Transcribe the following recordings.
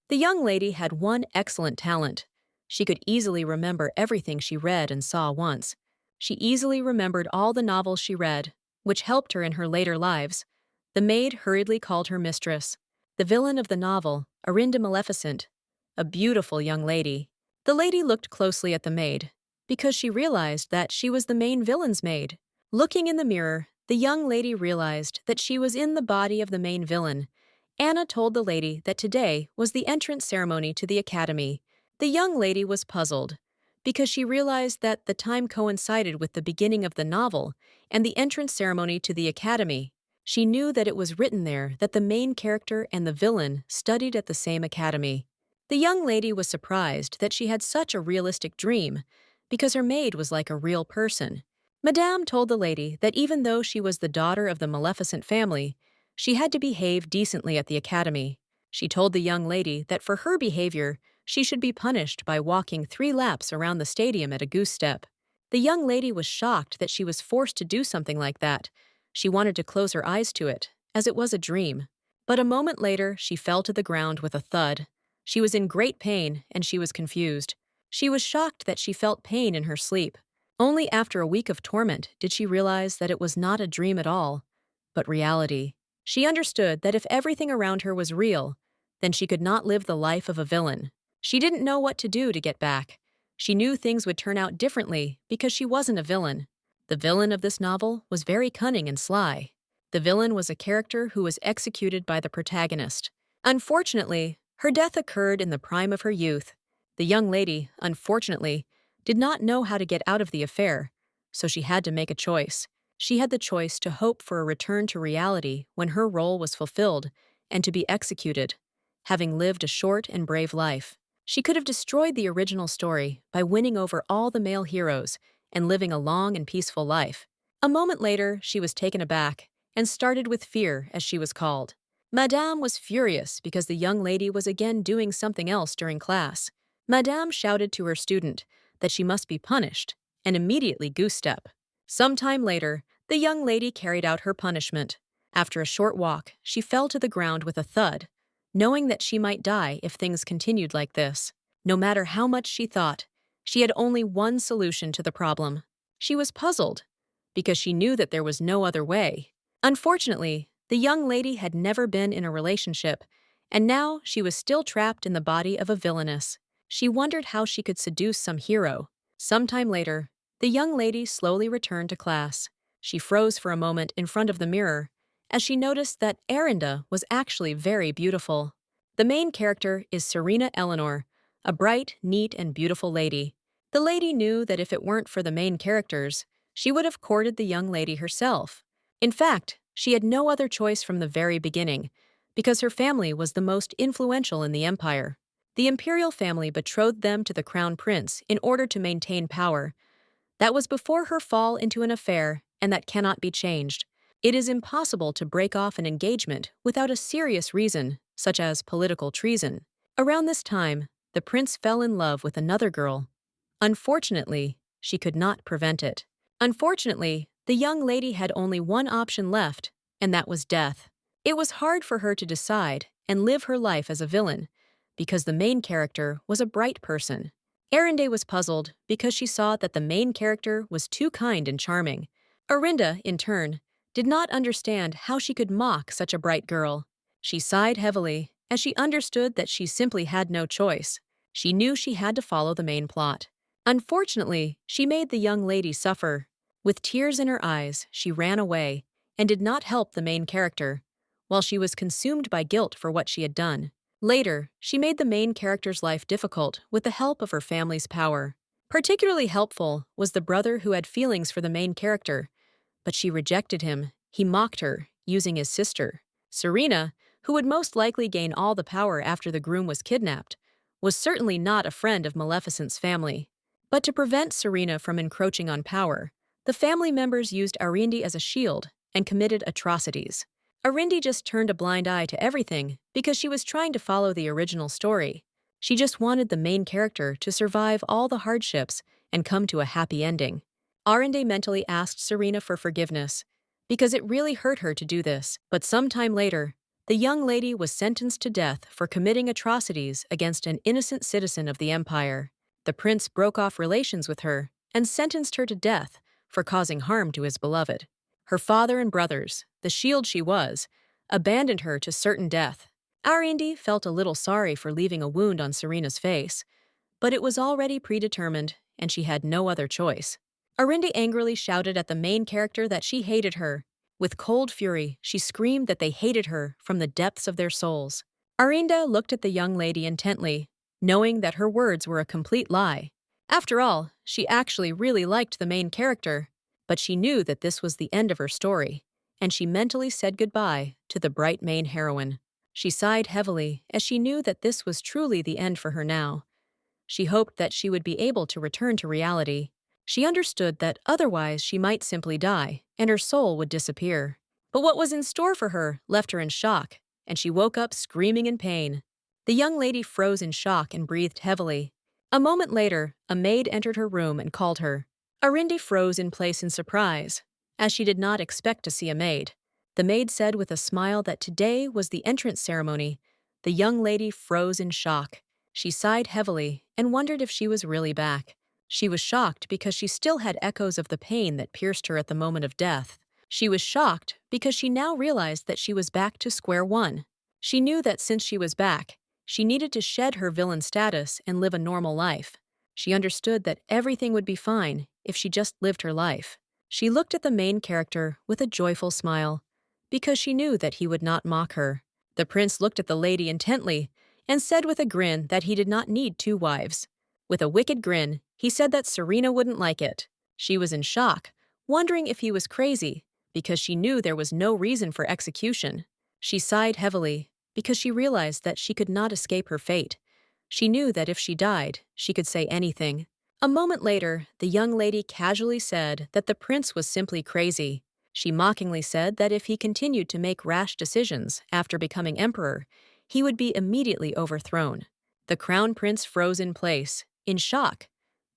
The young lady had one excellent talent. She could easily remember everything she read and saw once. She easily remembered all the novels she read, which helped her in her later lives. The maid hurriedly called her mistress. The villain of the novel, Arinda Maleficent, a beautiful young lady. The lady looked closely at the maid, because she realized that she was the main villain's maid. Looking in the mirror, the young lady realized that she was in the body of the main villain. Anna told the lady that today was the entrance ceremony to the academy. The young lady was puzzled, because she realized that the time coincided with the beginning of the novel and the entrance ceremony to the academy. She knew that it was written there that the main character and the villain studied at the same academy. The young lady was surprised that she had such a realistic dream, because her maid was like a real person. Madame told the lady that even though she was the daughter of the Maleficent family, she had to behave decently at the academy. She told the young lady that for her behavior, she should be punished by walking 3 laps around the stadium at a goose step. The young lady was shocked that she was forced to do something like that. She wanted to close her eyes to it, as it was a dream. But a moment later, she fell to the ground with a thud. She was in great pain, and she was confused. She was shocked that she felt pain in her sleep. Only after a week of torment did she realize that it was not a dream at all, but reality. She understood that if everything around her was real, then she could not live the life of a villain. She didn't know what to do to get back. She knew things would turn out differently because she wasn't a villain. The villain of this novel was very cunning and sly. The villain was a character who was executed by the protagonist. Unfortunately, her death occurred in the prime of her youth. The young lady, unfortunately, did not know how to get out of the affair, so she had to make a choice. She had the choice to hope for a return to reality when her role was fulfilled and to be executed, having lived a short and brave life. She could have destroyed the original story by winning over all the male heroes and living a long and peaceful life. A moment later, she was taken aback and started with fear as she was called. Madame was furious because the young lady was again doing something else during class. Madame shouted to her student that she must be punished and immediately goose-step. Sometime later, the young lady carried out her punishment. After a short walk, she fell to the ground with a thud, knowing that she might die if things continued like this. No matter how much she thought, she had only one solution to the problem. She was puzzled, because she knew that there was no other way. Unfortunately, the young lady had never been in a relationship, and now she was still trapped in the body of a villainess. She wondered how she could seduce some hero. Sometime later, the young lady slowly returned to class. She froze for a moment in front of the mirror, as she noticed that Arinda was actually very beautiful. The main character is Serena Eleanor, a bright, neat, and beautiful lady. The lady knew that if it weren't for the main characters, she would have courted the young lady herself. In fact, she had no other choice from the very beginning, because her family was the most influential in the empire. The imperial family betrothed them to the crown prince in order to maintain power. That was before her fall into an affair, and that cannot be changed. It is impossible to break off an engagement without a serious reason, such as political treason. Around this time, the prince fell in love with another girl. Unfortunately, she could not prevent it. Unfortunately, the young lady had only one option left, and that was death. It was hard for her to decide and live her life as a villain, because the main character was a bright person. Arinde was puzzled because she saw that the main character was too kind and charming. Arinda, in turn, did not understand how she could mock such a bright girl. She sighed heavily as she understood that she simply had no choice. She knew she had to follow the main plot. Unfortunately, she made the young lady suffer. With tears in her eyes, she ran away and did not help the main character, while she was consumed by guilt for what she had done. Later, she made the main character's life difficult with the help of her family's power. Particularly helpful was the brother who had feelings for the main character, but she rejected him. He mocked her, using his sister. Serena, who would most likely gain all the power after the groom was kidnapped, was certainly not a friend of Maleficent's family. But to prevent Serena from encroaching on power, the family members used Arinde as a shield and committed atrocities. Arinde just turned a blind eye to everything because she was trying to follow the original story. She just wanted the main character to survive all the hardships and come to a happy ending. Arinde mentally asked Serena for forgiveness, because it really hurt her to do this. But sometime later, The young lady was sentenced to death for committing atrocities against an innocent citizen of the empire. The prince broke off relations with her and sentenced her to death for causing harm to his beloved. Her father and brothers, the shield she was, abandoned her to certain death. Arindi felt a little sorry for leaving a wound on Serena's face, but it was already predetermined, and she had no other choice. Arindi angrily shouted at the main character that she hated her. With cold fury, she screamed that they hated her from the depths of their souls. Arinda looked at the young lady intently, knowing that her words were a complete lie. After all, she actually really liked the main character, but she knew that this was the end of her story, and she mentally said goodbye to the bright main heroine. She sighed heavily as she knew that this was truly the end for her now. She hoped that she would be able to return to reality. She understood that otherwise she might simply die, and her soul would disappear. But what was in store for her left her in shock, and she woke up screaming in pain. The young lady froze in shock and breathed heavily. A moment later, a maid entered her room and called her. Arindi froze in place in surprise, as she did not expect to see a maid. The maid said with a smile that today was the entrance ceremony. The young lady froze in shock. She sighed heavily and wondered if she was really back. She was shocked because she still had echoes of the pain that pierced her at the moment of death. She was shocked because she now realized that she was back to square one. She knew that since she was back, she needed to shed her villain status and live a normal life. She understood that everything would be fine if she just lived her life. She looked at the main character with a joyful smile, because she knew that he would not mock her. The prince looked at the lady intently and said with a grin that he did not need two wives. With a wicked grin, he said that Serena wouldn't like it. She was in shock, wondering if he was crazy, because she knew there was no reason for execution. She sighed heavily, because she realized that she could not escape her fate. She knew that if she died, she could say anything. A moment later, the young lady casually said that the prince was simply crazy. She mockingly said that if he continued to make rash decisions after becoming emperor, he would be immediately overthrown. The crown prince froze in place, in shock,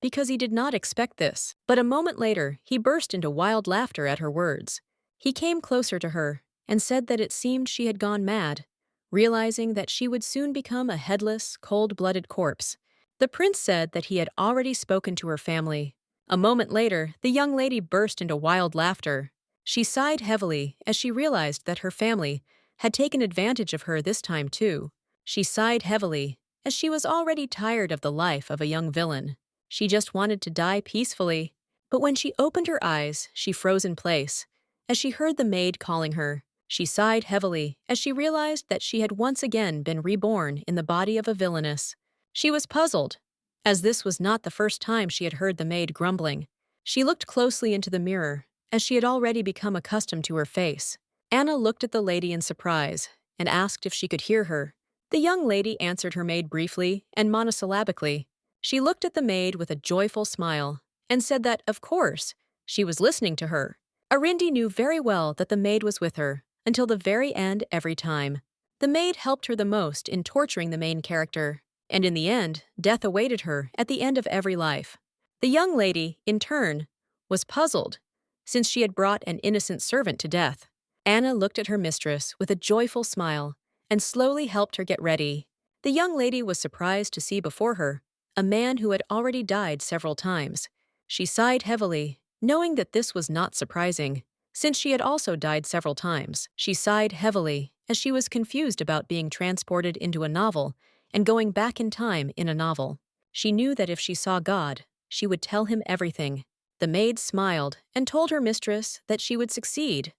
because he did not expect this. But a moment later, he burst into wild laughter at her words. He came closer to her and said that it seemed she had gone mad, realizing that she would soon become a headless, cold-blooded corpse. The prince said that he had already spoken to her family. A moment later, the young lady burst into wild laughter. She sighed heavily as she realized that her family had taken advantage of her this time too. She sighed heavily as she was already tired of the life of a young villain. She just wanted to die peacefully. But when she opened her eyes, she froze in place as she heard the maid calling her. She sighed heavily as she realized that she had once again been reborn in the body of a villainess. She was puzzled, as this was not the first time she had heard the maid grumbling. She looked closely into the mirror, as she had already become accustomed to her face. Anna looked at the lady in surprise and asked if she could hear her. The young lady answered her maid briefly and monosyllabically. She looked at the maid with a joyful smile and said that, of course, she was listening to her. Arindi knew very well that the maid was with her, until the very end every time. The maid helped her the most in torturing the main character, and in the end, death awaited her at the end of every life. The young lady, in turn, was puzzled, since she had brought an innocent servant to death. Anna looked at her mistress with a joyful smile and slowly helped her get ready. The young lady was surprised to see before her a man who had already died several times. She sighed heavily, knowing that this was not surprising, since she had also died several times. She sighed heavily as she was confused about being transported into a novel and going back in time in a novel. She knew that if she saw God, she would tell him everything. The maid smiled and told her mistress that she would succeed,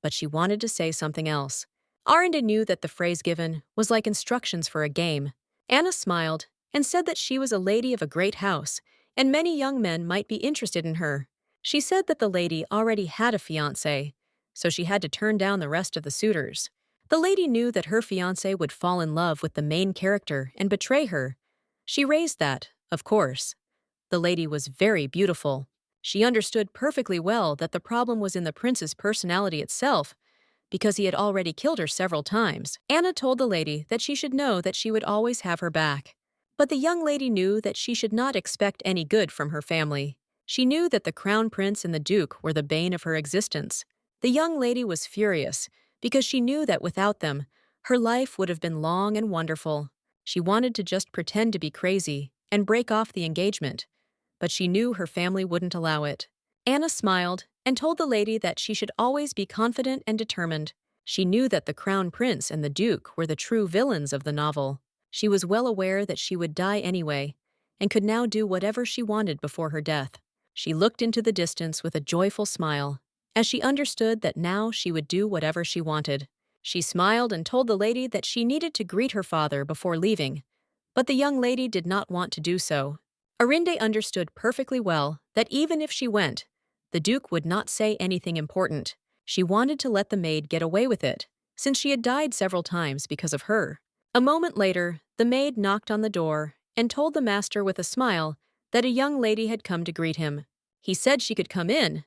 but she wanted to say something else. Arinda knew that the phrase given was like instructions for a game. Anna smiled and said that she was a lady of a great house, and many young men might be interested in her. She said that the lady already had a fiancé, so she had to turn down the rest of the suitors. The lady knew that her fiancé would fall in love with the main character and betray her. She raised that, of course. The lady was very beautiful. She understood perfectly well that the problem was in the prince's personality itself, because he had already killed her several times. Anna told the lady that she should know that she would always have her back. But the young lady knew that she should not expect any good from her family. She knew that the crown prince and the duke were the bane of her existence. The young lady was furious, because she knew that without them, Her life would have been long and wonderful. She wanted to just pretend to be crazy and break off the engagement, but she knew her family wouldn't allow it. Anna smiled and told the lady that she should always be confident and determined. She knew that the Crown Prince and the Duke were the true villains of the novel. She was well aware that she would die anyway, and could now do whatever she wanted before her death. She looked into the distance with a joyful smile, as she understood that now she would do whatever she wanted. She smiled and told the lady that she needed to greet her father before leaving, but the young lady did not want to do so. Arinde understood perfectly well that even if she went, the Duke would not say anything important. She wanted to let the maid get away with it, since she had died several times because of her. A moment later, the maid knocked on the door and told the master with a smile that a young lady had come to greet him. He said she could come in.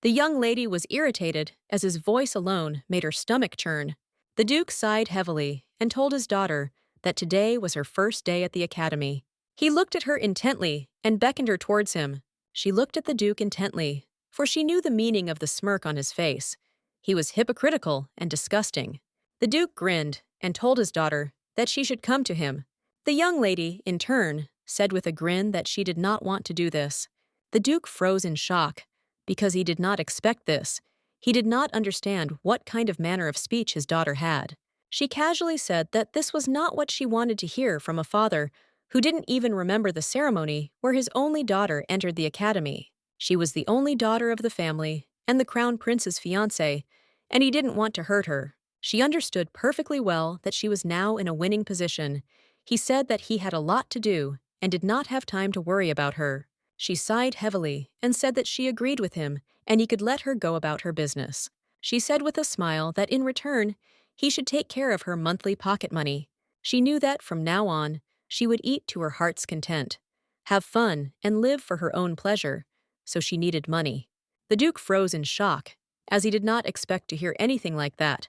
The young lady was irritated, as his voice alone made her stomach churn. The Duke sighed heavily and told his daughter that today was her first day at the academy. He looked at her intently and beckoned her towards him. She looked at the Duke intently, for she knew the meaning of the smirk on his face. He was hypocritical and disgusting. The Duke grinned and told his daughter that she should come to him. The young lady, in turn, said with a grin that she did not want to do this. The Duke froze in shock, because he did not expect this. He did not understand what kind of manner of speech his daughter had. She casually said that this was not what she wanted to hear from a father who didn't even remember the ceremony where his only daughter entered the academy. She was the only daughter of the family and the Crown Prince's fiancé, and he didn't want to hurt her. She understood perfectly well that she was now in a winning position. He said that he had a lot to do and did not have time to worry about her. She sighed heavily and said that she agreed with him and he could let her go about her business. She said with a smile that in return, he should take care of her monthly pocket money. She knew that from now on, she would eat to her heart's content, have fun, and live for her own pleasure, so she needed money. The Duke froze in shock, as he did not expect to hear anything like that.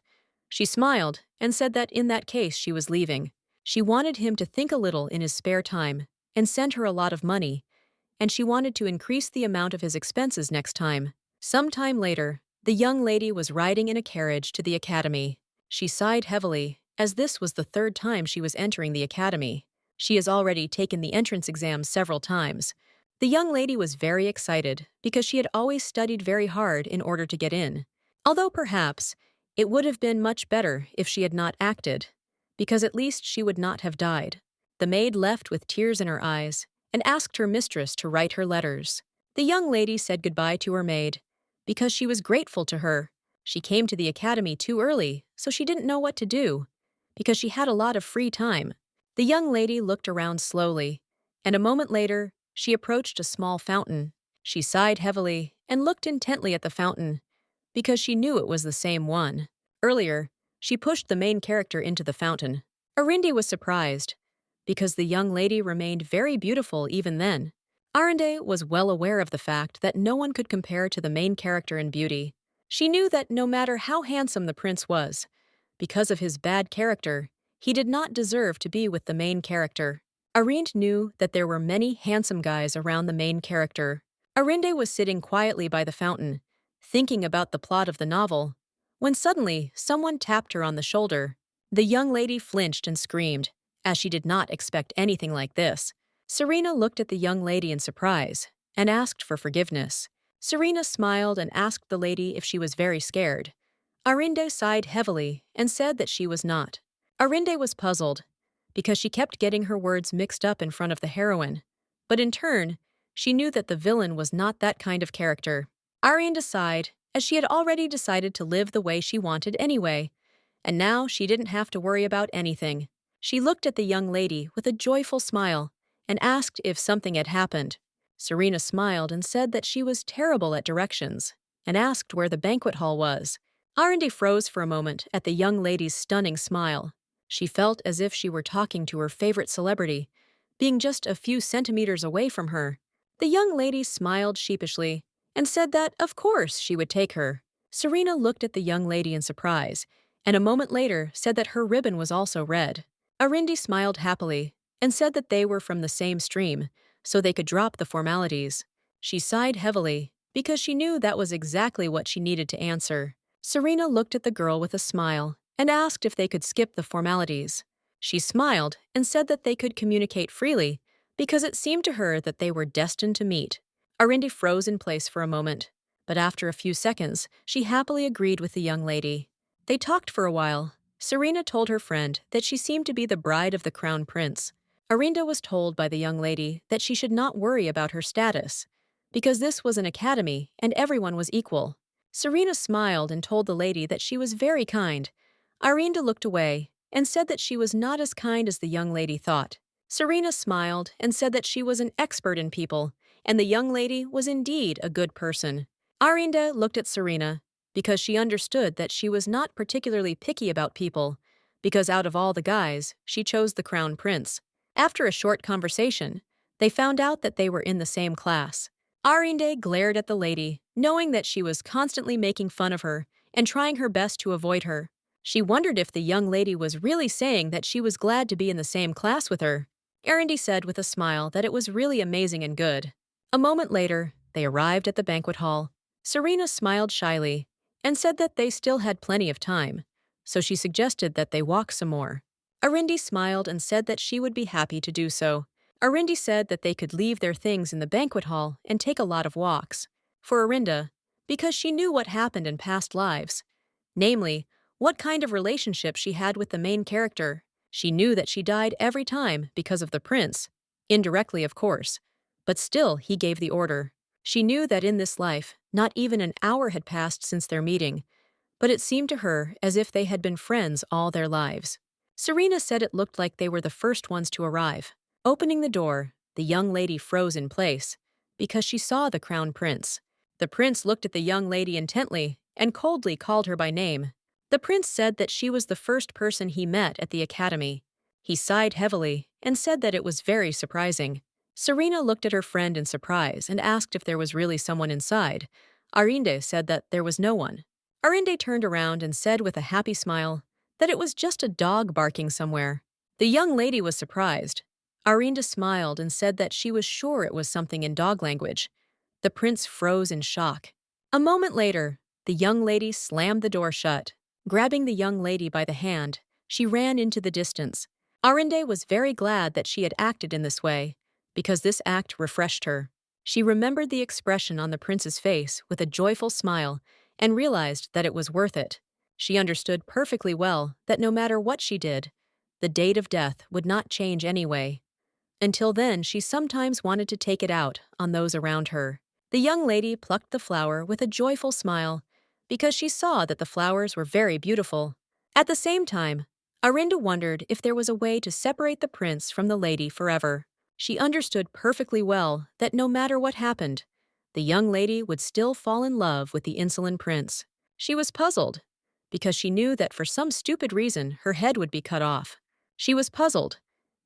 She smiled and said that in that case she was leaving. She wanted him to think a little in his spare time and send her a lot of money, and she wanted to increase the amount of his expenses next time. Some time later, the young lady was riding in a carriage to the academy. She sighed heavily, as this was the third time she was entering the academy. She has already taken the entrance exam several times. The young lady was very excited because she had always studied very hard in order to get in. Although perhaps it would have been much better if she had not acted, because at least she would not have died. The maid left with tears in her eyes and asked her mistress to write her letters. The young lady said goodbye to her maid because she was grateful to her. She came to the academy too early, so she didn't know what to do, because she had a lot of free time. The young lady looked around slowly, and a moment later, she approached a small fountain. She sighed heavily and looked intently at the fountain, because she knew it was the same one. Earlier, she pushed the main character into the fountain. Arinde was surprised, because the young lady remained very beautiful even then. Arinde was well aware of the fact that no one could compare to the main character in beauty. She knew that no matter how handsome the prince was, because of his bad character, he did not deserve to be with the main character. Arinde knew that there were many handsome guys around the main character. Arinde was sitting quietly by the fountain, thinking about the plot of the novel, when suddenly someone tapped her on the shoulder. The young lady flinched and screamed, as she did not expect anything like this. Serena looked at the young lady in surprise and asked for forgiveness. Serena smiled and asked the lady if she was very scared. Arinde sighed heavily and said that she was not. Arinde was puzzled, because she kept getting her words mixed up in front of the heroine. But in turn, she knew that the villain was not that kind of character. Arinde sighed, as she had already decided to live the way she wanted anyway, and now she didn't have to worry about anything. She looked at the young lady with a joyful smile and asked if something had happened. Serena smiled and said that she was terrible at directions and asked where the banquet hall was. Arinde froze for a moment at the young lady's stunning smile. She felt as if she were talking to her favorite celebrity, being just a few centimeters away from her. The young lady smiled sheepishly and said that, of course, she would take her. Serena looked at the young lady in surprise, and a moment later said that her ribbon was also red. Arinde smiled happily and said that they were from the same stream, so they could drop the formalities. She sighed heavily because she knew that was exactly what she needed to answer. Serena looked at the girl with a smile and asked if they could skip the formalities. She smiled and said that they could communicate freely because it seemed to her that they were destined to meet. Arinde froze in place for a moment, but after a few seconds, she happily agreed with the young lady. They talked for a while. Serena told her friend that she seemed to be the bride of the crown prince. Arinda was told by the young lady that she should not worry about her status, because this was an academy and everyone was equal. Serena smiled and told the lady that she was very kind. Arinda looked away and said that she was not as kind as the young lady thought. Serena smiled and said that she was an expert in people, and the young lady was indeed a good person. Arinda looked at Serena because she understood that she was not particularly picky about people, because out of all the guys, she chose the crown prince. After a short conversation, they found out that they were in the same class. Arinde glared at the lady, knowing that she was constantly making fun of her and trying her best to avoid her. She wondered if the young lady was really saying that she was glad to be in the same class with her. Arinde said with a smile that it was really amazing and good. A moment later, they arrived at the banquet hall. Serena smiled shyly and said that they still had plenty of time, so she suggested that they walk some more. Arinde smiled and said that she would be happy to do so. Arinde said that they could leave their things in the banquet hall and take a lot of walks. For Arinda, because she knew what happened in past lives, namely, what kind of relationship she had with the main character. She knew that she died every time because of the prince, indirectly of course, but still he gave the order. She knew that in this life, not even an hour had passed since their meeting, but it seemed to her as if they had been friends all their lives. Serena said it looked like they were the first ones to arrive. Opening the door, the young lady froze in place because she saw the crown prince. The prince looked at the young lady intently and coldly called her by name. The prince said that she was the first person he met at the academy. He sighed heavily and said that it was very surprising. Serena looked at her friend in surprise and asked if there was really someone inside. Arinde said that there was no one. Arinde turned around and said with a happy smile that it was just a dog barking somewhere. The young lady was surprised. Arinde smiled and said that she was sure it was something in dog language. The prince froze in shock. A moment later, the young lady slammed the door shut. Grabbing the young lady by the hand, she ran into the distance. Arinde was very glad that she had acted in this way, because this act refreshed her. She remembered the expression on the prince's face with a joyful smile and realized that it was worth it. She understood perfectly well that no matter what she did, the date of death would not change anyway. Until then, she sometimes wanted to take it out on those around her. The young lady plucked the flower with a joyful smile because she saw that the flowers were very beautiful. At the same time, Arinda wondered if there was a way to separate the prince from the lady forever. She understood perfectly well that no matter what happened, the young lady would still fall in love with the insolent prince. She was puzzled because she knew that for some stupid reason her head would be cut off. She was puzzled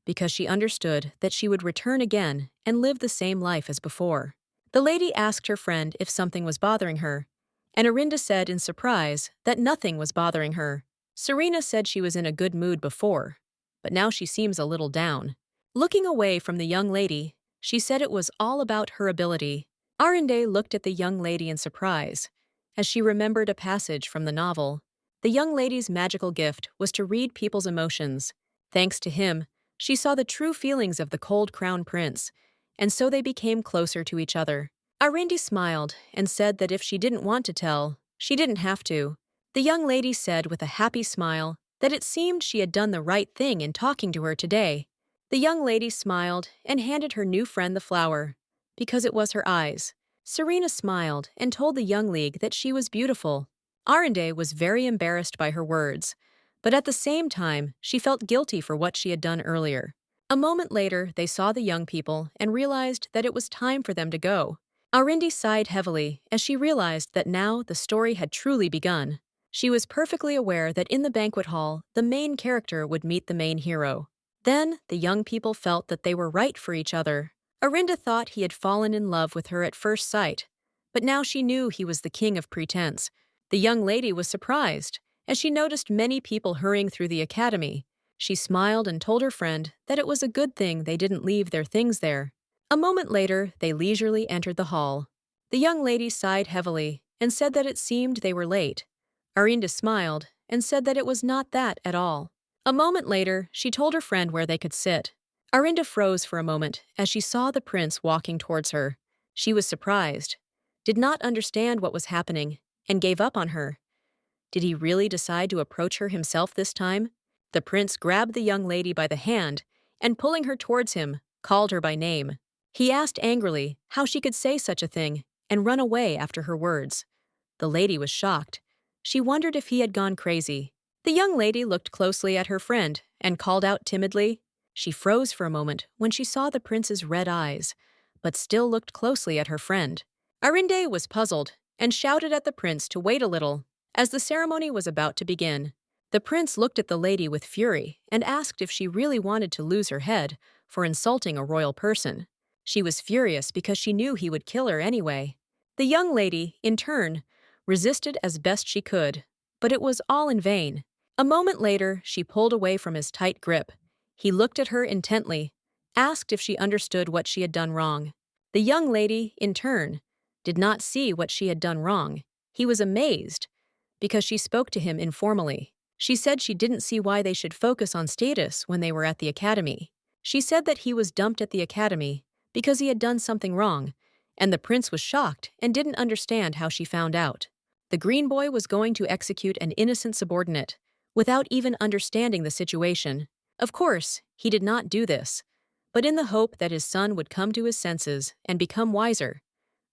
because she understood that she would return again and live the same life as before. The lady asked her friend if something was bothering her, and Arinda said in surprise that nothing was bothering her. Serena said she was in a good mood before, but now she seems a little down. Looking away from the young lady, she said it was all about her ability. Arinde looked at the young lady in surprise, as she remembered a passage from the novel. The young lady's magical gift was to read people's emotions. Thanks to him, she saw the true feelings of the cold crown prince, and so they became closer to each other. Arinde smiled and said that if she didn't want to tell, she didn't have to. The young lady said with a happy smile that it seemed she had done the right thing in talking to her today. The young lady smiled and handed her new friend the flower, because it was her eyes. Serena smiled and told the young league that she was beautiful. Arinde was very embarrassed by her words, but at the same time, she felt guilty for what she had done earlier. A moment later, they saw the young people and realized that it was time for them to go. Arinde sighed heavily as she realized that now the story had truly begun. She was perfectly aware that in the banquet hall, the main character would meet the main hero. Then, the young people felt that they were right for each other. Arinda thought he had fallen in love with her at first sight, but now she knew he was the king of pretense. The young lady was surprised as she noticed many people hurrying through the academy. She smiled and told her friend that it was a good thing they didn't leave their things there. A moment later, they leisurely entered the hall. The young lady sighed heavily and said that it seemed they were late. Arinda smiled and said that it was not that at all. A moment later, she told her friend where they could sit. Arinda froze for a moment as she saw the prince walking towards her. She was surprised, did not understand what was happening, and gave up on her. Did he really decide to approach her himself this time? The prince grabbed the young lady by the hand and, pulling her towards him, called her by name. He asked angrily how she could say such a thing and run away after her words. The lady was shocked. She wondered if he had gone crazy. The young lady looked closely at her friend and called out timidly. She froze for a moment when she saw the prince's red eyes, but still looked closely at her friend. Arinde was puzzled and shouted at the prince to wait a little. As the ceremony was about to begin, the prince looked at the lady with fury and asked if she really wanted to lose her head for insulting a royal person. She was furious because she knew he would kill her anyway. The young lady, in turn, resisted as best she could, but it was all in vain. A moment later, she pulled away from his tight grip. He looked at her intently, asked if she understood what she had done wrong. The young lady, in turn, did not see what she had done wrong. He was amazed, because she spoke to him informally. She said she didn't see why they should focus on status when they were at the academy. She said that he was dumped at the academy because he had done something wrong, and the prince was shocked and didn't understand how she found out. The green boy was going to execute an innocent subordinate without even understanding the situation. Of course, he did not do this, but in the hope that his son would come to his senses and become wiser,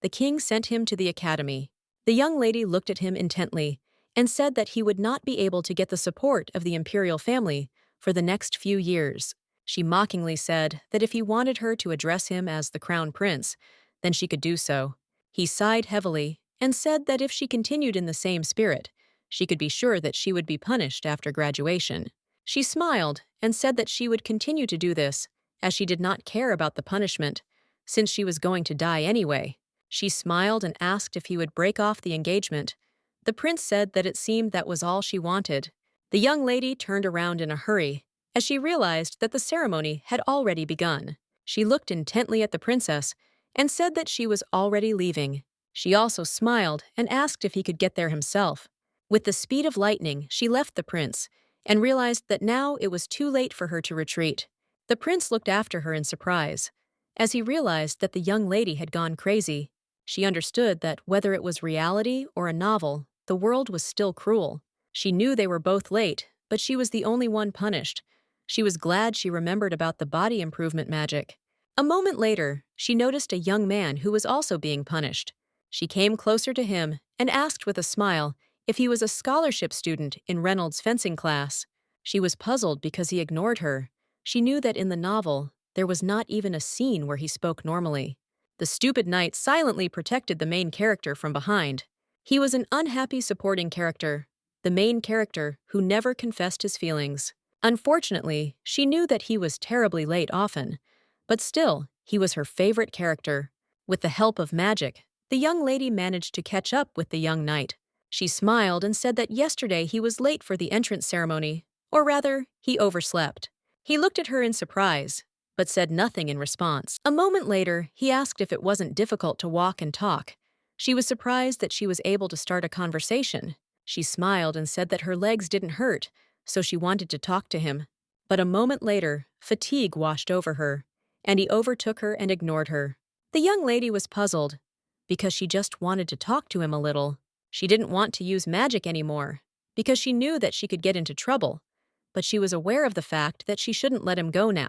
the king sent him to the academy. The young lady looked at him intently and said that he would not be able to get the support of the imperial family for the next few years. She mockingly said that if he wanted her to address him as the crown prince, then she could do so. He sighed heavily and said that if she continued in the same spirit, she could be sure that she would be punished after graduation. She smiled and said that she would continue to do this, as she did not care about the punishment, since she was going to die anyway. She smiled and asked if he would break off the engagement. The prince said that it seemed that was all she wanted. The young lady turned around in a hurry, as she realized that the ceremony had already begun. She looked intently at the princess and said that she was already leaving. She also smiled and asked if he could get there himself. With the speed of lightning, she left the prince and realized that now it was too late for her to retreat. The prince looked after her in surprise, as he realized that the young lady had gone crazy. She understood that whether it was reality or a novel, the world was still cruel. She knew they were both late, but she was the only one punished. She was glad she remembered about the body improvement magic. A moment later, she noticed a young man who was also being punished. She came closer to him and asked with a smile if he was a scholarship student in Reynolds' fencing class. She was puzzled because he ignored her. She knew that in the novel, there was not even a scene where he spoke normally. The stupid knight silently protected the main character from behind. He was an unhappy supporting character, the main character who never confessed his feelings. Unfortunately, she knew that he was terribly late often, but still, he was her favorite character. With the help of magic, the young lady managed to catch up with the young knight. She smiled and said that yesterday he was late for the entrance ceremony, or rather, he overslept. He looked at her in surprise, but said nothing in response. A moment later, he asked if it wasn't difficult to walk and talk. She was surprised that she was able to start a conversation. She smiled and said that her legs didn't hurt, so she wanted to talk to him. But a moment later, fatigue washed over her, and he overtook her and ignored her. The young lady was puzzled, because she just wanted to talk to him a little. She didn't want to use magic anymore, because she knew that she could get into trouble, but she was aware of the fact that she shouldn't let him go now.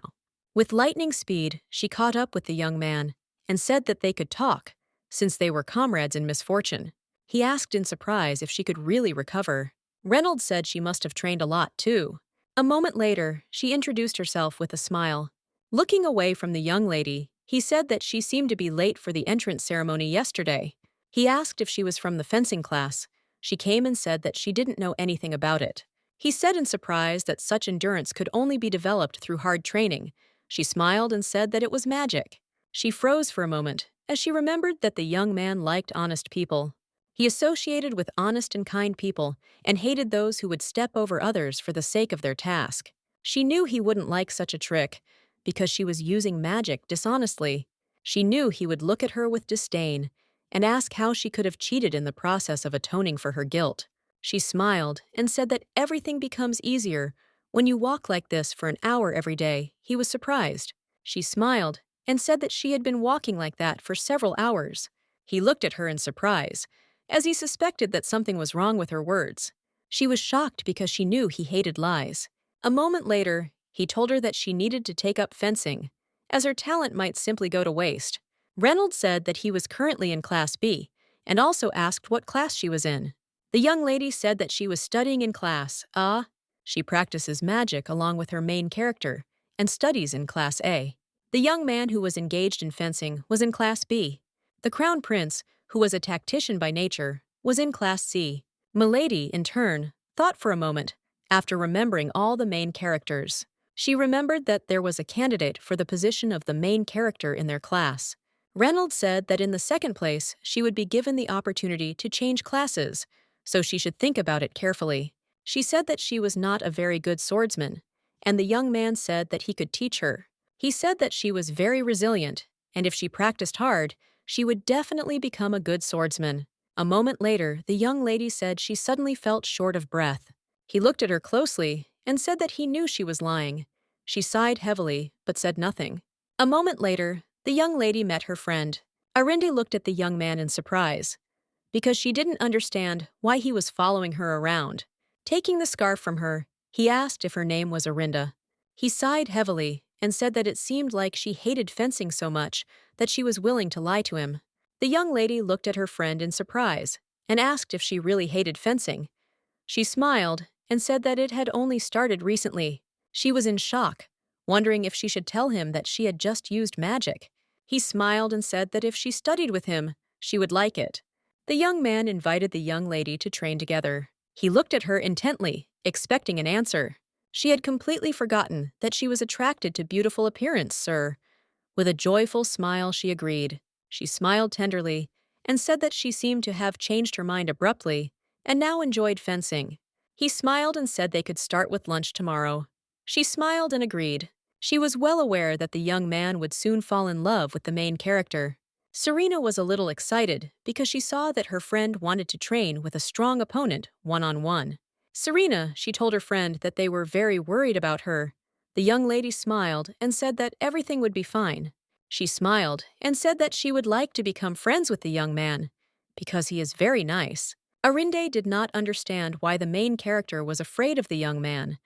With lightning speed, she caught up with the young man and said that they could talk, since they were comrades in misfortune. He asked in surprise if she could really recover. Reynolds said she must have trained a lot, too. A moment later, she introduced herself with a smile. Looking away from the young lady, he said that she seemed to be late for the entrance ceremony yesterday. He asked if she was from the fencing class. She came and said that she didn't know anything about it. He said in surprise that such endurance could only be developed through hard training. She smiled and said that it was magic. She froze for a moment, as she remembered that the young man liked honest people. He associated with honest and kind people and hated those who would step over others for the sake of their task. She knew he wouldn't like such a trick, because she was using magic dishonestly. She knew he would look at her with disdain and ask how she could have cheated in the process of atoning for her guilt. She smiled and said that everything becomes easier when you walk like this for an hour every day. He was surprised. She smiled and said that she had been walking like that for several hours. He looked at her in surprise, as he suspected that something was wrong with her words. She was shocked because she knew he hated lies. A moment later, he told her that she needed to take up fencing, as her talent might simply go to waste. Reynolds said that he was currently in Class B, and also asked what class she was in. The young lady said that she was studying in Class A. She practices magic along with her main character, and studies in Class A. The young man who was engaged in fencing was in Class B. The Crown Prince, who was a tactician by nature, was in Class C. Milady, in turn, thought for a moment, after remembering all the main characters. She remembered that there was a candidate for the position of the main character in their class. Reynolds said that in the second place, she would be given the opportunity to change classes, so she should think about it carefully. She said that she was not a very good swordsman, and the young man said that he could teach her. He said that she was very resilient, and if she practiced hard, she would definitely become a good swordsman. A moment later, the young lady said she suddenly felt short of breath. He looked at her closely and said that he knew she was lying. She sighed heavily, but said nothing. A moment later, the young lady met her friend. Arinde looked at the young man in surprise, because she didn't understand why he was following her around. Taking the scarf from her, he asked if her name was Arinda. He sighed heavily and said that it seemed like she hated fencing so much that she was willing to lie to him. The young lady looked at her friend in surprise and asked if she really hated fencing. She smiled and said that it had only started recently. She was in shock, wondering if she should tell him that she had just used magic. He smiled and said that if she studied with him, she would like it. The young man invited the young lady to train together. He looked at her intently, expecting an answer. She had completely forgotten that she was attracted to beautiful appearance, sir. With a joyful smile, she agreed. She smiled tenderly and said that she seemed to have changed her mind abruptly and now enjoyed fencing. He smiled and said they could start with lunch tomorrow. She smiled and agreed. She was well aware that the young man would soon fall in love with the main character. Serena was a little excited because she saw that her friend wanted to train with a strong opponent one-on-one. Serena, she told her friend that they were very worried about her. The young lady smiled and said that everything would be fine. She smiled and said that she would like to become friends with the young man, because he is very nice. Arinde did not understand why the main character was afraid of the young man,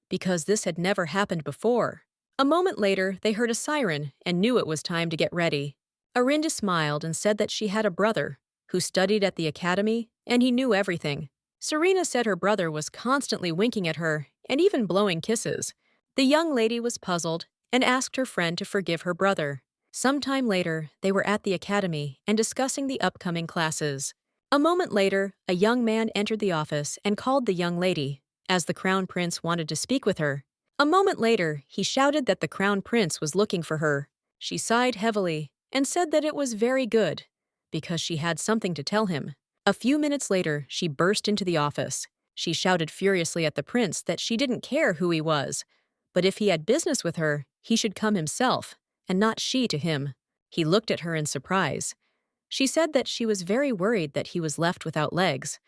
because this had never happened before. A moment later, they heard a siren and knew it was time to get ready. Arinde smiled and said that she had a brother who studied at the academy, and he knew everything. Serena said her brother was constantly winking at her and even blowing kisses. The young lady was puzzled and asked her friend to forgive her brother. Sometime later, they were at the academy and discussing the upcoming classes. A moment later, a young man entered the office and called the young lady, as the Crown Prince wanted to speak with her. A moment later, he shouted that the Crown Prince was looking for her. She sighed heavily and said that it was very good, because she had something to tell him. A few minutes later, she burst into the office. She shouted furiously at the prince that she didn't care who he was, but if he had business with her, he should come himself, and not she to him. He looked at her in surprise. She said that she was very worried that he was left without legs,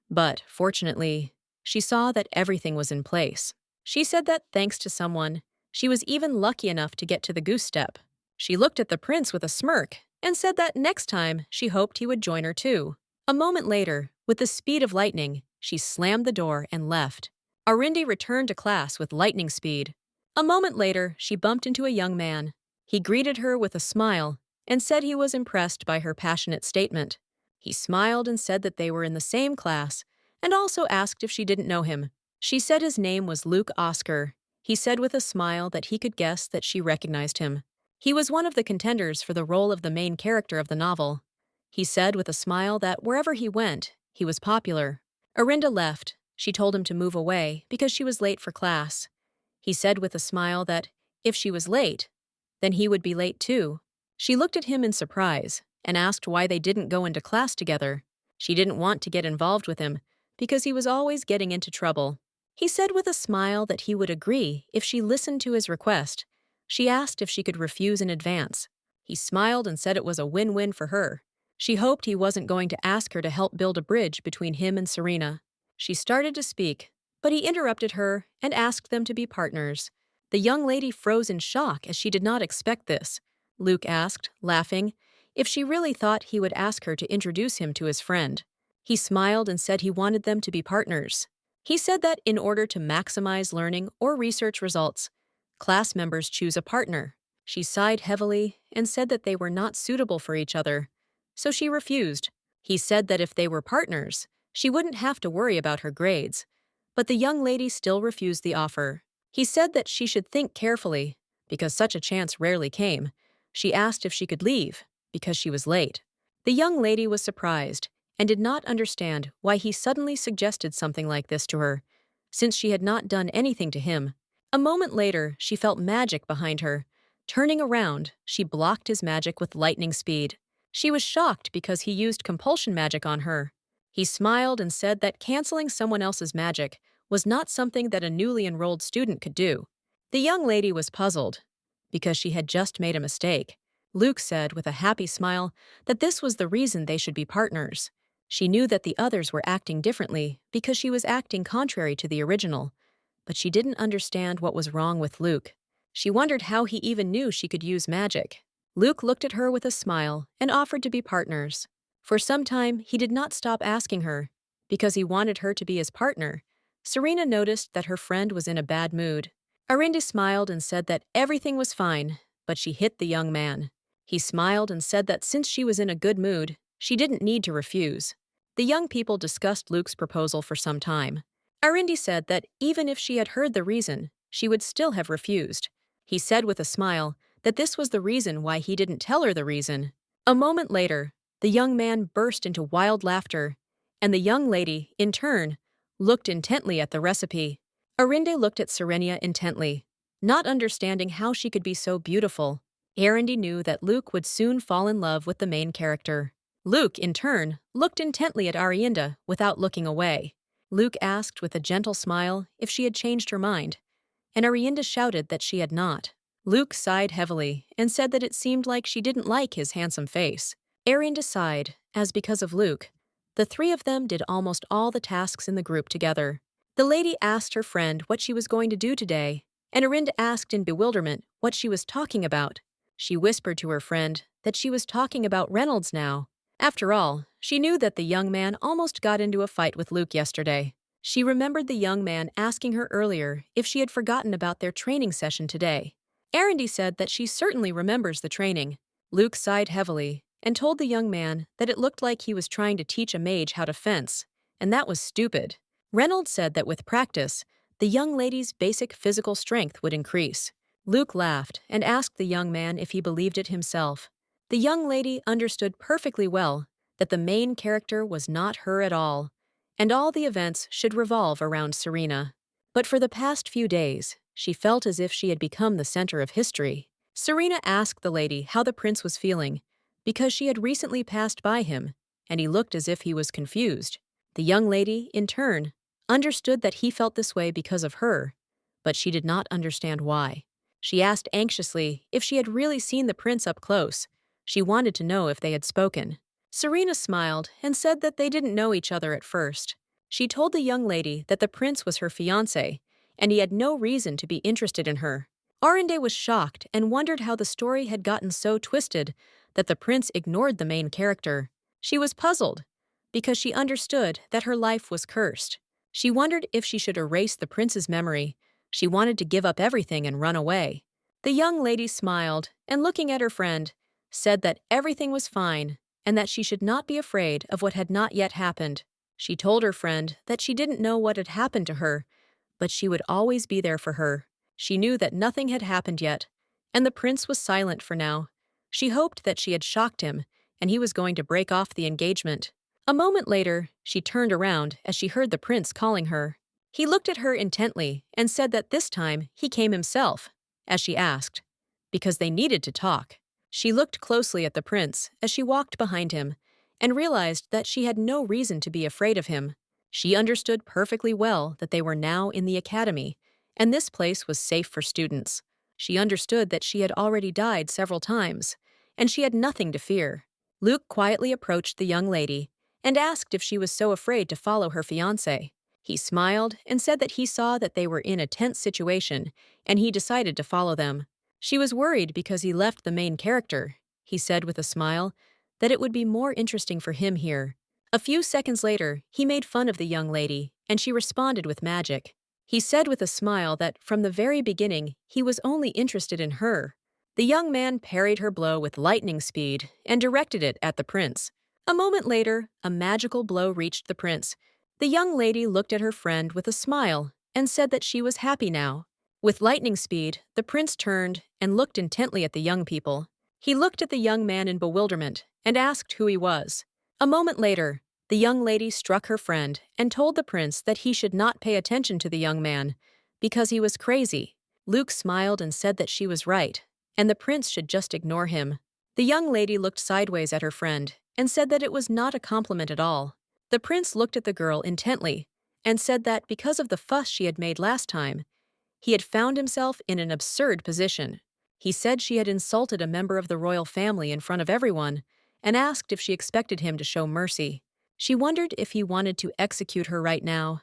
but, fortunately, she saw that everything was in place. She said that, thanks to someone, she was even lucky enough to get to the goose step. She looked at the prince with a smirk and said that next time she hoped he would join her too. A moment later, with the speed of lightning, she slammed the door and left. Arinde returned to class with lightning speed. A moment later, she bumped into a young man. He greeted her with a smile and said he was impressed by her passionate statement. He smiled and said that they were in the same class, and also asked if she didn't know him. She said his name was Luke Oscar. He said with a smile that he could guess that she recognized him. He was one of the contenders for the role of the main character of the novel. He said with a smile that wherever he went, he was popular. Arinde left. She told him to move away because she was late for class. He said with a smile that if she was late, then he would be late too. She looked at him in surprise and asked why they didn't go into class together. She didn't want to get involved with him because he was always getting into trouble. He said with a smile that he would agree if she listened to his request. She asked if she could refuse in advance. He smiled and said it was a win-win for her. She hoped he wasn't going to ask her to help build a bridge between him and Serena. She started to speak, but he interrupted her and asked them to be partners. The young lady froze in shock as she did not expect this. Luke asked, laughing, if she really thought he would ask her to introduce him to his friend. He smiled and said he wanted them to be partners. He said that in order to maximize learning or research results, class members choose a partner. She sighed heavily and said that they were not suitable for each other, so she refused. He said that if they were partners, she wouldn't have to worry about her grades. But the young lady still refused the offer. He said that she should think carefully, because such a chance rarely came. She asked if she could leave, because she was late. The young lady was surprised and did not understand why he suddenly suggested something like this to her, since she had not done anything to him. A moment later, she felt magic behind her. Turning around, she blocked his magic with lightning speed. She was shocked because he used compulsion magic on her. He smiled and said that canceling someone else's magic was not something that a newly enrolled student could do. The young lady was puzzled, because she had just made a mistake. Luke said with a happy smile that this was the reason they should be partners. She knew that the others were acting differently because she was acting contrary to the original, but she didn't understand what was wrong with Luke. She wondered how he even knew she could use magic. Luke looked at her with a smile and offered to be partners. For some time, he did not stop asking her, because he wanted her to be his partner. Serena noticed that her friend was in a bad mood. Arinda smiled and said that everything was fine, but she hit the young man. He smiled and said that since she was in a good mood, she didn't need to refuse. The young people discussed Luke's proposal for some time. Arinda said that even if she had heard the reason, she would still have refused. He said with a smile that this was the reason why he didn't tell her the reason. A moment later, the young man burst into wild laughter, and the young lady, in turn, looked intently at the recipe. Arinde looked at Serenia intently, not understanding how she could be so beautiful. Arinde knew that Luke would soon fall in love with the main character. Luke, in turn, looked intently at Arianda without looking away. Luke asked with a gentle smile if she had changed her mind, and Arianda shouted that she had not. Luke sighed heavily and said that it seemed like she didn't like his handsome face. Arianda sighed, as because of Luke, the three of them did almost all the tasks in the group together. The lady asked her friend what she was going to do today, and Arinda asked in bewilderment what she was talking about. She whispered to her friend that she was talking about Reynolds now. After all, she knew that the young man almost got into a fight with Luke yesterday. She remembered the young man asking her earlier if she had forgotten about their training session today. Arindy said that she certainly remembers the training. Luke sighed heavily and told the young man that it looked like he was trying to teach a mage how to fence, and that was stupid. Reynolds said that with practice, the young lady's basic physical strength would increase. Luke laughed and asked the young man if he believed it himself. The young lady understood perfectly well that the main character was not her at all, and all the events should revolve around Serena. But for the past few days, she felt as if she had become the center of history. Serena asked the lady how the prince was feeling, because she had recently passed by him, and he looked as if he was confused. The young lady, in turn, understood that he felt this way because of her, but she did not understand why. She asked anxiously if she had really seen the prince up close. She wanted to know if they had spoken. Serena smiled and said that they didn't know each other at first. She told the young lady that the prince was her fiancé, and he had no reason to be interested in her. Arinde was shocked and wondered how the story had gotten so twisted that the prince ignored the main character. She was puzzled, because she understood that her life was cursed. She wondered if she should erase the prince's memory. She wanted to give up everything and run away. The young lady smiled and, looking at her friend, said that everything was fine and that she should not be afraid of what had not yet happened. She told her friend that she didn't know what had happened to her, but she would always be there for her. She knew that nothing had happened yet, and the prince was silent for now. She hoped that she had shocked him, and he was going to break off the engagement. A moment later, she turned around as she heard the prince calling her. He looked at her intently and said that this time he came himself, as she asked, because they needed to talk. She looked closely at the prince as she walked behind him and realized that she had no reason to be afraid of him. She understood perfectly well that they were now in the academy, and this place was safe for students. She understood that she had already died several times, and she had nothing to fear. Luke quietly approached the young lady and asked if she was so afraid to follow her fiancé. He smiled and said that he saw that they were in a tense situation, and he decided to follow them. She was worried because he left the main character. He said with a smile that it would be more interesting for him here. A few seconds later, he made fun of the young lady, and she responded with magic. He said with a smile that from the very beginning, he was only interested in her. The young man parried her blow with lightning speed and directed it at the prince. A moment later, a magical blow reached the prince. The young lady looked at her friend with a smile and said that she was happy now. With lightning speed, the prince turned and looked intently at the young people. He looked at the young man in bewilderment and asked who he was. A moment later, the young lady struck her friend and told the prince that he should not pay attention to the young man because he was crazy. Luke smiled and said that she was right, and the prince should just ignore him. The young lady looked sideways at her friend and said that it was not a compliment at all. The prince looked at the girl intently and said that because of the fuss she had made last time, he had found himself in an absurd position. He said she had insulted a member of the royal family in front of everyone and asked if she expected him to show mercy. She wondered if he wanted to execute her right now.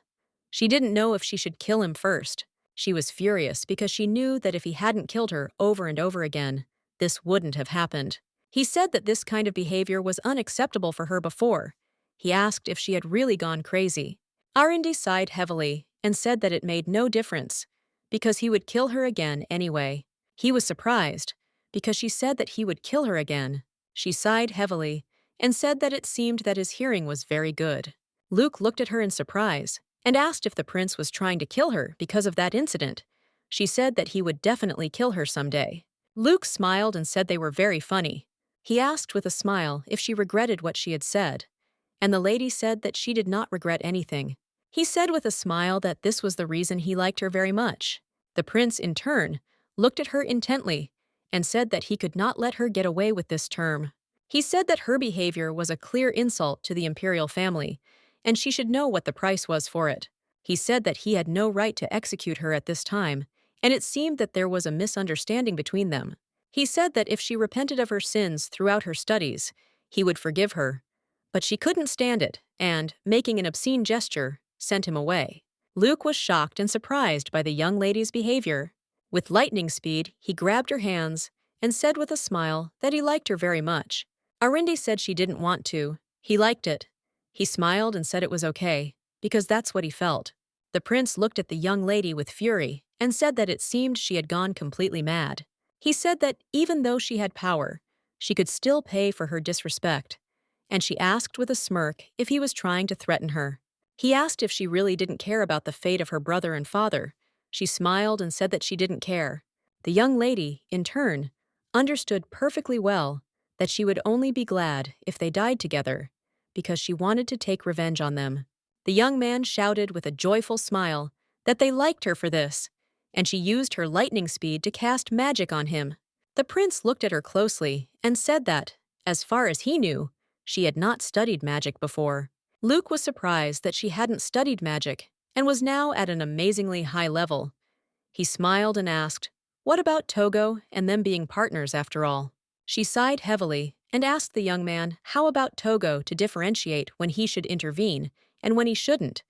She didn't know if she should kill him first. She was furious because she knew that if he hadn't killed her over and over again, this wouldn't have happened. He said that this kind of behavior was unacceptable for her before. He asked if she had really gone crazy. Arundi sighed heavily and said that it made no difference, because he would kill her again anyway. He was surprised, because she said that he would kill her again. She sighed heavily and said that it seemed that his hearing was very good. Luke looked at her in surprise and asked if the prince was trying to kill her because of that incident. She said that he would definitely kill her someday. Luke smiled and said they were very funny. He asked with a smile if she regretted what she had said, and the lady said that she did not regret anything. He said with a smile that this was the reason he liked her very much. The prince, in turn, looked at her intently and said that he could not let her get away with this term. He said that her behavior was a clear insult to the imperial family, and she should know what the price was for it. He said that he had no right to execute her at this time, and it seemed that there was a misunderstanding between them. He said that if she repented of her sins throughout her studies, he would forgive her. But she couldn't stand it, and, making an obscene gesture, sent him away. Luke was shocked and surprised by the young lady's behavior. With lightning speed, he grabbed her hands and said with a smile that he liked her very much. Arundi said she didn't want to. He liked it. He smiled and said it was okay, because that's what he felt. The prince looked at the young lady with fury and said that it seemed she had gone completely mad. He said that even though she had power, she could still pay for her disrespect, and she asked with a smirk if he was trying to threaten her. He asked if she really didn't care about the fate of her brother and father. She smiled and said that she didn't care. The young lady, in turn, understood perfectly well that she would only be glad if they died together, because she wanted to take revenge on them. The young man shouted with a joyful smile that they liked her for this, and she used her lightning speed to cast magic on him. The prince looked at her closely and said that, as far as he knew, she had not studied magic before. Luke was surprised that she hadn't studied magic and was now at an amazingly high level. He smiled and asked, "What about Togo and them being partners after all?" She sighed heavily and asked the young man how about Togo to differentiate when he should intervene and when he shouldn't.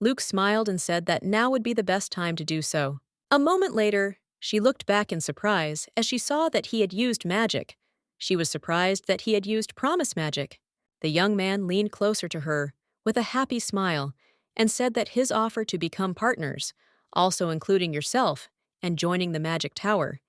Luke smiled and said that now would be the best time to do so. A moment later, she looked back in surprise as she saw that he had used magic. She was surprised that he had used promise magic. The young man leaned closer to her with a happy smile and said that his offer to become partners, also including yourself, and joining the magic tower.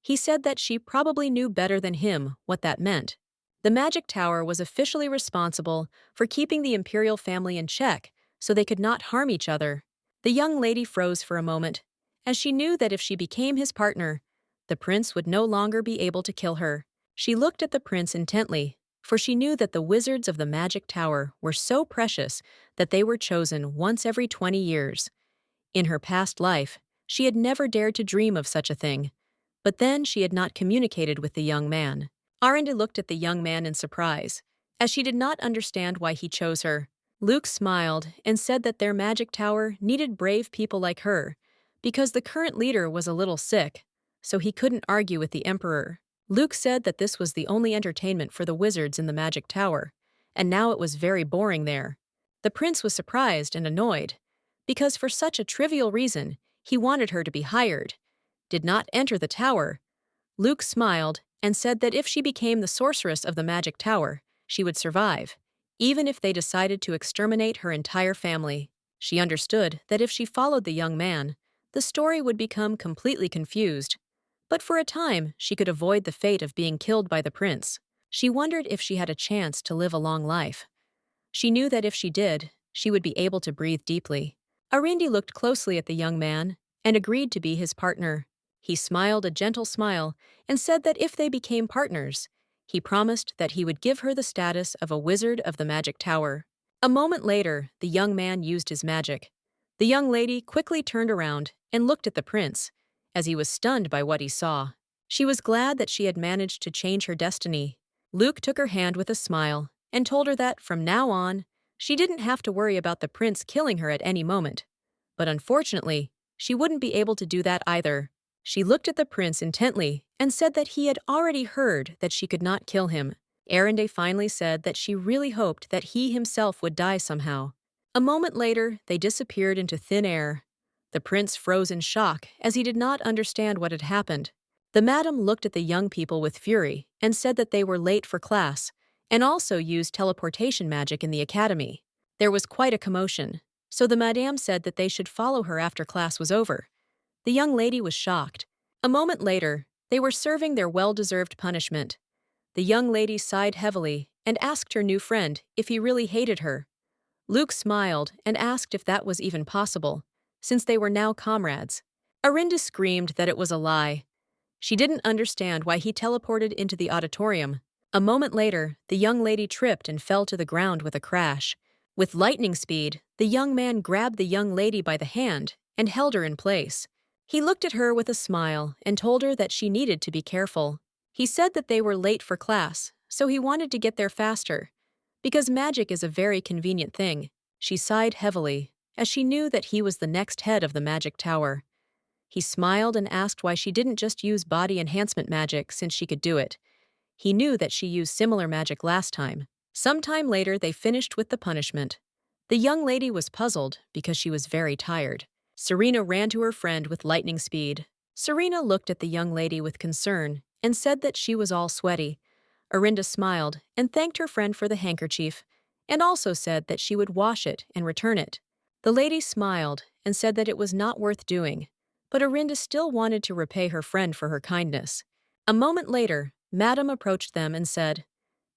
He said that she probably knew better than him what that meant. The magic tower was officially responsible for keeping the imperial family in check so they could not harm each other. The young lady froze for a moment, as she knew that if she became his partner, the prince would no longer be able to kill her. She looked at the prince intently, for she knew that the wizards of the magic tower were so precious that they were chosen once every 20 years. In her past life, she had never dared to dream of such a thing, but then she had not communicated with the young man. Arundi looked at the young man in surprise, as she did not understand why he chose her. Luke smiled and said that their magic tower needed brave people like her, because the current leader was a little sick, so he couldn't argue with the emperor. Luke said that this was the only entertainment for the wizards in the magic tower, and now it was very boring there. The prince was surprised and annoyed, because for such a trivial reason, he wanted her to be hired. Did not enter the tower. Luke smiled and said that if she became the sorceress of the magic tower, she would survive, even if they decided to exterminate her entire family. She understood that if she followed the young man, the story would become completely confused. But for a time, she could avoid the fate of being killed by the prince. She wondered if she had a chance to live a long life. She knew that if she did, she would be able to breathe deeply. Arindi looked closely at the young man and agreed to be his partner. He smiled a gentle smile and said that if they became partners, he promised that he would give her the status of a wizard of the magic tower. A moment later, the young man used his magic. The young lady quickly turned around and looked at the prince, as he was stunned by what he saw. She was glad that she had managed to change her destiny. Luke took her hand with a smile and told her that, from now on, she didn't have to worry about the prince killing her at any moment. But unfortunately, she wouldn't be able to do that either. She looked at the prince intently and said that he had already heard that she could not kill him. Arinde finally said that she really hoped that he himself would die somehow. A moment later, they disappeared into thin air. The prince froze in shock as he did not understand what had happened. The madam looked at the young people with fury and said that they were late for class and also used teleportation magic in the academy. There was quite a commotion, so the madame said that they should follow her after class was over. The young lady was shocked. A moment later, they were serving their well-deserved punishment. The young lady sighed heavily and asked her new friend if he really hated her. Luke smiled and asked if that was even possible, since they were now comrades. Arinda screamed that it was a lie. She didn't understand why he teleported into the auditorium. A moment later, the young lady tripped and fell to the ground with a crash. With lightning speed, the young man grabbed the young lady by the hand and held her in place. He looked at her with a smile and told her that she needed to be careful. He said that they were late for class, so he wanted to get there faster. Because magic is a very convenient thing, she sighed heavily, as she knew that he was the next head of the magic tower. He smiled and asked why she didn't just use body enhancement magic since she could do it. He knew that she used similar magic last time. Sometime later, they finished with the punishment. The young lady was puzzled because she was very tired. Serena ran to her friend with lightning speed. Serena looked at the young lady with concern and said that she was all sweaty. Arinda smiled and thanked her friend for the handkerchief, and also said that she would wash it and return it. The lady smiled and said that it was not worth doing, but Arinda still wanted to repay her friend for her kindness. A moment later, Madame approached them and said,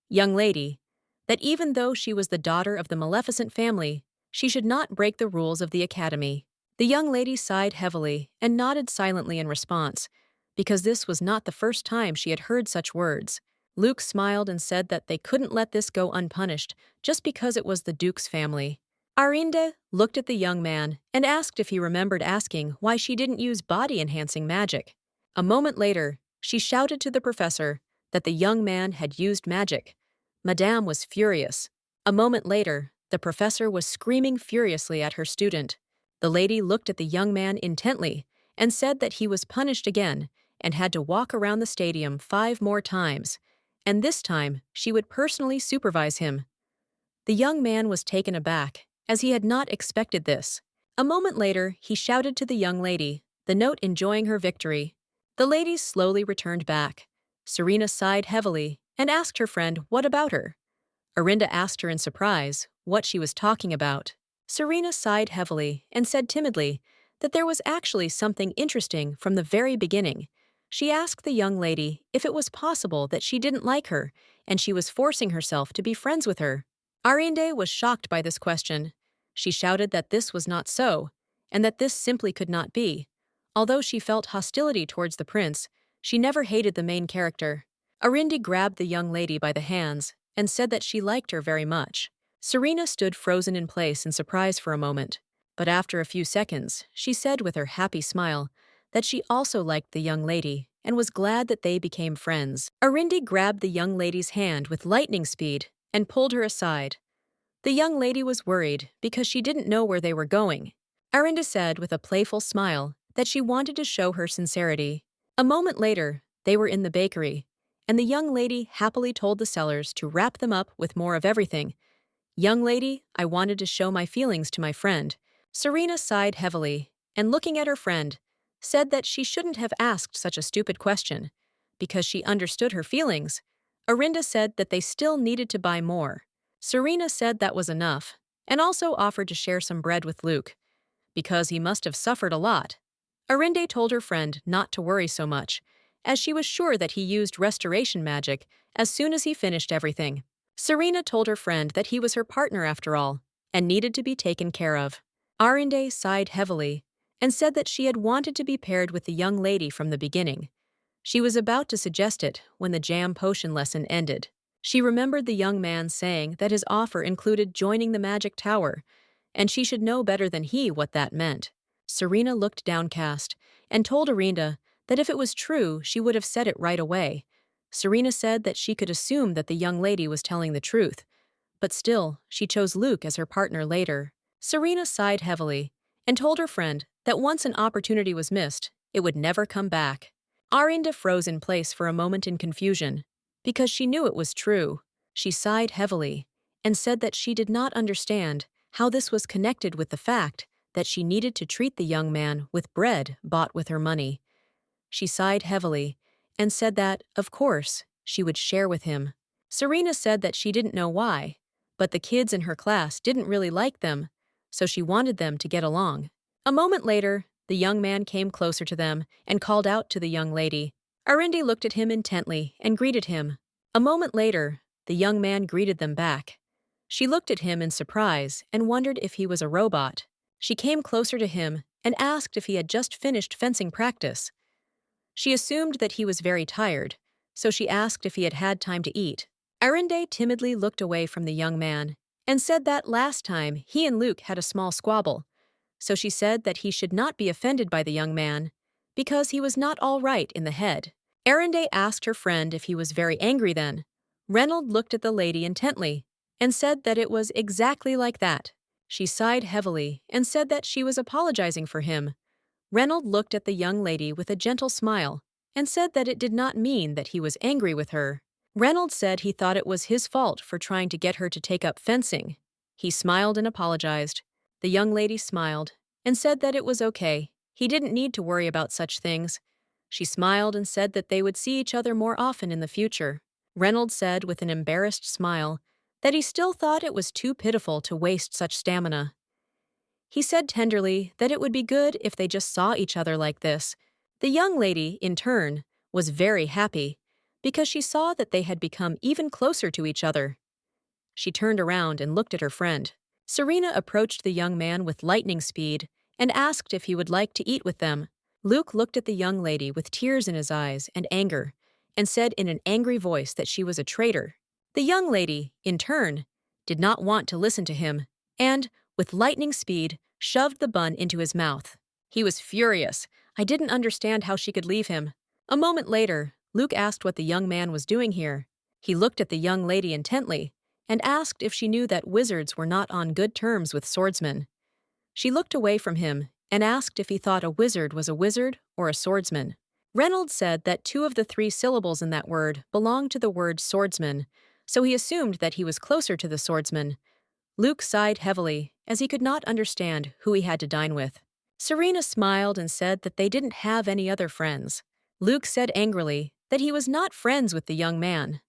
"Young lady, that even though she was the daughter of the Maleficent family, she should not break the rules of the academy." The young lady sighed heavily and nodded silently in response, because this was not the first time she had heard such words. Luke smiled and said that they couldn't let this go unpunished just because it was the Duke's family. Arinde looked at the young man and asked if he remembered asking why she didn't use body-enhancing magic. A moment later, she shouted to the professor that the young man had used magic. Madame was furious. A moment later, the professor was screaming furiously at her student. The lady looked at the young man intently and said that he was punished again and had to walk around the stadium 5 more times, and this time she would personally supervise him. The young man was taken aback, as he had not expected this. A moment later, he shouted to the young lady, the note enjoying her victory. The lady slowly returned back. Serena sighed heavily and asked her friend what about her. Arinda asked her in surprise what she was talking about. Serena sighed heavily and said timidly that there was actually something interesting from the very beginning. She asked the young lady if it was possible that she didn't like her and she was forcing herself to be friends with her. Arinde was shocked by this question. She shouted that this was not so, and that this simply could not be. Although she felt hostility towards the prince, she never hated the main character. Arinde grabbed the young lady by the hands and said that she liked her very much. Serena stood frozen in place in surprise for a moment, but after a few seconds, she said with her happy smile that she also liked the young lady and was glad that they became friends. Arinde grabbed the young lady's hand with lightning speed and pulled her aside. The young lady was worried because she didn't know where they were going. Arinde said with a playful smile that she wanted to show her sincerity. A moment later, they were in the bakery, and the young lady happily told the sellers to wrap them up with more of everything. "Young lady, I wanted to show my feelings to my friend, Serena sighed heavily and, looking at her friend, said that she shouldn't have asked such a stupid question because she understood her feelings. Arinda said that they still needed to buy more. Serena said that was enough and also offered to share some bread with Luke because he must have suffered a lot. Arinde told her friend not to worry so much, as she was sure that he used restoration magic as soon as he finished everything. Serena told her friend that he was her partner after all, and needed to be taken care of. Arinde sighed heavily and said that she had wanted to be paired with the young lady from the beginning. She was about to suggest it when the jam potion lesson ended. She remembered the young man saying that his offer included joining the magic tower, and she should know better than he what that meant. Serena looked downcast and told Arinda that if it was true, she would have said it right away. Serena said that she could assume that the young lady was telling the truth, but still, she chose Luke as her partner later. Serena sighed heavily and told her friend that once an opportunity was missed, it would never come back. Arinda froze in place for a moment in confusion, because she knew it was true. She sighed heavily and said that she did not understand how this was connected with the fact that she needed to treat the young man with bread bought with her money. She sighed heavily and said that, of course, she would share with him. Serena said that she didn't know why, but the kids in her class didn't really like them, so she wanted them to get along. A moment later, the young man came closer to them and called out to the young lady. Arinde looked at him intently and greeted him. A moment later, the young man greeted them back. She looked at him in surprise and wondered if he was a robot. She came closer to him and asked if he had just finished fencing practice. She assumed that he was very tired, so she asked if he had had time to eat. Arinde timidly looked away from the young man and said that last time he and Luke had a small squabble, so she said that he should not be offended by the young man because he was not all right in the head. Arinde asked her friend if he was very angry then. Reynold looked at the lady intently and said that it was exactly like that. She sighed heavily and said that she was apologizing for him. Reynold looked at the young lady with a gentle smile and said that it did not mean that he was angry with her. Reynold said he thought it was his fault for trying to get her to take up fencing. He smiled and apologized. The young lady smiled and said that it was okay. He didn't need to worry about such things. She smiled and said that they would see each other more often in the future. Reynold said with an embarrassed smile that he still thought it was too pitiful to waste such stamina. He said tenderly that it would be good if they just saw each other like this. The young lady, in turn, was very happy because she saw that they had become even closer to each other. She turned around and looked at her friend. Serena approached the young man with lightning speed and asked if he would like to eat with them. Luke looked at the young lady with tears in his eyes and anger and said in an angry voice that she was a traitor. The young lady, in turn, did not want to listen to him and, with lightning speed, shoved the bun into his mouth. He was furious. I didn't understand how she could leave him. A moment later, Luke asked what the young man was doing here. He looked at the young lady intently and asked if she knew that wizards were not on good terms with swordsmen. She looked away from him and asked if he thought a wizard was a wizard or a swordsman. Reynolds said that 2 of the 3 syllables in that word belonged to the word swordsman, so he assumed that he was closer to the swordsman. Luke sighed heavily, as he could not understand who he had to dine with. Serena smiled and said that they didn't have any other friends. Luke said angrily that he was not friends with the young man.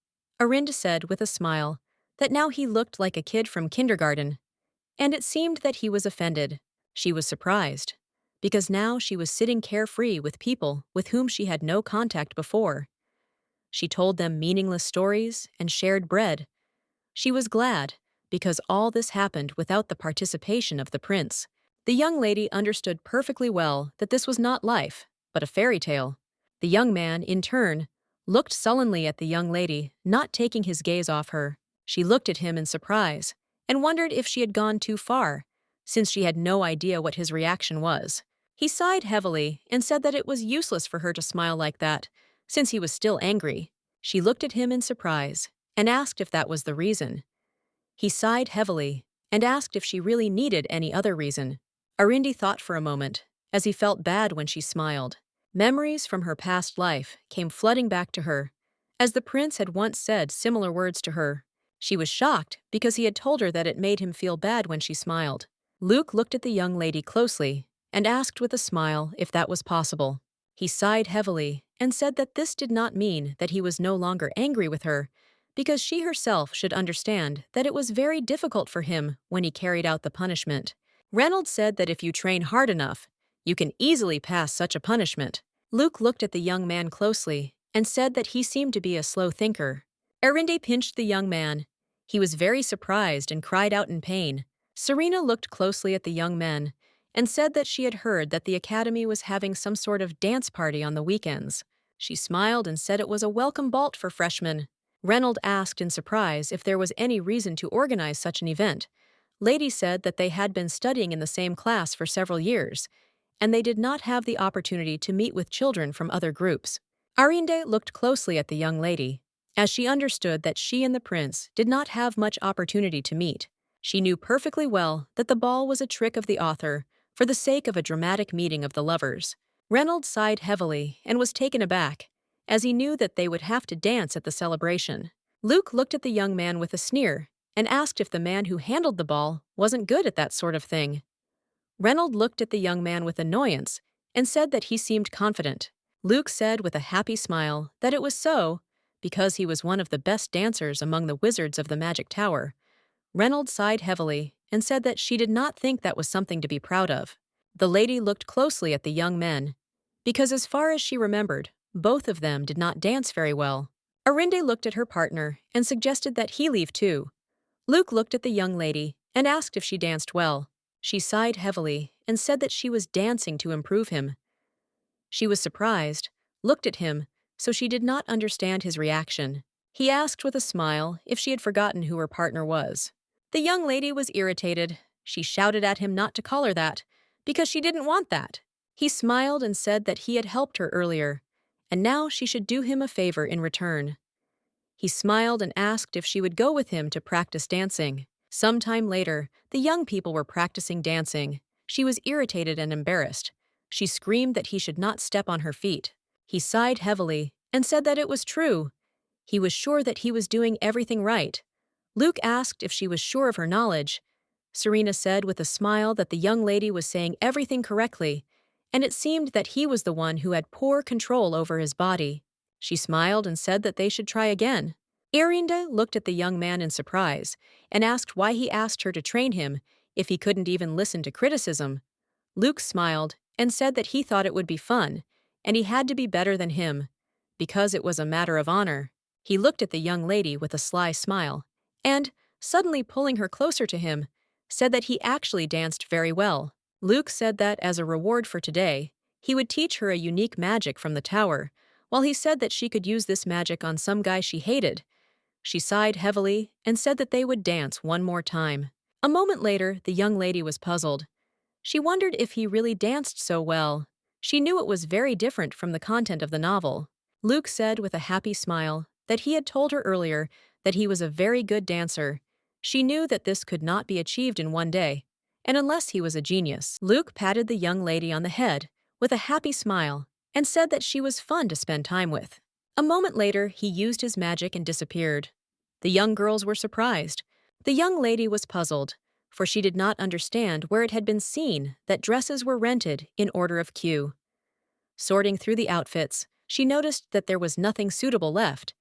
Arinda said with a smile that now he looked like a kid from kindergarten, and it seemed that he was offended. She was surprised, because now she was sitting carefree with people with whom she had no contact before. She told them meaningless stories and shared bread. She was glad, because all this happened without the participation of the prince. The young lady understood perfectly well that this was not life, but a fairy tale. The young man, in turn, looked sullenly at the young lady, not taking his gaze off her. She looked at him in surprise and wondered if she had gone too far, since she had no idea what his reaction was. He sighed heavily and said that it was useless for her to smile like that, since he was still angry. She looked at him in surprise and asked if that was the reason. He sighed heavily and asked if she really needed any other reason. Arindi thought for a moment, as he felt bad when she smiled. Memories from her past life came flooding back to her, as the prince had once said similar words to her. She was shocked because he had told her that it made him feel bad when she smiled. Luke looked at the young lady closely and asked with a smile if that was possible. He sighed heavily and said that this did not mean that he was no longer angry with her, because she herself should understand that it was very difficult for him when he carried out the punishment. Reynolds said that if you train hard enough, you can easily pass such a punishment. Luke looked at the young man closely and said that he seemed to be a slow thinker. Arinde pinched the young man. He was very surprised and cried out in pain. Serena looked closely at the young men and said that she had heard that the academy was having some sort of dance party on the weekends. She smiled and said it was a welcome ball for freshmen. Reynolds asked in surprise if there was any reason to organize such an event. Lady said that they had been studying in the same class for several years, and they did not have the opportunity to meet with children from other groups. Arinde looked closely at the young lady, as she understood that she and the prince did not have much opportunity to meet. She knew perfectly well that the ball was a trick of the author for the sake of a dramatic meeting of the lovers. Reynolds sighed heavily and was taken aback, as he knew that they would have to dance at the celebration. Luke looked at the young man with a sneer and asked if the man who handled the ball wasn't good at that sort of thing. Reynolds looked at the young man with annoyance and said that he seemed confident. Luke said with a happy smile that it was so, because he was one of the best dancers among the wizards of the Magic Tower. Reynolds sighed heavily and said that she did not think that was something to be proud of. The lady looked closely at the young men, because as far as she remembered, both of them did not dance very well. Arinde looked at her partner and suggested that he leave too. Luke looked at the young lady and asked if she danced well. She sighed heavily and said that she was dancing to improve him. She was surprised, looked at him, so she did not understand his reaction. He asked with a smile if she had forgotten who her partner was. The young lady was irritated. She shouted at him not to call her that, because she didn't want that. He smiled and said that he had helped her earlier, and now she should do him a favor in return. He smiled and asked if she would go with him to practice dancing. Some time later, the young people were practicing dancing. She was irritated and embarrassed. She screamed that he should not step on her feet. He sighed heavily and said that it was true. He was sure that he was doing everything right. Luke asked if she was sure of her knowledge. Serena said with a smile that the young lady was saying everything correctly, and it seemed that he was the one who had poor control over his body. She smiled and said that they should try again. Irinda looked at the young man in surprise and asked why he asked her to train him if he couldn't even listen to criticism. Luke smiled and said that he thought it would be fun, and he had to be better than him, because it was a matter of honor. He looked at the young lady with a sly smile, and, suddenly pulling her closer to him, said that he actually danced very well. Luke said that as a reward for today, he would teach her a unique magic from the tower, while he said that she could use this magic on some guy she hated. She sighed heavily and said that they would dance one more time. A moment later, the young lady was puzzled. She wondered if he really danced so well. She knew it was very different from the content of the novel. Luke said with a happy smile that he had told her earlier that he was a very good dancer. She knew that this could not be achieved in one day, and unless he was a genius. Luke patted the young lady on the head with a happy smile and said that she was fun to spend time with. A moment later, he used his magic and disappeared. The young girls were surprised. The young lady was puzzled, for she did not understand where it had been seen that dresses were rented in order of queue. Sorting through the outfits, she noticed that there was nothing suitable left,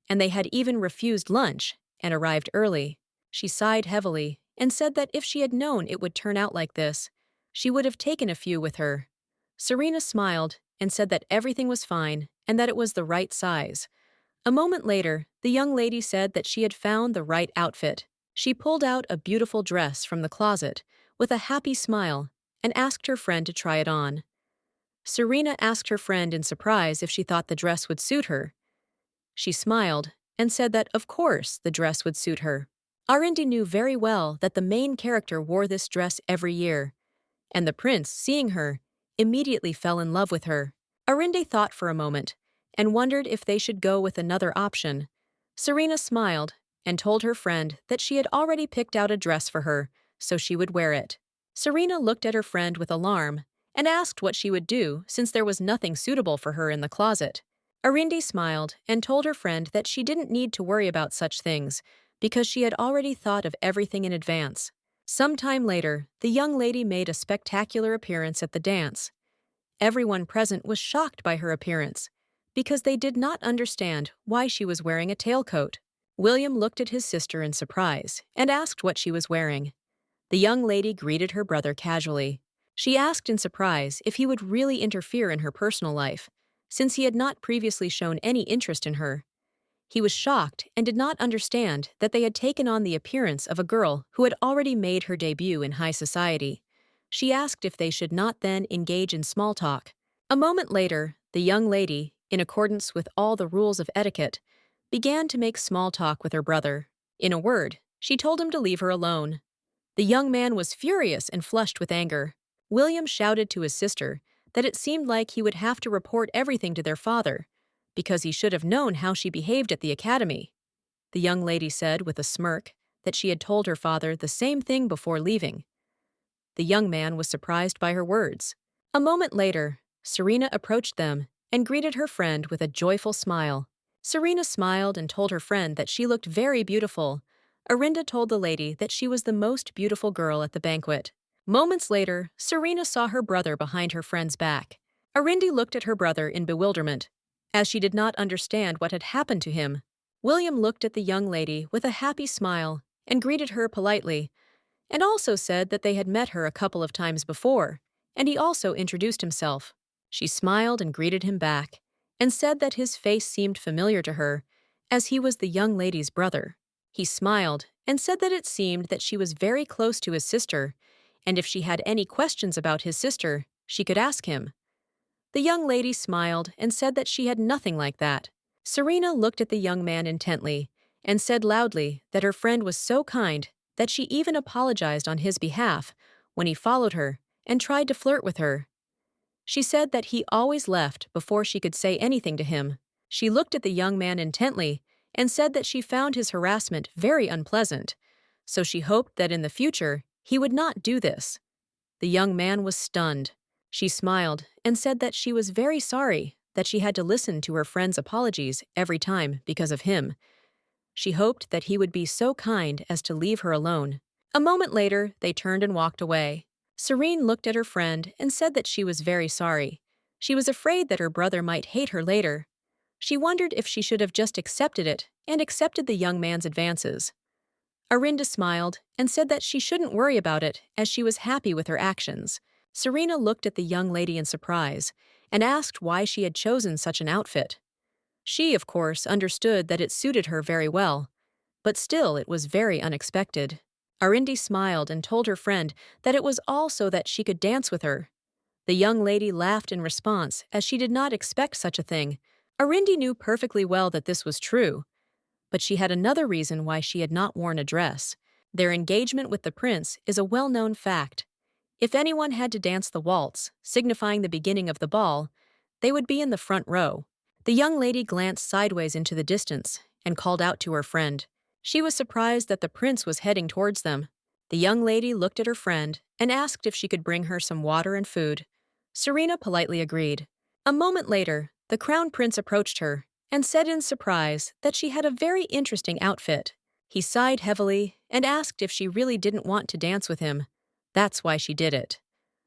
and they had even refused lunch and arrived early. She sighed heavily and said that if she had known it would turn out like this, she would have taken a few with her. Serena smiled and said that everything was fine and that it was the right size. A moment later, the young lady said that she had found the right outfit. She pulled out a beautiful dress from the closet with a happy smile and asked her friend to try it on. Serena asked her friend in surprise if she thought the dress would suit her. She smiled and said that, of course, the dress would suit her. Arinde knew very well that the main character wore this dress every year, and the prince, seeing her, immediately fell in love with her. Arinde thought for a moment and wondered if they should go with another option. Serena smiled and told her friend that she had already picked out a dress for her, so she would wear it. Serena looked at her friend with alarm and asked what she would do since there was nothing suitable for her in the closet. Arinde smiled and told her friend that she didn't need to worry about such things because she had already thought of everything in advance. Some time later, the young lady made a spectacular appearance at the dance. Everyone present was shocked by her appearance, because they did not understand why she was wearing a tailcoat. William looked at his sister in surprise and asked what she was wearing. The young lady greeted her brother casually. She asked in surprise if he would really interfere in her personal life, since he had not previously shown any interest in her. He was shocked and did not understand that they had taken on the appearance of a girl who had already made her debut in high society. She asked if they should not then engage in small talk. A moment later, the young lady, in accordance with all the rules of etiquette, began to make small talk with her brother. In a word, she told him to leave her alone. The young man was furious and flushed with anger. William shouted to his sister that it seemed like he would have to report everything to their father, because he should have known how she behaved at the academy. The young lady said with a smirk that she had told her father the same thing before leaving. The young man was surprised by her words. A moment later, Serena approached them and greeted her friend with a joyful smile. Serena smiled and told her friend that she looked very beautiful. Arinda told the lady that she was the most beautiful girl at the banquet. Moments later, Serena saw her brother behind her friend's back. Arindi looked at her brother in bewilderment, as she did not understand what had happened to him. William looked at the young lady with a happy smile and greeted her politely, and also said that they had met her a couple of times before, and he also introduced himself. She smiled and greeted him back, and said that his face seemed familiar to her, as he was the young lady's brother. He smiled and said that it seemed that she was very close to his sister, and if she had any questions about his sister, she could ask him. The young lady smiled and said that she had nothing like that. Serena looked at the young man intently and said loudly that her friend was so kind that she even apologized on his behalf when he followed her and tried to flirt with her. She said that he always left before she could say anything to him. She looked at the young man intently and said that she found his harassment very unpleasant, so she hoped that in the future he would not do this. The young man was stunned. She smiled and said that she was very sorry that she had to listen to her friend's apologies every time because of him. She hoped that he would be so kind as to leave her alone. A moment later, they turned and walked away. Serene looked at her friend and said that she was very sorry. She was afraid that her brother might hate her later. She wondered if she should have just accepted it and accepted the young man's advances. Arinda smiled and said that she shouldn't worry about it as she was happy with her actions. Serena looked at the young lady in surprise and asked why she had chosen such an outfit. She, of course, understood that it suited her very well, but still it was very unexpected. Arindi smiled and told her friend that it was all so that she could dance with her. The young lady laughed in response as she did not expect such a thing. Arindi knew perfectly well that this was true, but she had another reason why she had not worn a dress. Their engagement with the prince is a well-known fact. If anyone had to dance the waltz, signifying the beginning of the ball, they would be in the front row. The young lady glanced sideways into the distance and called out to her friend. She was surprised that the prince was heading towards them. The young lady looked at her friend and asked if she could bring her some water and food. Serena politely agreed. A moment later, the crown prince approached her and said in surprise that she had a very interesting outfit. He sighed heavily and asked if she really didn't want to dance with him. That's why she did it.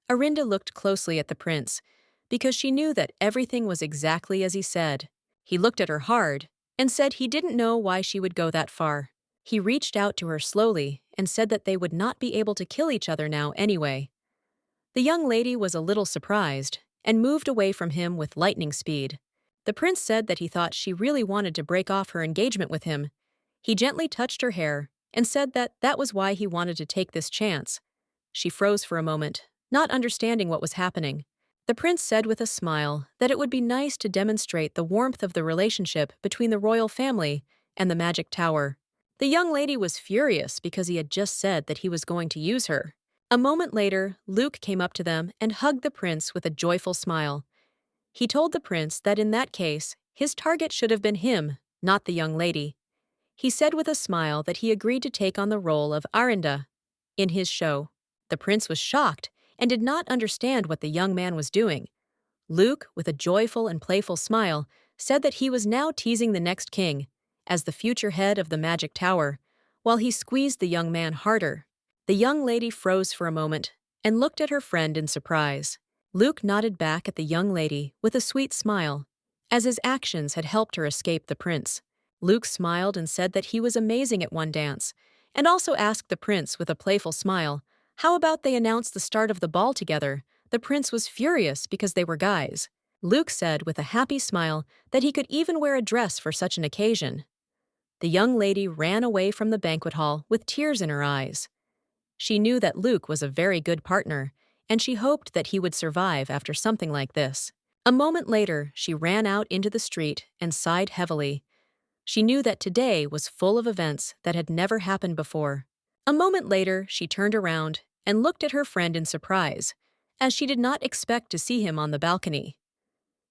Arinda looked closely at the prince, because she knew that everything was exactly as he said. He looked at her hard and said he didn't know why she would go that far. He reached out to her slowly and said that they would not be able to kill each other now anyway. The young lady was a little surprised and moved away from him with lightning speed. The prince said that he thought she really wanted to break off her engagement with him. He gently touched her hair and said that that was why he wanted to take this chance. She froze for a moment, not understanding what was happening. The prince said with a smile that it would be nice to demonstrate the warmth of the relationship between the royal family and the magic tower. The young lady was furious because he had just said that he was going to use her. A moment later, Luke came up to them and hugged the prince with a joyful smile. He told the prince that in that case, his target should have been him, not the young lady. He said with a smile that he agreed to take on the role of Arinda in his show. The prince was shocked and did not understand what the young man was doing. Luke, with a joyful and playful smile, said that he was now teasing the next king, as the future head of the magic tower, while he squeezed the young man harder. The young lady froze for a moment and looked at her friend in surprise. Luke nodded back at the young lady with a sweet smile, as his actions had helped her escape the prince. Luke smiled and said that he was amazing at one dance, and also asked the prince with a playful smile, how about they announce the start of the ball together? The prince was furious because they were guys. Luke said with a happy smile that he could even wear a dress for such an occasion. The young lady ran away from the banquet hall with tears in her eyes. She knew that Luke was a very good partner, and she hoped that he would survive after something like this. A moment later, she ran out into the street and sighed heavily. She knew that today was full of events that had never happened before. A moment later, she turned around and looked at her friend in surprise, as she did not expect to see him on the balcony.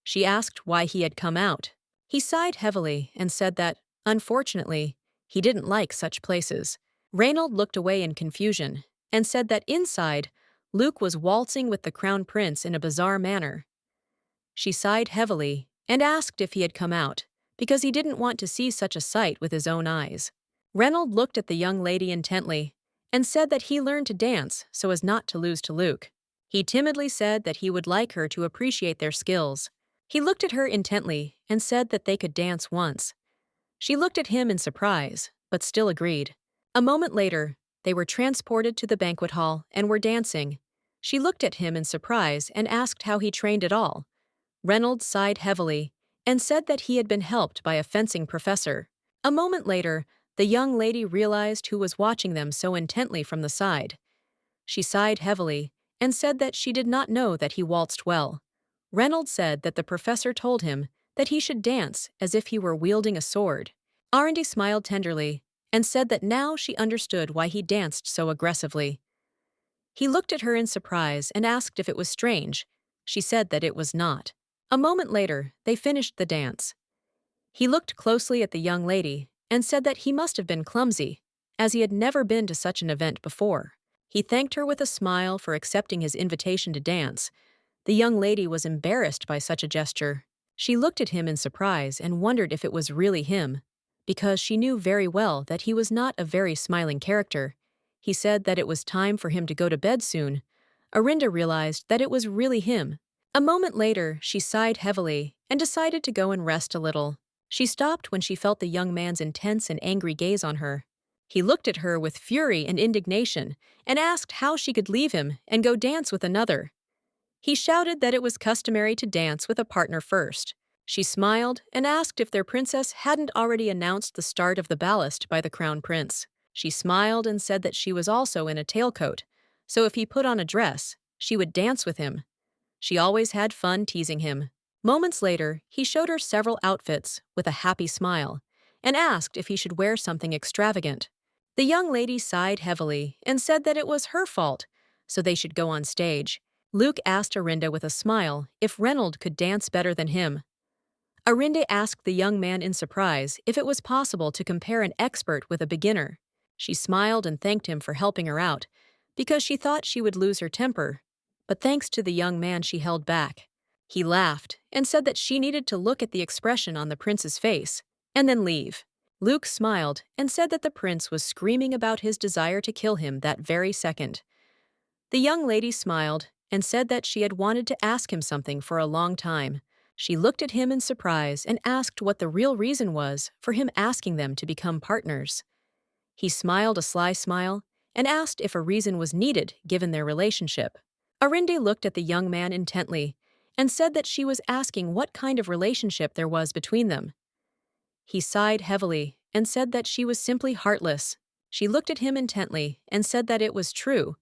She asked why he had come out. He sighed heavily and said that, unfortunately, he didn't like such places. Reynald looked away in confusion and said that inside, Luke was waltzing with the crown prince in a bizarre manner. She sighed heavily and asked if he had come out, because he didn't want to see such a sight with his own eyes. Reynald looked at the young lady intently and said that he learned to dance so as not to lose to Luke. He timidly said that he would like her to appreciate their skills. He looked at her intently and said that they could dance once. She looked at him in surprise, but still agreed. A moment later, they were transported to the banquet hall and were dancing. She looked at him in surprise and asked how he trained at all. Reynolds sighed heavily and said that he had been helped by a fencing professor. A moment later, the young lady realized who was watching them so intently from the side. She sighed heavily and said that she did not know that he waltzed well. Reynolds said that the professor told him that he should dance as if he were wielding a sword. Arundi smiled tenderly and said that now she understood why he danced so aggressively. He looked at her in surprise and asked if it was strange. She said that it was not. A moment later, they finished the dance. He looked closely at the young lady and said that he must have been clumsy, as he had never been to such an event before. He thanked her with a smile for accepting his invitation to dance. The young lady was embarrassed by such a gesture. She looked at him in surprise and wondered if it was really him, because she knew very well that he was not a very smiling character. He said that it was time for him to go to bed soon. Arinda realized that it was really him. A moment later, she sighed heavily and decided to go and rest a little. She stopped when she felt the young man's intense and angry gaze on her. He looked at her with fury and indignation and asked how she could leave him and go dance with another. He shouted that it was customary to dance with a partner first. She smiled and asked if their princess hadn't already announced the start of the ballast by the crown prince. She smiled and said that she was also in a tailcoat, so if he put on a dress, she would dance with him. She always had fun teasing him. Moments later, he showed her several outfits with a happy smile and asked if he should wear something extravagant. The young lady sighed heavily and said that it was her fault, so they should go on stage. Luke asked Arinda with a smile if Reynald could dance better than him. Arinda asked the young man in surprise if it was possible to compare an expert with a beginner. She smiled and thanked him for helping her out, because she thought she would lose her temper. But thanks to the young man, she held back. He laughed and said that she needed to look at the expression on the prince's face and then leave. Luke smiled and said that the prince was screaming about his desire to kill him that very second. The young lady smiled and said that she had wanted to ask him something for a long time. She looked at him in surprise and asked what the real reason was for him asking them to become partners. He smiled a sly smile and asked if a reason was needed given their relationship. Arinde looked at the young man intently and said that she was asking what kind of relationship there was between them. He sighed heavily and said that she was simply heartless. She looked at him intently and said that it was true,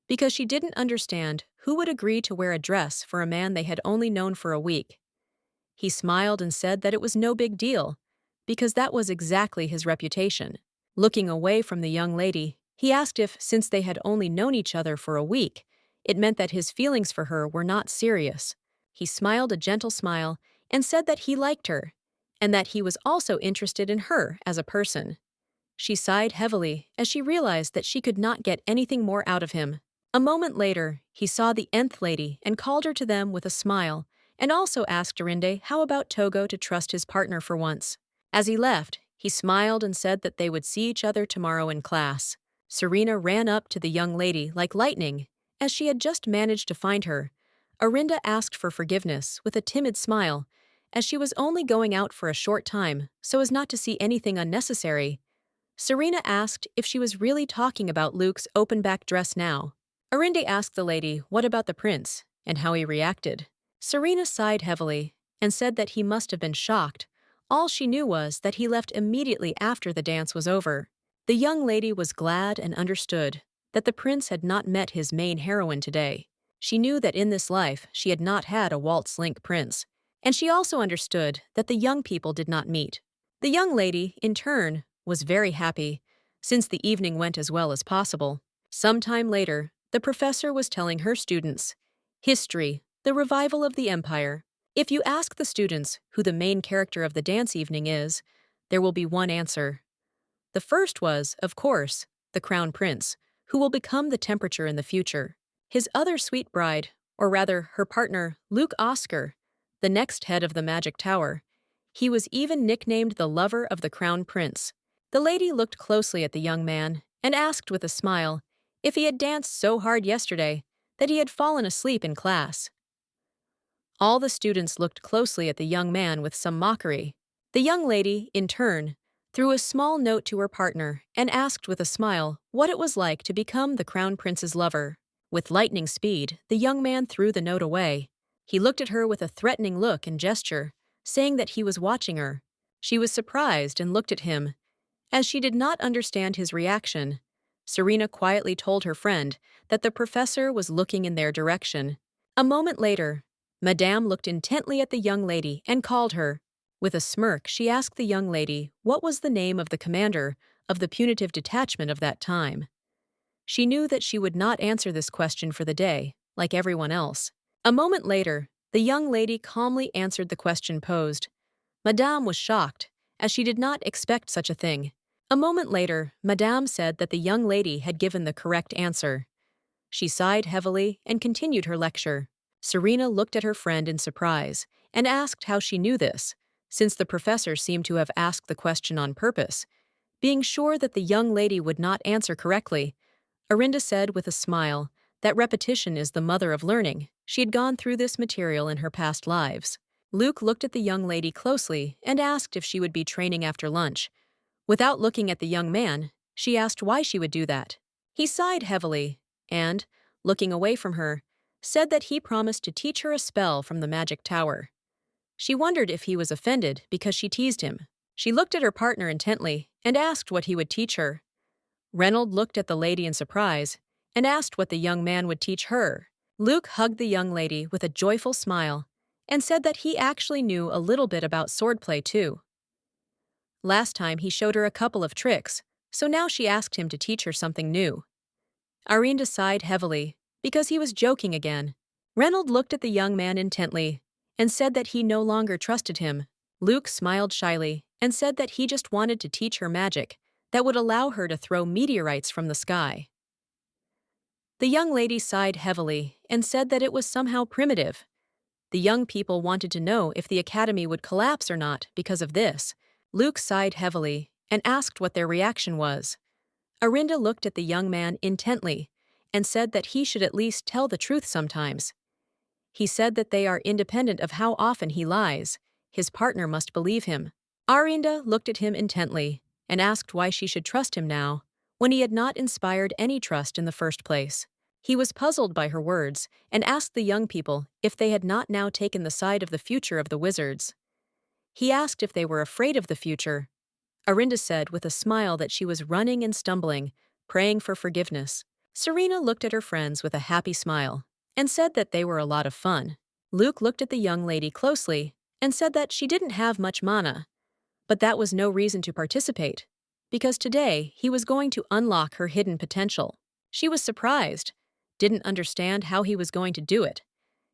because she didn't understand who would agree to wear a dress for a man they had only known for a week. He smiled and said that it was no big deal, because that was exactly his reputation. Looking away from the young lady, he asked if, since they had only known each other for a week, it meant that his feelings for her were not serious. He smiled a gentle smile and said that he liked her, and that he was also interested in her as a person. She sighed heavily as she realized that she could not get anything more out of him. A moment later, he saw the nth lady and called her to them with a smile, and also asked Arinde how about Togo to trust his partner for once. As he left, he smiled and said that they would see each other tomorrow in class. Serena ran up to the young lady like lightning, as she had just managed to find her. Arinda asked for forgiveness with a timid smile, as she was only going out for a short time so as not to see anything unnecessary. Serena asked if she was really talking about Luke's open-back dress now. Arinda asked the lady what about the prince and how he reacted. Serena sighed heavily and said that he must have been shocked. All she knew was that he left immediately after the dance was over. The young lady was glad and understood that the prince had not met his main heroine today. She knew that in this life she had not had a waltz-link prince, and she also understood that the young people did not meet. The young lady, in turn, was very happy, since the evening went as well as possible. Sometime later, the professor was telling her students, "History, the revival of the empire." If you ask the students who the main character of the dance evening is, there will be one answer. The first was, of course, the crown prince, who will become the temperature in the future. His other sweet bride, or rather her partner, Luke Oscar, the next head of the magic tower. He was even nicknamed the lover of the crown prince. The lady looked closely at the young man and asked with a smile if he had danced so hard yesterday that he had fallen asleep in class. All the students looked closely at the young man with some mockery. The young lady, in turn, threw a small note to her partner and asked with a smile what it was like to become the crown prince's lover. With lightning speed, the young man threw the note away. He looked at her with a threatening look and gesture, saying that he was watching her. She was surprised and looked at him. As she did not understand his reaction, Serena quietly told her friend that the professor was looking in their direction. A moment later, Madame looked intently at the young lady and called her. With a smirk, she asked the young lady what was the name of the commander of the punitive detachment of that time. She knew that she would not answer this question for the day, like everyone else. A moment later, the young lady calmly answered the question posed. Madame was shocked, as she did not expect such a thing. A moment later, Madame said that the young lady had given the correct answer. She sighed heavily and continued her lecture. Serena looked at her friend in surprise and asked how she knew this, since the professor seemed to have asked the question on purpose. Being sure that the young lady would not answer correctly, Arinda said with a smile that repetition is the mother of learning. She had gone through this material in her past lives. Luke looked at the young lady closely and asked if she would be training after lunch. Without looking at the young man, she asked why she would do that. He sighed heavily and, looking away from her, said that he promised to teach her a spell from the magic tower. She wondered if he was offended because she teased him. She looked at her partner intently and asked what he would teach her. Reynold looked at the lady in surprise and asked what the young man would teach her. Luke hugged the young lady with a joyful smile and said that he actually knew a little bit about swordplay too. Last time he showed her a couple of tricks, so now she asked him to teach her something new. Arinda sighed heavily because he was joking again. Reynold looked at the young man intently and said that he no longer trusted him. Luke smiled shyly and said that he just wanted to teach her magic that would allow her to throw meteorites from the sky. The young lady sighed heavily and said that it was somehow primitive. The young people wanted to know if the academy would collapse or not because of this. Luke sighed heavily and asked what their reaction was. Arinda looked at the young man intently and said that he should at least tell the truth sometimes. He said that they are independent of how often he lies. His partner must believe him. Arinda looked at him intently and asked why she should trust him now, when he had not inspired any trust in the first place. He was puzzled by her words and asked the young people if they had not now taken the side of the future of the wizards. He asked if they were afraid of the future. Arinda said with a smile that she was running and stumbling, praying for forgiveness. Serena looked at her friends with a happy smile and said that they were a lot of fun. Luke looked at the young lady closely and said that she didn't have much mana, but that was no reason to participate, because today he was going to unlock her hidden potential. She was surprised, didn't understand how he was going to do it.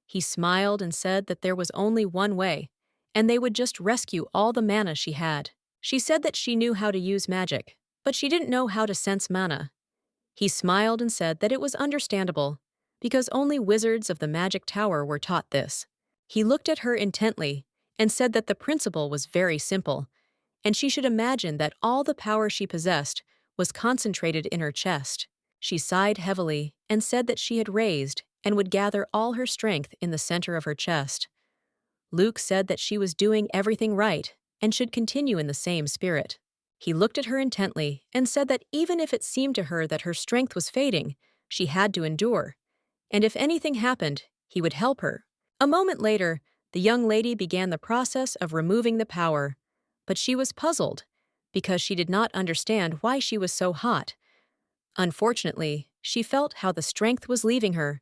He smiled and said that there was only one way, and they would just rescue all the mana she had. She said that she knew how to use magic, but she didn't know how to sense mana. He smiled and said that it was understandable, because only wizards of the magic tower were taught this. He looked at her intently and said that the principle was very simple, and she should imagine that all the power she possessed was concentrated in her chest. She sighed heavily and said that she had raised and would gather all her strength in the center of her chest. Luke said that she was doing everything right and should continue in the same spirit. He looked at her intently and said that even if it seemed to her that her strength was fading, she had to endure, and if anything happened, he would help her. A moment later, the young lady began the process of removing the power, but she was puzzled because she did not understand why she was so hot. Unfortunately, she felt how the strength was leaving her,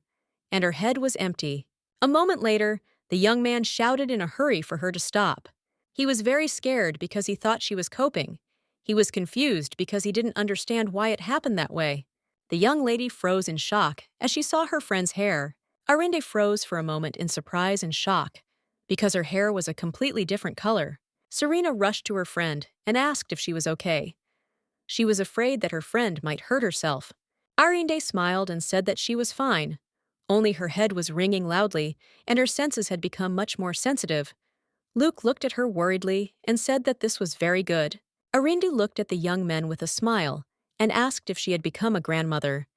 and her head was empty. A moment later, the young man shouted in a hurry for her to stop. He was very scared because he thought she was coping. He was confused because he didn't understand why it happened that way. The young lady froze in shock as she saw her friend's hair. Arinde froze for a moment in surprise and shock because her hair was a completely different color. Serena rushed to her friend and asked if she was okay. She was afraid that her friend might hurt herself. Arinde smiled and said that she was fine. Only her head was ringing loudly, and her senses had become much more sensitive. Luke looked at her worriedly and said that this was very good. Arinde looked at the young men with a smile and asked if she had become a grandmother.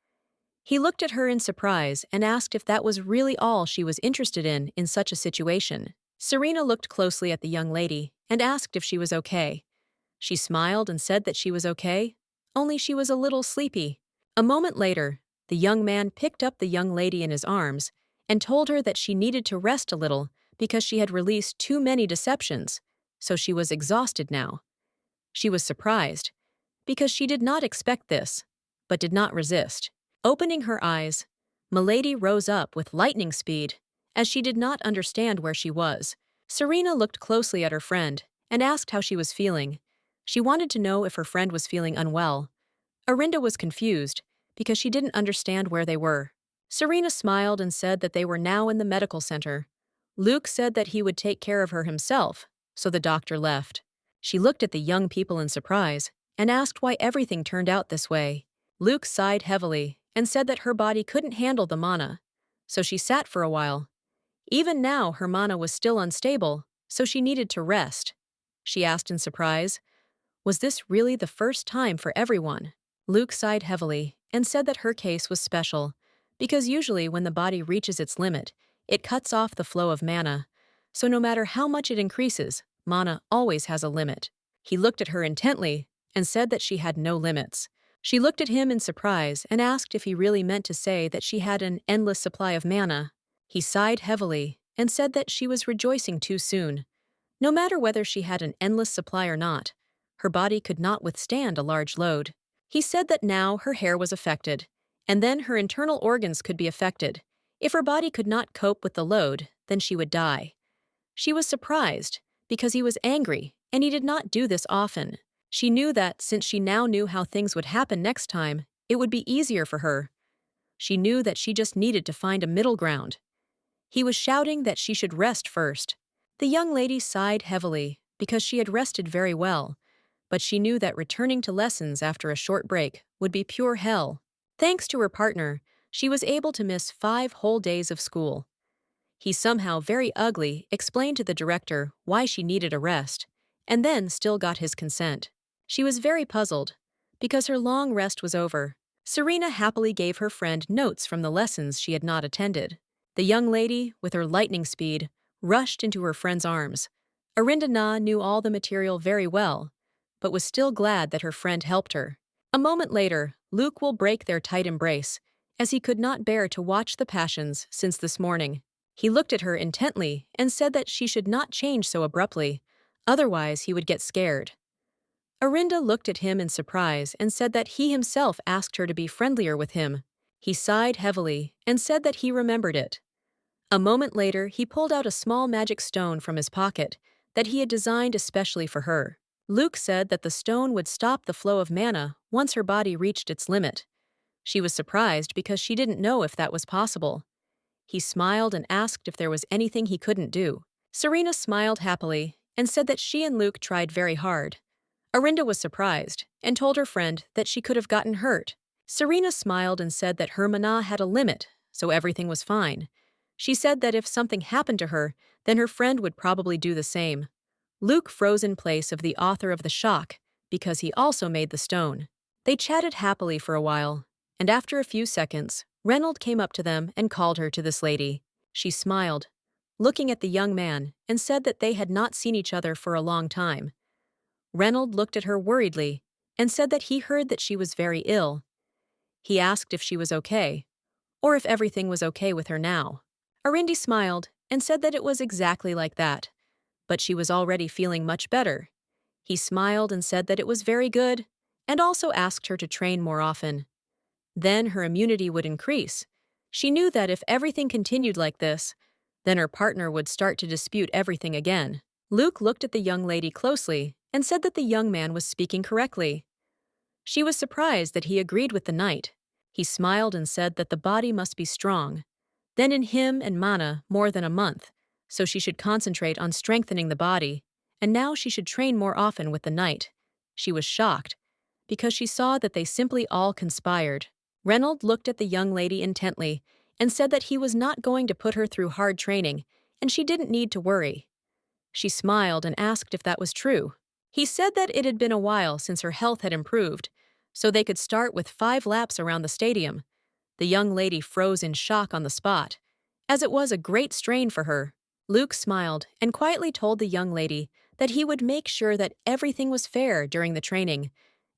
He looked at her in surprise and asked if that was really all she was interested in such a situation. Serena looked closely at the young lady and asked if she was okay. She smiled and said that she was okay, only she was a little sleepy. A moment later, the young man picked up the young lady in his arms and told her that she needed to rest a little because she had released too many deceptions, so she was exhausted now. She was surprised, because she did not expect this, but did not resist. Opening her eyes, Milady rose up with lightning speed, as she did not understand where she was. Serena looked closely at her friend and asked how she was feeling. She wanted to know if her friend was feeling unwell. Arinde was confused, because she didn't understand where they were. Serena smiled and said that they were now in the medical center. Luke said that he would take care of her himself, so the doctor left. She looked at the young people in surprise and asked why everything turned out this way. Luke sighed heavily and said that her body couldn't handle the mana, so she sat for a while. Even now, her mana was still unstable, so she needed to rest. She asked in surprise, was this really the first time for everyone? Luke sighed heavily and said that her case was special, because usually when the body reaches its limit, it cuts off the flow of mana, so no matter how much it increases, mana always has a limit. He looked at her intently and said that she had no limits. She looked at him in surprise and asked if he really meant to say that she had an endless supply of mana. He sighed heavily and said that she was rejoicing too soon. No matter whether she had an endless supply or not, her body could not withstand a large load. He said that now her hair was affected, and then her internal organs could be affected. If her body could not cope with the load, then she would die. She was surprised, because he was angry, and he did not do this often. She knew that since she now knew how things would happen next time, it would be easier for her. She knew that she just needed to find a middle ground. He was shouting that she should rest first. The young lady sighed heavily, because she had rested very well, but she knew that returning to lessons after a short break would be pure hell. Thanks to her partner, she was able to miss 5 whole days of school. He somehow very ugly explained to the director why she needed a rest, and then still got his consent. She was very puzzled, because her long rest was over. Serena happily gave her friend notes from the lessons she had not attended. The young lady, with her lightning speed, rushed into her friend's arms. Arinde knew all the material very well, but was still glad that her friend helped her. A moment later, Luke will break their tight embrace, as he could not bear to watch the passions since this morning. He looked at her intently and said that she should not change so abruptly, otherwise he would get scared. Arinde looked at him in surprise and said that he himself asked her to be friendlier with him. He sighed heavily and said that he remembered it. A moment later, he pulled out a small magic stone from his pocket that he had designed especially for her. Luke said that the stone would stop the flow of mana once her body reached its limit. She was surprised because she didn't know if that was possible. He smiled and asked if there was anything he couldn't do. Serena smiled happily and said that she and Luke tried very hard. Arinde was surprised and told her friend that she could have gotten hurt. Serena smiled and said that her mana had a limit, so everything was fine. She said that if something happened to her, then her friend would probably do the same. Luke froze in place of the author of the shock because he also made the stone. They chatted happily for a while, and after a few seconds, Reynold came up to them and called her to this lady. She smiled, looking at the young man, and said that they had not seen each other for a long time. Reynold looked at her worriedly and said that he heard that she was very ill. He asked if she was okay, or if everything was okay with her now. Arindi smiled and said that it was exactly like that, but she was already feeling much better. He smiled and said that it was very good, and also asked her to train more often. Then her immunity would increase. She knew that if everything continued like this, then her partner would start to dispute everything again. Luke looked at the young lady closely and said that the young man was speaking correctly. She was surprised that he agreed with the knight. He smiled and said that the body must be strong. Then in him and Mana more than a month, so she should concentrate on strengthening the body, and now she should train more often with the knight. She was shocked, because she saw that they simply all conspired. Reynold looked at the young lady intently and said that he was not going to put her through hard training, and she didn't need to worry. She smiled and asked if that was true. He said that it had been a while since her health had improved, so they could start with 5 laps around the stadium. The young lady froze in shock on the spot, as it was a great strain for her. Luke smiled and quietly told the young lady that he would make sure that everything was fair during the training,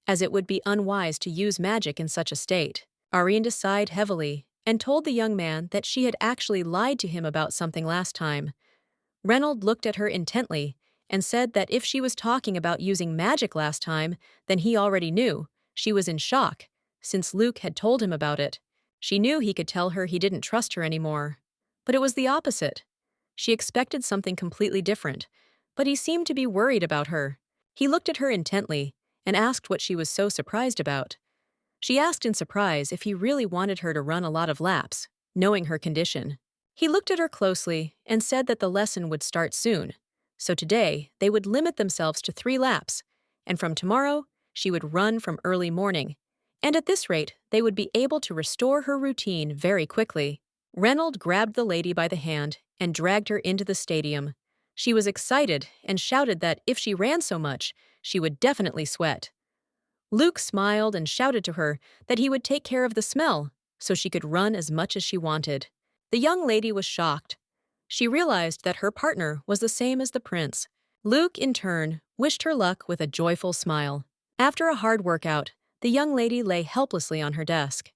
as it would be unwise to use magic in such a state. Arinda sighed heavily and told the young man that she had actually lied to him about something last time. Reynold looked at her intently and said that if she was talking about using magic last time, then he already knew. She was in shock, since Luke had told him about it. She knew he could tell her he didn't trust her anymore. But it was the opposite. She expected something completely different, but he seemed to be worried about her. He looked at her intently and asked what she was so surprised about. She asked in surprise if he really wanted her to run a lot of laps, knowing her condition. He looked at her closely and said that the lesson would start soon, so today they would limit themselves to 3 laps, and from tomorrow she would run from early morning, and at this rate they would be able to restore her routine very quickly. Reynold grabbed the lady by the hand and dragged her into the stadium. She was excited and shouted that if she ran so much, she would definitely sweat. Luke smiled and shouted to her that he would take care of the smell so she could run as much as she wanted. The young lady was shocked. She realized that her partner was the same as the prince. Luke, in turn, wished her luck with a joyful smile. After a hard workout, the young lady lay helplessly on her desk.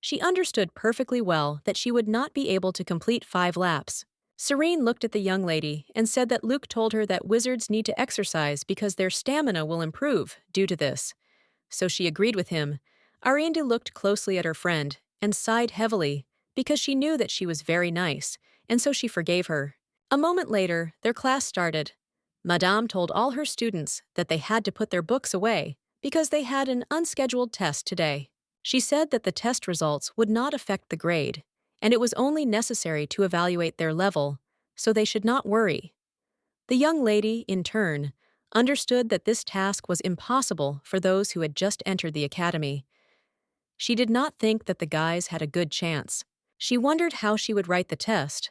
She understood perfectly well that she would not be able to complete 5 laps. Serene looked at the young lady and said that Luke told her that wizards need to exercise because their stamina will improve due to this. So she agreed with him. Arinda looked closely at her friend and sighed heavily because she knew that she was very nice, and so she forgave her. A moment later, their class started. Madame told all her students that they had to put their books away because they had an unscheduled test today. She said that the test results would not affect the grade, and it was only necessary to evaluate their level, so they should not worry. The young lady, in turn, understood that this task was impossible for those who had just entered the academy. She did not think that the guys had a good chance. She wondered how she would write the test,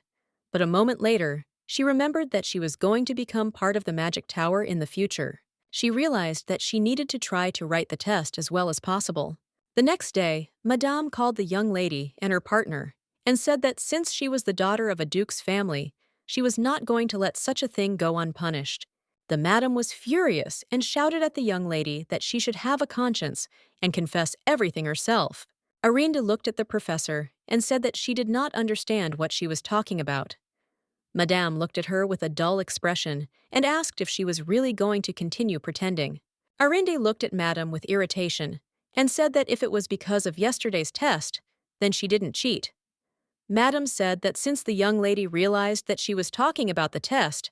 but a moment later, she remembered that she was going to become part of the magic tower in the future. She realized that she needed to try to write the test as well as possible. The next day, Madame called the young lady and her partner and said that since she was the daughter of a duke's family, she was not going to let such a thing go unpunished. The madam was furious and shouted at the young lady that she should have a conscience and confess everything herself. Arinda looked at the professor and said that she did not understand what she was talking about. Madame looked at her with a dull expression and asked if she was really going to continue pretending. Arinda looked at Madame with irritation and said that if it was because of yesterday's test, then she didn't cheat. Madame said that since the young lady realized that she was talking about the test,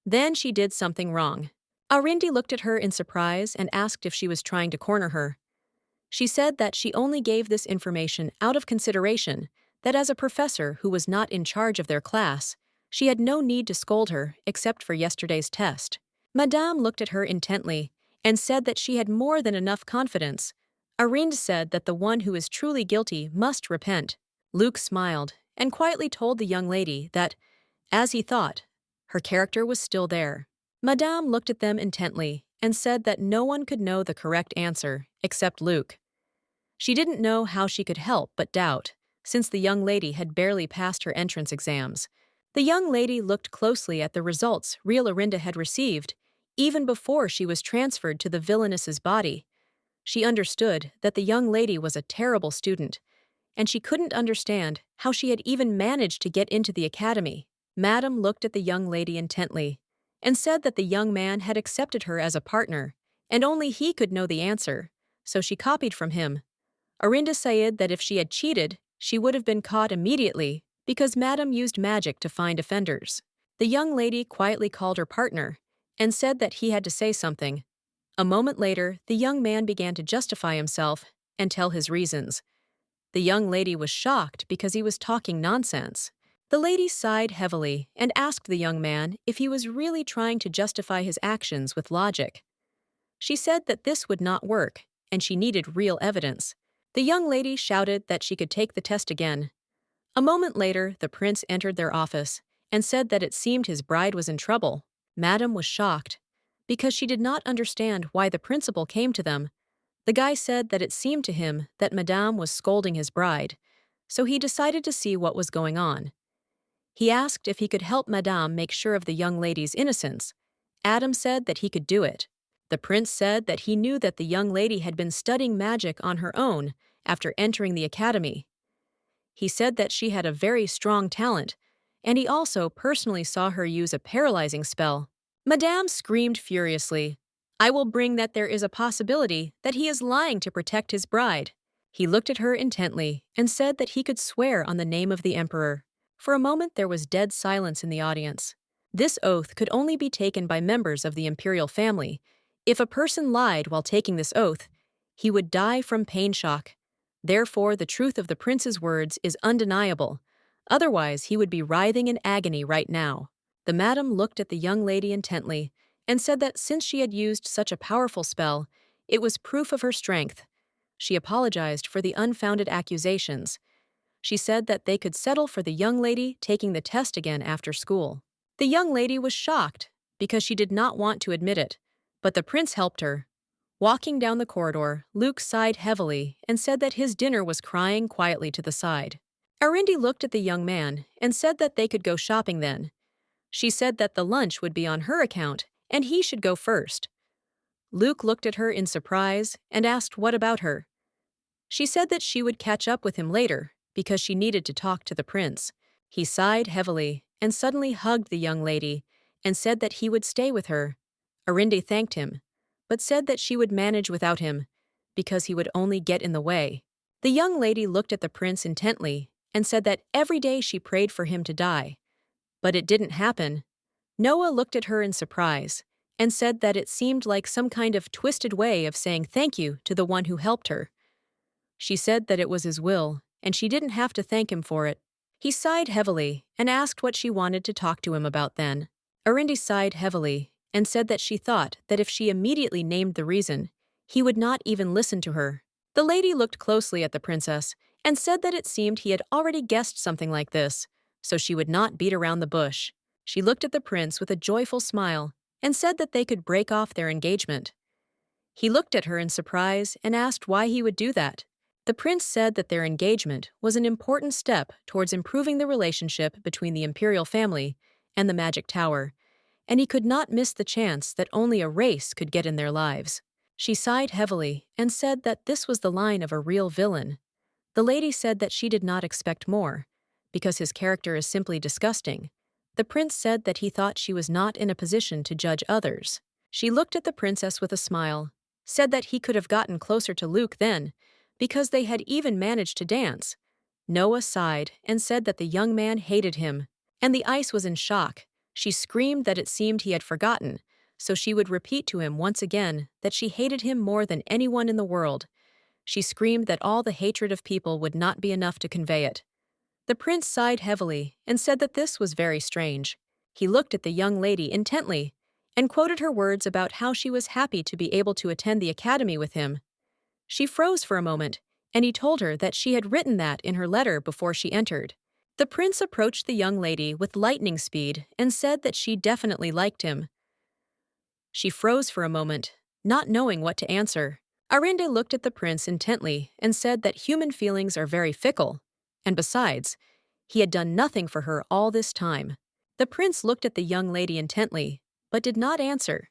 then she did something wrong. Arinda looked at her in surprise and asked if she was trying to corner her. She said that she only gave this information out of consideration, that as a professor who was not in charge of their class, she had no need to scold her except for yesterday's test. Madame looked at her intently and said that she had more than enough confidence. Arinda said that the one who is truly guilty must repent. Luke smiled and quietly told the young lady that, as he thought, her character was still there. Madame looked at them intently and said that no one could know the correct answer except Luke. She didn't know how she could help but doubt, since the young lady had barely passed her entrance exams. The young lady looked closely at the results real Arinda had received, even before she was transferred to the villainess's body. She understood that the young lady was a terrible student, and she couldn't understand how she had even managed to get into the academy. Madame looked at the young lady intently and said that the young man had accepted her as a partner, and only he could know the answer, so she copied from him. Arinda said that if she had cheated, she would have been caught immediately because Madame used magic to find offenders. The young lady quietly called her partner and said that he had to say something. A moment later, the young man began to justify himself and tell his reasons. The young lady was shocked because he was talking nonsense. The lady sighed heavily and asked the young man if he was really trying to justify his actions with logic. She said that this would not work, and she needed real evidence. The young lady shouted that she could take the test again. A moment later, the prince entered their office and said that it seemed his bride was in trouble. Madame was shocked because she did not understand why the principal came to them. The guy said that it seemed to him that Madame was scolding his bride, so he decided to see what was going on. He asked if he could help Madame make sure of the young lady's innocence. Adam said that he could do it. The prince said that he knew that the young lady had been studying magic on her own after entering the academy. He said that she had a very strong talent, and he also personally saw her use a paralyzing spell. Madame screamed furiously, "I will bring that there is a possibility that he is lying to protect his bride." He looked at her intently and said that he could swear on the name of the emperor. For a moment there was dead silence in the audience. This oath could only be taken by members of the imperial family. If a person lied while taking this oath, he would die from pain shock. Therefore, the truth of the prince's words is undeniable. Otherwise, he would be writhing in agony right now. The madam looked at the young lady intently and said that since she had used such a powerful spell, it was proof of her strength. She apologized for the unfounded accusations. She said that they could settle for the young lady taking the test again after school. The young lady was shocked because she did not want to admit it, but the prince helped her. Walking down the corridor, Luke sighed heavily and said that his dinner was crying quietly to the side. Arindi looked at the young man and said that they could go shopping then. She said that the lunch would be on her account and he should go first. Luke looked at her in surprise and asked what about her. She said that she would catch up with him later because she needed to talk to the prince. He sighed heavily and suddenly hugged the young lady and said that he would stay with her. Arinde thanked him, but said that she would manage without him because he would only get in the way. The young lady looked at the prince intently and said that every day she prayed for him to die. But it didn't happen. Noah looked at her in surprise and said that it seemed like some kind of twisted way of saying thank you to the one who helped her. She said that it was his will, and she didn't have to thank him for it. He sighed heavily and asked what she wanted to talk to him about then. Arindi sighed heavily and said that she thought that if she immediately named the reason, he would not even listen to her. The lady looked closely at the princess and said that it seemed he had already guessed something like this, so she would not beat around the bush. She looked at the prince with a joyful smile and said that they could break off their engagement. He looked at her in surprise and asked why he would do that. The prince said that their engagement was an important step towards improving the relationship between the imperial family and the magic tower, and he could not miss the chance that only a race could get in their lives. She sighed heavily and said that this was the line of a real villain. The lady said that she did not expect more, because his character is simply disgusting. The prince said that he thought she was not in a position to judge others. She looked at the princess with a smile, said that he could have gotten closer to Luke then, because they had even managed to dance. Noah sighed and said that the young man hated him, and the ice was in shock. She screamed that it seemed he had forgotten, so she would repeat to him once again that she hated him more than anyone in the world. She screamed that all the hatred of people would not be enough to convey it. The prince sighed heavily and said that this was very strange. He looked at the young lady intently and quoted her words about how she was happy to be able to attend the academy with him. She froze for a moment, and he told her that she had written that in her letter before she entered. The prince approached the young lady with lightning speed and said that she definitely liked him. She froze for a moment, not knowing what to answer. Arinde looked at the prince intently and said that human feelings are very fickle, and besides, he had done nothing for her all this time. The prince looked at the young lady intently, but did not answer,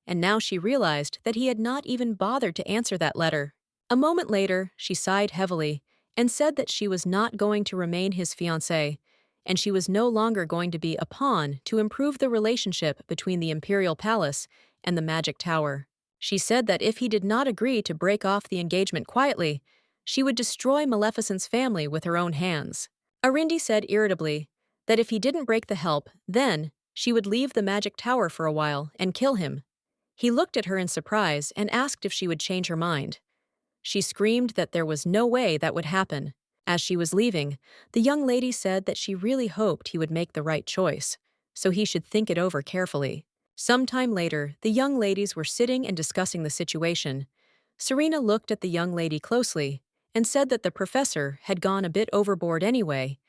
and now she realized that he had not even bothered to answer that letter. A moment later, she sighed heavily and said that she was not going to remain his fiancée, and she was no longer going to be a pawn to improve the relationship between the Imperial Palace and the Magic Tower. She said that if he did not agree to break off the engagement quietly, she would destroy Maleficent's family with her own hands. Arinde said irritably that if he didn't break the help, then she would leave the Magic Tower for a while and kill him. He looked at her in surprise and asked if she would change her mind. She screamed that there was no way that would happen. As she was leaving, the young lady said that she really hoped he would make the right choice, so he should think it over carefully. Sometime later, the young ladies were sitting and discussing the situation. Serena looked at the young lady closely and said that the professor had gone a bit overboard anyway.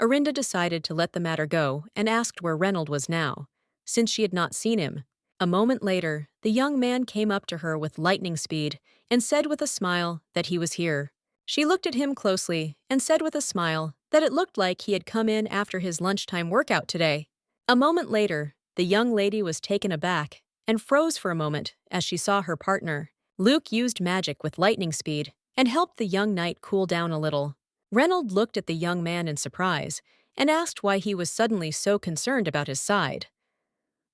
Arinda decided to let the matter go and asked where Reynold was now, since she had not seen him. A moment later, the young man came up to her with lightning speed and said with a smile that he was here. She looked at him closely and said with a smile that it looked like he had come in after his lunchtime workout today. A moment later, the young lady was taken aback and froze for a moment as she saw her partner. Luke used magic with lightning speed and helped the young knight cool down a little. Reynold looked at the young man in surprise and asked why he was suddenly so concerned about his side.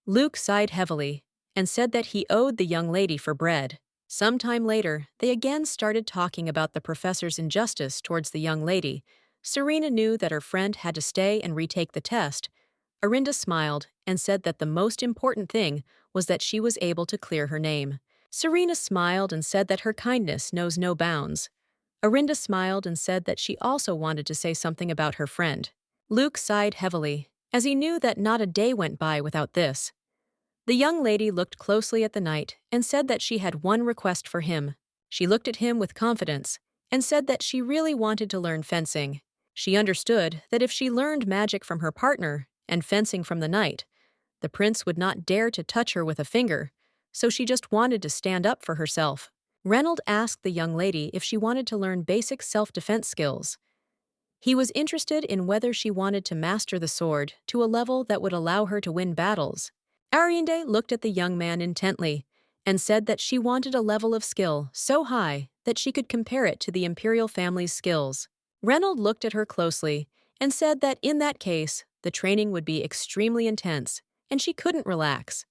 Luke sighed heavily and said that he owed the young lady for bread. Sometime later, they again started talking about the professor's injustice towards the young lady. Serena knew that her friend had to stay and retake the test. Arinda smiled and said that the most important thing was that she was able to clear her name. Serena smiled and said that her kindness knows no bounds. Arinda smiled and said that she also wanted to say something about her friend. Luke sighed heavily, as he knew that not a day went by without this. The young lady looked closely at the knight and said that she had one request for him. She looked at him with confidence and said that she really wanted to learn fencing. She understood that if she learned magic from her partner and fencing from the knight, the prince would not dare to touch her with a finger, so she just wanted to stand up for herself. Reynold asked the young lady if she wanted to learn basic self-defense skills. He was interested in whether she wanted to master the sword to a level that would allow her to win battles. Ariande looked at the young man intently and said that she wanted a level of skill so high that she could compare it to the imperial family's skills. Reynold looked at her closely and said that in that case, the training would be extremely intense and she couldn't relax.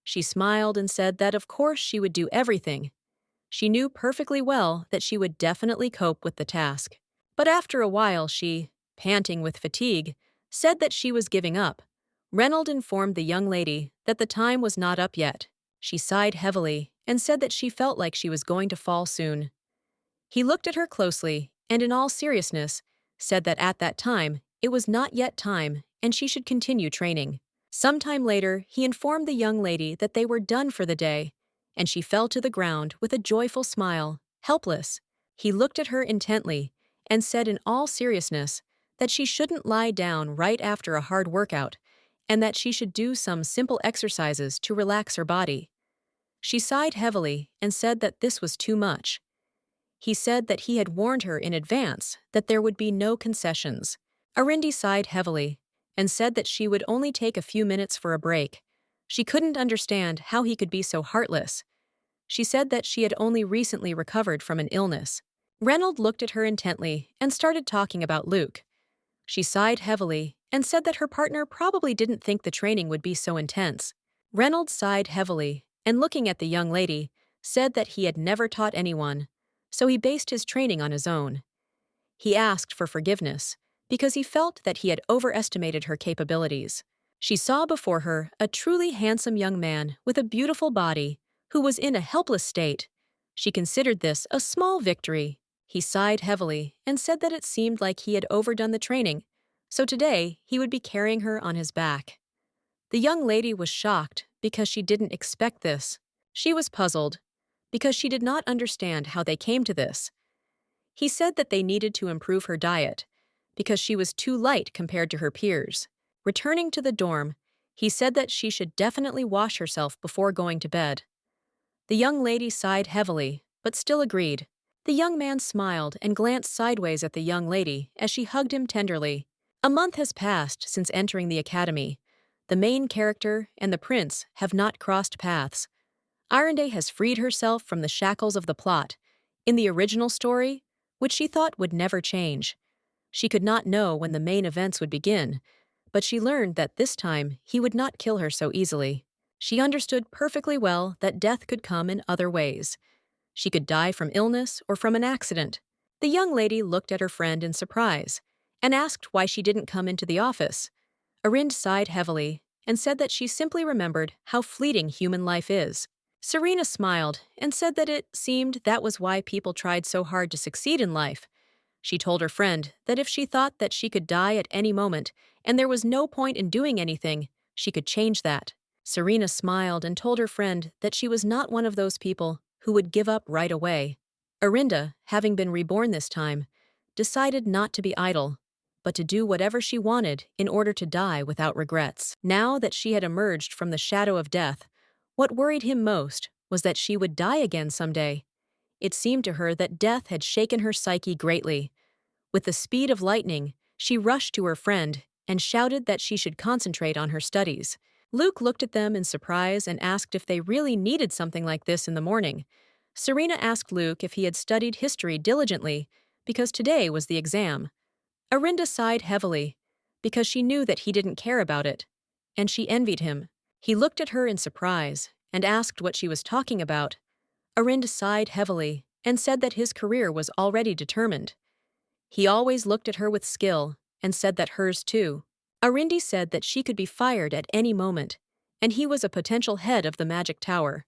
She smiled and said that of course she would do everything. She knew perfectly well that she would definitely cope with the task. But after a while she, panting with fatigue, said that she was giving up. Reynold informed the young lady that the time was not up yet. She sighed heavily and said that she felt like she was going to fall soon. He looked at her closely and in all seriousness said that at that time it was not yet time and she should continue training. Sometime later, he informed the young lady that they were done for the day, and she fell to the ground with a joyful smile, helpless. He looked at her intently and said in all seriousness that she shouldn't lie down right after a hard workout and that she should do some simple exercises to relax her body. She sighed heavily and said that this was too much. He said that he had warned her in advance that there would be no concessions. Arindi sighed heavily and said that she would only take a few minutes for a break. She couldn't understand how he could be so heartless. She said that she had only recently recovered from an illness. Reynold looked at her intently and started talking about Luke. She sighed heavily and said that her partner probably didn't think the training would be so intense. Reynold sighed heavily and looking at the young lady, said that he had never taught anyone, so he based his training on his own. He asked for forgiveness because he felt that he had overestimated her capabilities. She saw before her a truly handsome young man with a beautiful body who was in a helpless state. She considered this a small victory. He sighed heavily and said that it seemed like he had overdone the training, so today he would be carrying her on his back. The young lady was shocked because she didn't expect this. She was puzzled because she did not understand how they came to this. He said that they needed to improve her diet because she was too light compared to her peers. Returning to the dorm, He said that she should definitely wash herself before going to bed. The young lady sighed heavily, but still agreed. The young man smiled and glanced sideways at the young lady as she hugged him tenderly. A month has passed since entering the academy. The main character and the prince have not crossed paths. Arende has freed herself from the shackles of the plot. In the original story, which she thought would never change, she could not know when the main events would begin, but she learned that this time he would not kill her so easily. She understood perfectly well that death could come in other ways. She could die from illness or from an accident. The young lady looked at her friend in surprise and asked why she didn't come into the office. Arind sighed heavily and said that she simply remembered how fleeting human life is. Serena smiled and said that it seemed that was why people tried so hard to succeed in life. She told her friend that if she thought that she could die at any moment and there was no point in doing anything, she could change that. Serena smiled and told her friend that she was not one of those people who would give up right away. Arinda, having been reborn this time, decided not to be idle, but to do whatever she wanted in order to die without regrets. Now that she had emerged from the shadow of death, what worried him most was that she would die again someday. It seemed to her that death had shaken her psyche greatly. With the speed of lightning, she rushed to her friend and shouted that she should concentrate on her studies. Luke looked at them in surprise and asked if they really needed something like this in the morning. Serena asked Luke if he had studied history diligently, because today was the exam. Arinda sighed heavily, because she knew that he didn't care about it, and she envied him. He looked at her in surprise and asked what she was talking about. Arinda sighed heavily and said that his career was already determined. He always looked at her with skill and said that hers too. Arindi said that she could be fired at any moment, and he was a potential head of the magic tower.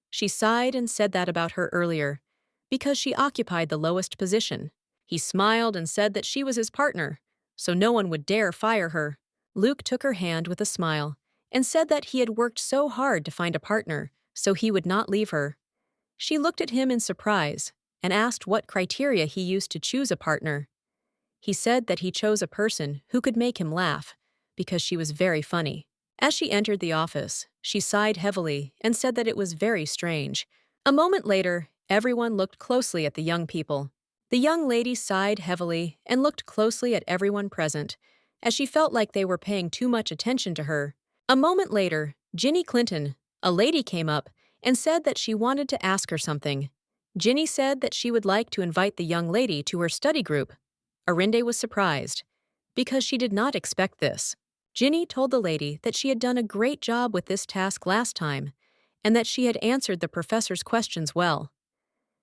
She sighed and said that about her earlier, because she occupied the lowest position. He smiled and said that she was his partner, so no one would dare fire her. Luke took her hand with a smile and said that he had worked so hard to find a partner, so he would not leave her. She looked at him in surprise and asked what criteria he used to choose a partner. He said that he chose a person who could make him laugh, because she was very funny. As she entered the office, she sighed heavily and said that it was very strange. A moment later, everyone looked closely at the young people. The young lady sighed heavily and looked closely at everyone present, as she felt like they were paying too much attention to her. A moment later, Ginny Clinton, a lady, came up and said that she wanted to ask her something. Ginny said that she would like to invite the young lady to her study group. Arinde was surprised, because she did not expect this. Ginny told the lady that she had done a great job with this task last time, and that she had answered the professor's questions well.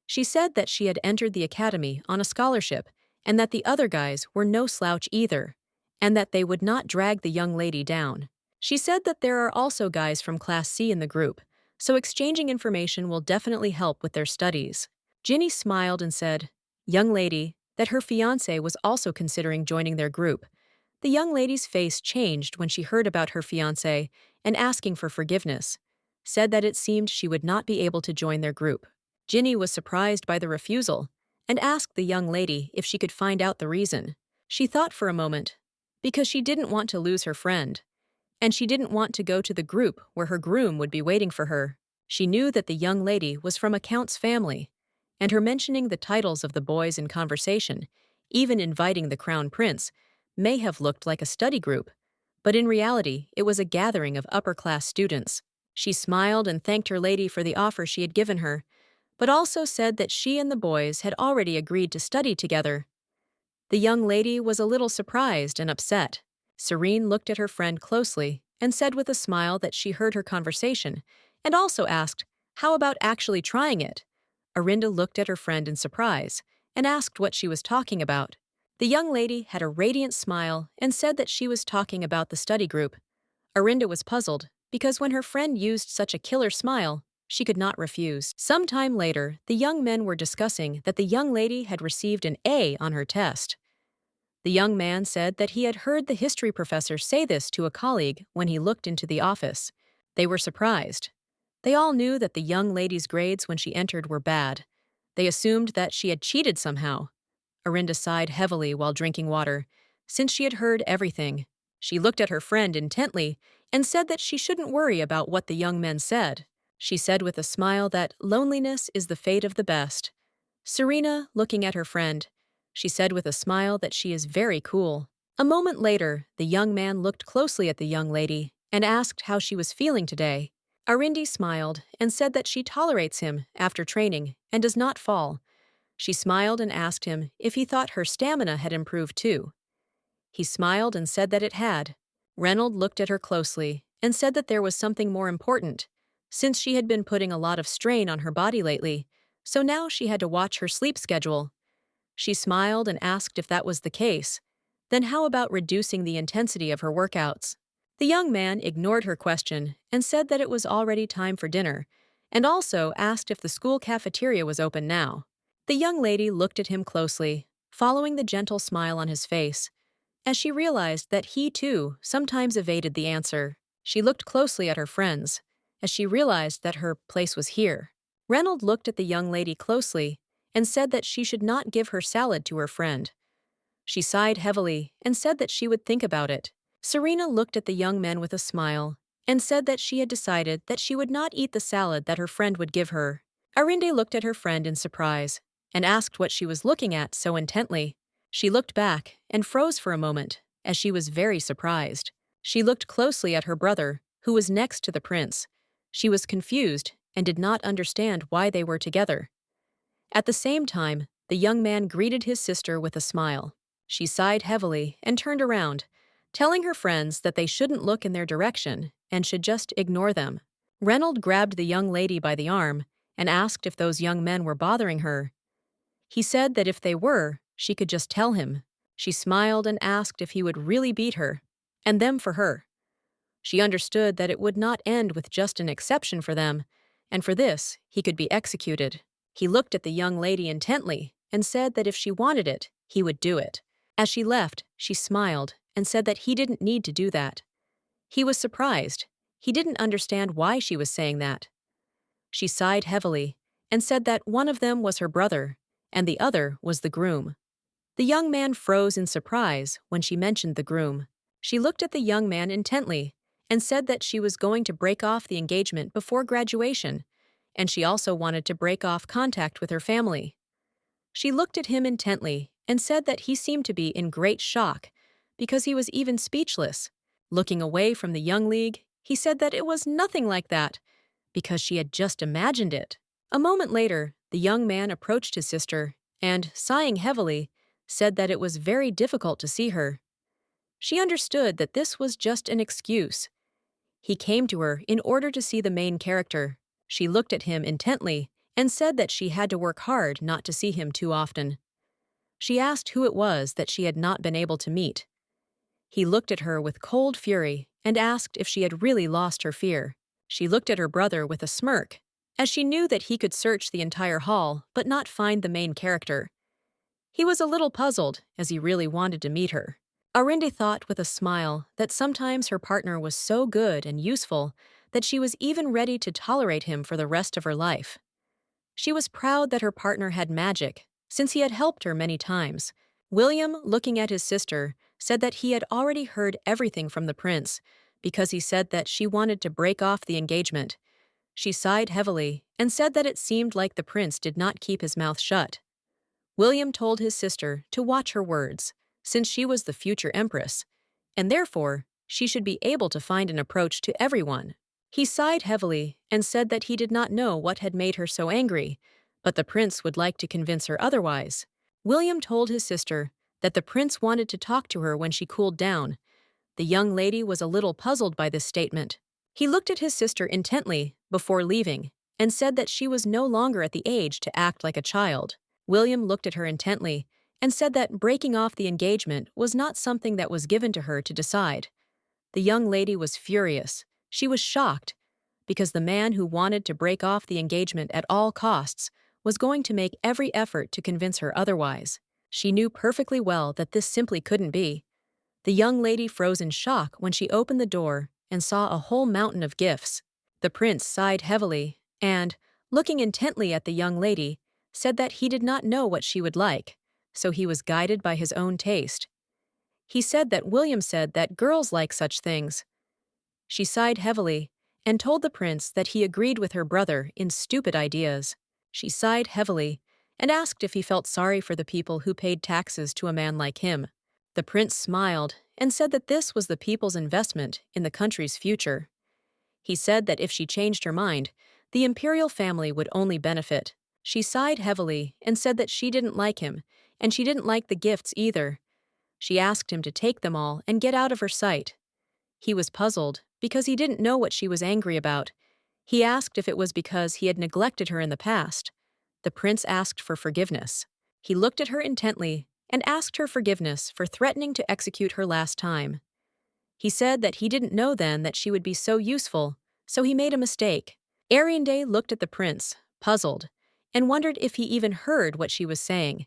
She said that she had entered the academy on a scholarship, and that the other guys were no slouch either, and that they would not drag the young lady down. She said that there are also guys from Class C in the group, so exchanging information will definitely help with their studies. Ginny smiled and said, "Young lady," that her fiancé was also considering joining their group. The young lady's face changed when she heard about her fiancé and asking for forgiveness, said that it seemed she would not be able to join their group. Ginny was surprised by the refusal and asked the young lady if she could find out the reason. She thought for a moment, because she didn't want to lose her friend, and she didn't want to go to the group where her groom would be waiting for her. She knew that the young lady was from a count's family, and her mentioning the titles of the boys in conversation, even inviting the crown prince, may have looked like a study group, but in reality it was a gathering of upper-class students. She smiled and thanked her lady for the offer she had given her, but also said that she and the boys had already agreed to study together. The young lady was a little surprised and upset. Serene looked at her friend closely and said with a smile that she heard her conversation, and also asked, "How about actually trying it?" Arinda looked at her friend in surprise and asked what she was talking about. The young lady had a radiant smile and said that she was talking about the study group. Arinda was puzzled, because when her friend used such a killer smile, she could not refuse. Some time later, the young men were discussing that the young lady had received an A on her test. The young man said that he had heard the history professor say this to a colleague when he looked into the office. They were surprised. They all knew that the young lady's grades when she entered were bad. They assumed that she had cheated somehow. Arinda sighed heavily while drinking water, since she had heard everything. She looked at her friend intently and said that she shouldn't worry about what the young men said. She said with a smile that loneliness is the fate of the best. Serena, looking at her friend, she said with a smile that she is very cool. A moment later, the young man looked closely at the young lady and asked how she was feeling today. Arindi smiled and said that she tolerates him after training and does not fall. She smiled and asked him if he thought her stamina had improved too. He smiled and said that it had. Reynold looked at her closely and said that there was something more important, since she had been putting a lot of strain on her body lately, so now she had to watch her sleep schedule. She smiled and asked if that was the case. Then how about reducing the intensity of her workouts? The young man ignored her question and said that it was already time for dinner, and also asked if the school cafeteria was open now. The young lady looked at him closely, following the gentle smile on his face. As she realized that he, too, sometimes evaded the answer, she looked closely at her friends, as she realized that her place was here. Reynold looked at the young lady closely and said that she should not give her salad to her friend. She sighed heavily and said that she would think about it. Serena looked at the young men with a smile and said that she had decided that she would not eat the salad that her friend would give her. Arinde looked at her friend in surprise and asked what she was looking at so intently. She looked back and froze for a moment, as she was very surprised. She looked closely at her brother, who was next to the prince. She was confused and did not understand why they were together. At the same time, the young man greeted his sister with a smile. She sighed heavily and turned around, telling her friends that they shouldn't look in their direction and should just ignore them. Reynold grabbed the young lady by the arm and asked if those young men were bothering her. He said that if they were, she could just tell him. She smiled and asked if he would really beat her, and them for her. She understood that it would not end with just an exception for them, and for this, he could be executed. He looked at the young lady intently and said that if she wanted it, he would do it. As she left, she smiled and said that he didn't need to do that. He was surprised. He didn't understand why she was saying that. She sighed heavily and said that one of them was her brother, and the other was the groom. The young man froze in surprise when she mentioned the groom. She looked at the young man intently and said that she was going to break off the engagement before graduation, and she also wanted to break off contact with her family. She looked at him intently and said that he seemed to be in great shock because he was even speechless. Looking away from the young league, he said that it was nothing like that because she had just imagined it. A moment later, the young man approached his sister and, sighing heavily, said that it was very difficult to see her. She understood that this was just an excuse. He came to her in order to see the main character. She looked at him intently and said that she had to work hard not to see him too often. She asked who it was that she had not been able to meet. He looked at her with cold fury and asked if she had really lost her fear. She looked at her brother with a smirk, as she knew that he could search the entire hall but not find the main character. He was a little puzzled, as he really wanted to meet her. Arinde thought with a smile that sometimes her partner was so good and useful that she was even ready to tolerate him for the rest of her life. She was proud that her partner had magic, since he had helped her many times. William, looking at his sister, said that he had already heard everything from the prince, because he said that she wanted to break off the engagement. She sighed heavily and said that it seemed like the prince did not keep his mouth shut. William told his sister to watch her words, since she was the future empress, and therefore she should be able to find an approach to everyone. He sighed heavily and said that he did not know what had made her so angry, but the prince would like to convince her otherwise. William told his sister that the prince wanted to talk to her when she cooled down. The young lady was a little puzzled by this statement. He looked at his sister intently before leaving and said that she was no longer at the age to act like a child. William looked at her intently and said that breaking off the engagement was not something that was given to her to decide. The young lady was furious. She was shocked, because the man who wanted to break off the engagement at all costs was going to make every effort to convince her otherwise. She knew perfectly well that this simply couldn't be. The young lady froze in shock when she opened the door and saw a whole mountain of gifts. The prince sighed heavily and, looking intently at the young lady, said that he did not know what she would like, so he was guided by his own taste. He said that William said that girls like such things. She sighed heavily and told the prince that he agreed with her brother in stupid ideas. She sighed heavily and asked if he felt sorry for the people who paid taxes to a man like him. The prince smiled and said that this was the people's investment in the country's future. He said that if she changed her mind, the imperial family would only benefit. She sighed heavily and said that she didn't like him, and she didn't like the gifts either. She asked him to take them all and get out of her sight. He was puzzled because he didn't know what she was angry about. He asked if it was because he had neglected her in the past. The prince asked for forgiveness. He looked at her intently and asked her forgiveness for threatening to execute her last time. He said that he didn't know then that she would be so useful, so he made a mistake. Ariande looked at the prince, puzzled, and wondered if he even heard what she was saying.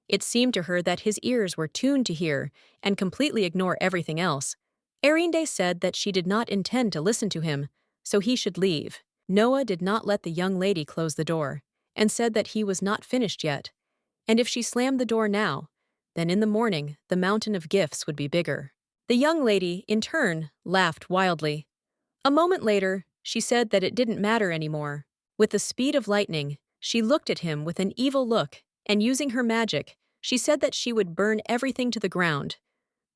It seemed to her that his ears were tuned to hear and completely ignore everything else. Ariande said that she did not intend to listen to him, so he should leave. Noah did not let the young lady close the door, and said that he was not finished yet, and if she slammed the door now, then in the morning the mountain of gifts would be bigger. The young lady, in turn, laughed wildly. A moment later, she said that it didn't matter anymore. With the speed of lightning, she looked at him with an evil look, and using her magic, she said that she would burn everything to the ground.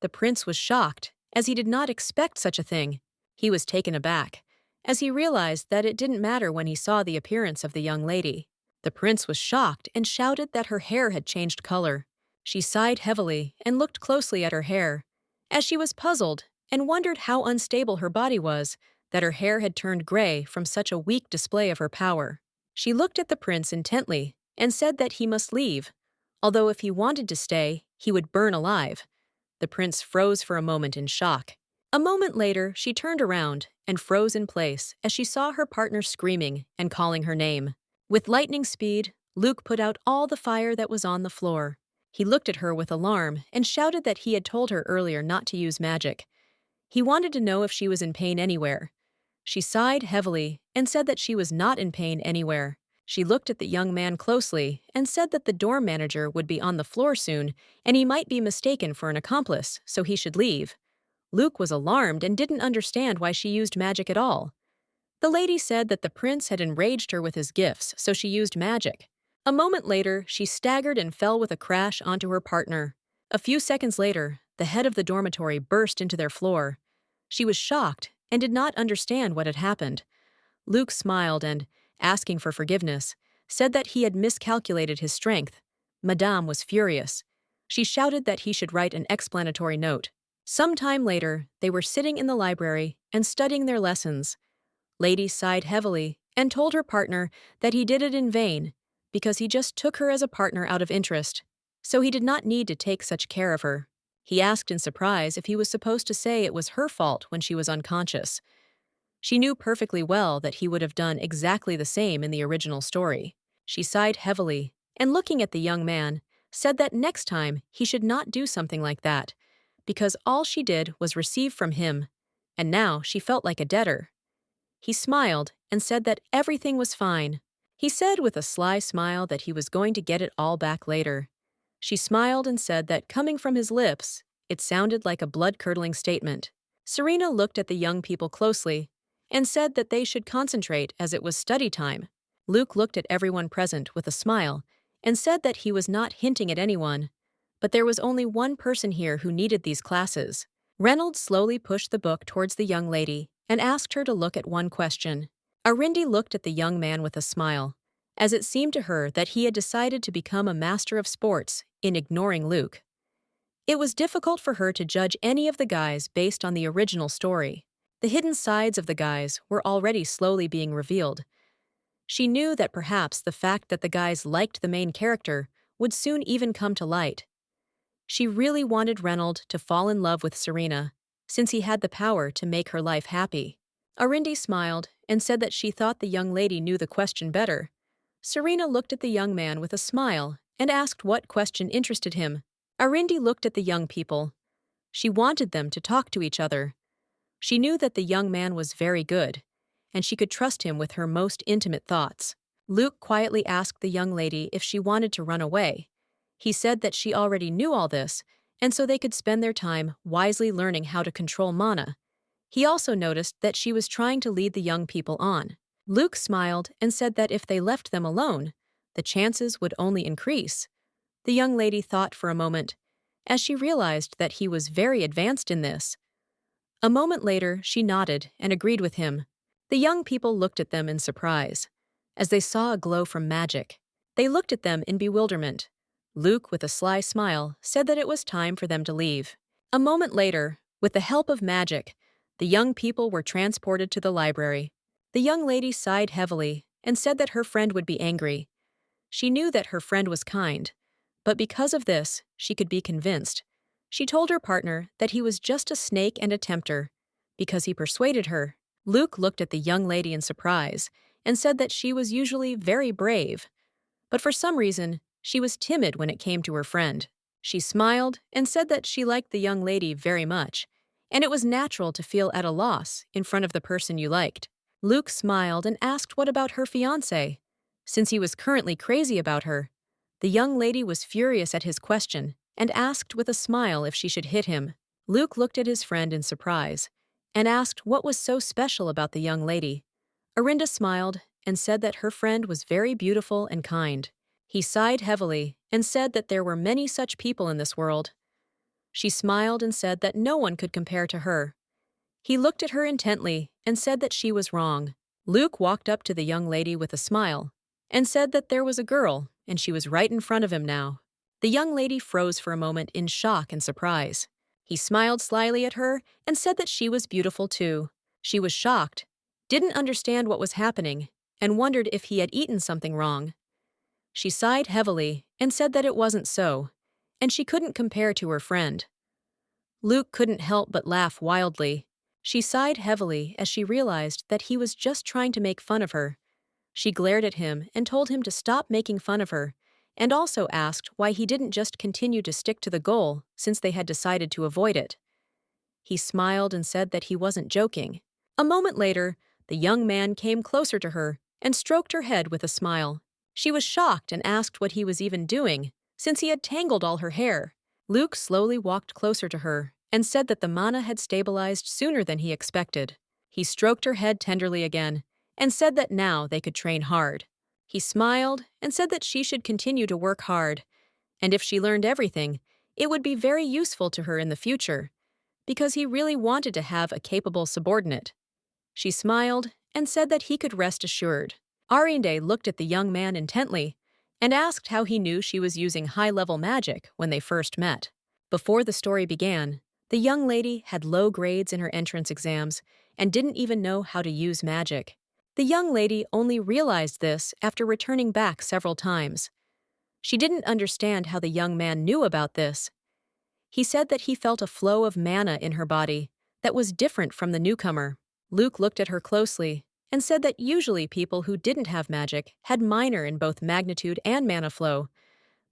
The prince was shocked, as he did not expect such a thing. He was taken aback, as he realized that it didn't matter when he saw the appearance of the young lady. The prince was shocked and shouted that her hair had changed color. She sighed heavily and looked closely at her hair, as she was puzzled and wondered how unstable her body was, that her hair had turned gray from such a weak display of her power. She looked at the prince intently and said that he must leave, although if he wanted to stay, he would burn alive. The prince froze for a moment in shock. A moment later, she turned around and froze in place as she saw her partner screaming and calling her name. With lightning speed, Luke put out all the fire that was on the floor. He looked at her with alarm and shouted that he had told her earlier not to use magic. He wanted to know if she was in pain anywhere. She sighed heavily and said that she was not in pain anywhere. She looked at the young man closely and said that the dorm manager would be on the floor soon and he might be mistaken for an accomplice, so he should leave. Luke was alarmed and didn't understand why she used magic at all. The lady said that the prince had enraged her with his gifts, so she used magic. A moment later, she staggered and fell with a crash onto her partner. A few seconds later, the head of the dormitory burst into their floor. She was shocked and did not understand what had happened. Luke smiled and, asking for forgiveness, said that he had miscalculated his strength. Madame was furious. She shouted that he should write an explanatory note. Some time later, they were sitting in the library and studying their lessons. Lady sighed heavily and told her partner that he did it in vain, because he just took her as a partner out of interest, so he did not need to take such care of her. He asked in surprise if he was supposed to say it was her fault when she was unconscious. She knew perfectly well that he would have done exactly the same in the original story. She sighed heavily and, looking at the young man, said that next time he should not do something like that, because all she did was receive from him, and now she felt like a debtor. He smiled and said that everything was fine. He said with a sly smile that he was going to get it all back later. She smiled and said that coming from his lips, it sounded like a blood-curdling statement. Serena looked at the young people closely and said that they should concentrate as it was study time. Luke looked at everyone present with a smile and said that he was not hinting at anyone, but there was only one person here who needed these classes. Reynolds slowly pushed the book towards the young lady and asked her to look at one question. Arindi looked at the young man with a smile, as it seemed to her that he had decided to become a master of sports in ignoring Luke. It was difficult for her to judge any of the guys based on the original story. The hidden sides of the guys were already slowly being revealed. She knew that perhaps the fact that the guys liked the main character would soon even come to light. She really wanted Reynolds to fall in love with Serena, since he had the power to make her life happy. Arindi smiled and said that she thought the young lady knew the question better. Serena looked at the young man with a smile and asked what question interested him. Arindi looked at the young people. She wanted them to talk to each other. She knew that the young man was very good, and she could trust him with her most intimate thoughts. Luke quietly asked the young lady if she wanted to run away. He said that she already knew all this and so they could spend their time wisely learning how to control mana. He also noticed that she was trying to lead the young people on. Luke smiled and said that if they left them alone, the chances would only increase. The young lady thought for a moment, as she realized that he was very advanced in this. A moment later, she nodded and agreed with him. The young people looked at them in surprise, as they saw a glow from magic. They looked at them in bewilderment. Luke, with a sly smile, said that it was time for them to leave. A moment later, with the help of magic, the young people were transported to the library. The young lady sighed heavily and said that her friend would be angry. She knew that her friend was kind, but because of this, she could be convinced. She told her partner that he was just a snake and a tempter, because he persuaded her. Luke looked at the young lady in surprise and said that she was usually very brave, but for some reason, she was timid when it came to her friend. She smiled and said that she liked the young lady very much, and it was natural to feel at a loss in front of the person you liked. Luke smiled and asked what about her fiancé, since he was currently crazy about her. The young lady was furious at his question and asked with a smile if she should hit him. Luke looked at his friend in surprise and asked what was so special about the young lady. Arinda smiled and said that her friend was very beautiful and kind. He sighed heavily and said that there were many such people in this world. She smiled and said that no one could compare to her. He looked at her intently and said that she was wrong. Luke walked up to the young lady with a smile and said that there was a girl and she was right in front of him now. The young lady froze for a moment in shock and surprise. He smiled slyly at her and said that she was beautiful too. She was shocked, didn't understand what was happening, and wondered if he had eaten something wrong. She sighed heavily and said that it wasn't so, and she couldn't compare to her friend. Luke couldn't help but laugh wildly. She sighed heavily as she realized that he was just trying to make fun of her. She glared at him and told him to stop making fun of her, and also asked why he didn't just continue to stick to the goal since they had decided to avoid it. He smiled and said that he wasn't joking. A moment later, the young man came closer to her and stroked her head with a smile. She was shocked and asked what he was even doing, since he had tangled all her hair. Luke slowly walked closer to her and said that the mana had stabilized sooner than he expected. He stroked her head tenderly again and said that now they could train hard. He smiled and said that she should continue to work hard, and if she learned everything, it would be very useful to her in the future, because he really wanted to have a capable subordinate. She smiled and said that he could rest assured. Arinde looked at the young man intently and asked how he knew she was using high-level magic when they first met. Before the story began, the young lady had low grades in her entrance exams and didn't even know how to use magic. The young lady only realized this after returning back several times. She didn't understand how the young man knew about this. He said that he felt a flow of mana in her body that was different from the newcomer. Luke looked at her closely and said that usually people who didn't have magic had minor in both magnitude and mana flow,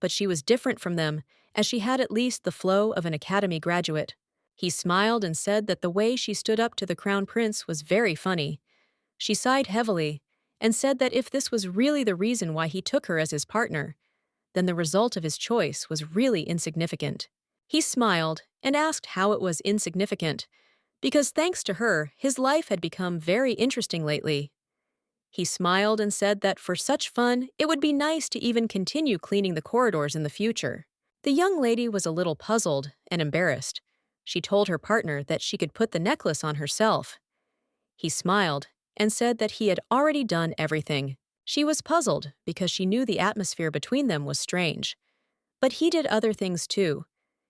but she was different from them as she had at least the flow of an academy graduate. He smiled and said that the way she stood up to the crown prince was very funny. She sighed heavily and said that if this was really the reason why he took her as his partner, then the result of his choice was really insignificant. He smiled and asked how it was insignificant, because thanks to her, his life had become very interesting lately. He smiled and said that for such fun, it would be nice to even continue cleaning the corridors in the future. The young lady was a little puzzled and embarrassed. She told her partner that she could put the necklace on herself. He smiled and said that he had already done everything. She was puzzled because she knew the atmosphere between them was strange. But he did other things too.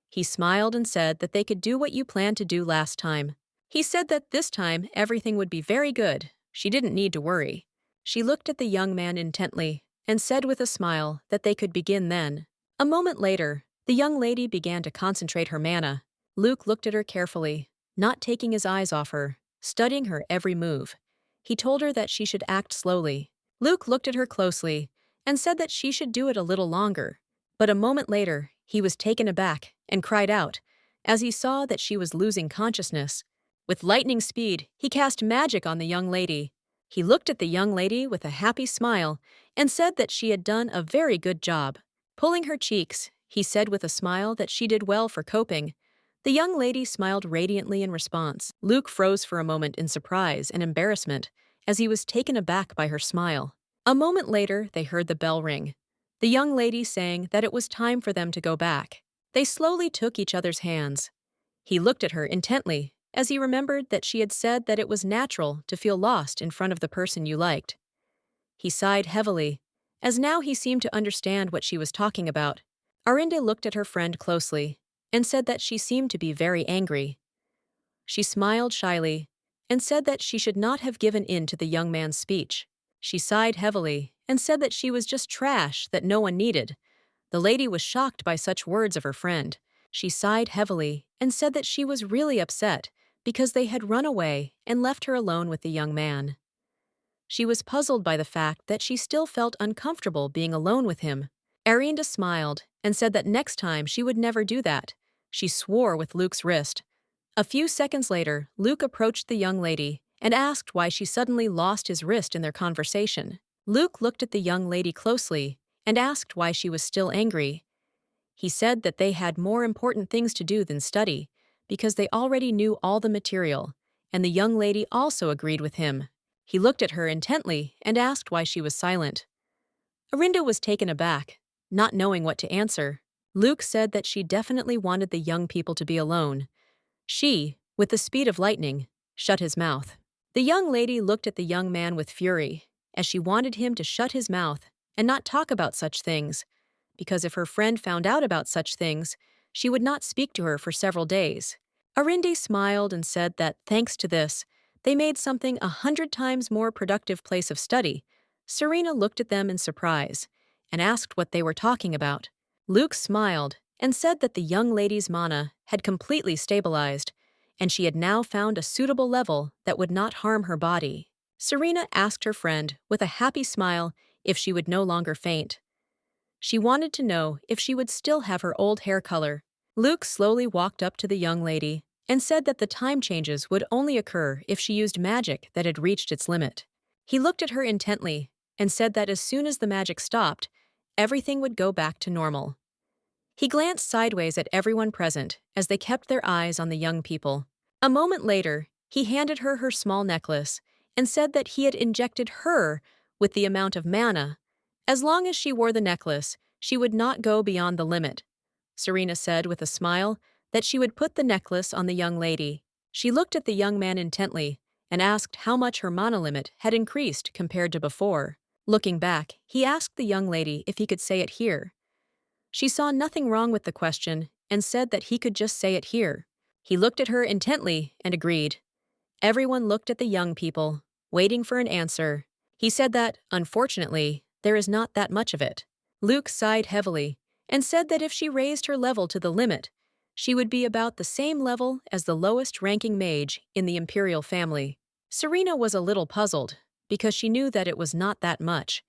He smiled and said that they could do what you planned to do last time. He said that this time everything would be very good. She didn't need to worry. She looked at the young man intently and said with a smile that they could begin then. A moment later, the young lady began to concentrate her mana. Luke looked at her carefully, not taking his eyes off her, studying her every move. He told her that she should act slowly. Luke looked at her closely and said that she should do it a little longer. But a moment later, he was taken aback and cried out as he saw that she was losing consciousness. With lightning speed, he cast magic on the young lady. He looked at the young lady with a happy smile and said that she had done a very good job. Pulling her cheeks, he said with a smile that she did well for coping. The young lady smiled radiantly in response. Luke froze for a moment in surprise and embarrassment as he was taken aback by her smile. A moment later, they heard the bell ring, the young lady saying that it was time for them to go back. They slowly took each other's hands. He looked at her intently as he remembered that she had said that it was natural to feel lost in front of the person you liked. He sighed heavily, as now he seemed to understand what she was talking about. Arinde looked at her friend closely and said that she seemed to be very angry. She smiled shyly and said that she should not have given in to the young man's speech. She sighed heavily and said that she was just trash that no one needed. The lady was shocked by such words of her friend. She sighed heavily and said that she was really upset because they had run away and left her alone with the young man. She was puzzled by the fact that she still felt uncomfortable being alone with him. Arinda smiled and said that next time she would never do that. She swore with Luke's wrist. A few seconds later, Luke approached the young lady and asked why she suddenly lost his wrist in their conversation. Luke looked at the young lady closely and asked why she was still angry. He said that they had more important things to do than study, because they already knew all the material, and the young lady also agreed with him. He looked at her intently and asked why she was silent. Arinda was taken aback, not knowing what to answer. Luke said that she definitely wanted the young people to be alone. She, with the speed of lightning, shut his mouth. The young lady looked at the young man with fury, as she wanted him to shut his mouth and not talk about such things, because if her friend found out about such things, she would not speak to her for several days. Arinde smiled and said that, thanks to this, they made something 100 times more productive place of study. Serena looked at them in surprise and asked what they were talking about. Luke smiled and said that the young lady's mana had completely stabilized, and she had now found a suitable level that would not harm her body. Serena asked her friend, with a happy smile, if she would no longer faint. She wanted to know if she would still have her old hair color. Luke slowly walked up to the young lady and said that the time changes would only occur if she used magic that had reached its limit. He looked at her intently and said that as soon as the magic stopped, everything would go back to normal. He glanced sideways at everyone present as they kept their eyes on the young people. A moment later, he handed her her small necklace and said that he had injected her with the amount of mana. As long as she wore the necklace, she would not go beyond the limit. Serena said with a smile that she would put the necklace on the young lady. She looked at the young man intently and asked how much her mana limit had increased compared to before. Looking back, he asked the young lady if he could say it here. She saw nothing wrong with the question and said that he could just say it here. He looked at her intently and agreed. Everyone looked at the young people, waiting for an answer. He said that, unfortunately, there is not that much of it. Luke sighed heavily and said that if she raised her level to the limit, she would be about the same level as the lowest-ranking mage in the Imperial family. Serena was a little puzzled, because she knew that it was not that much.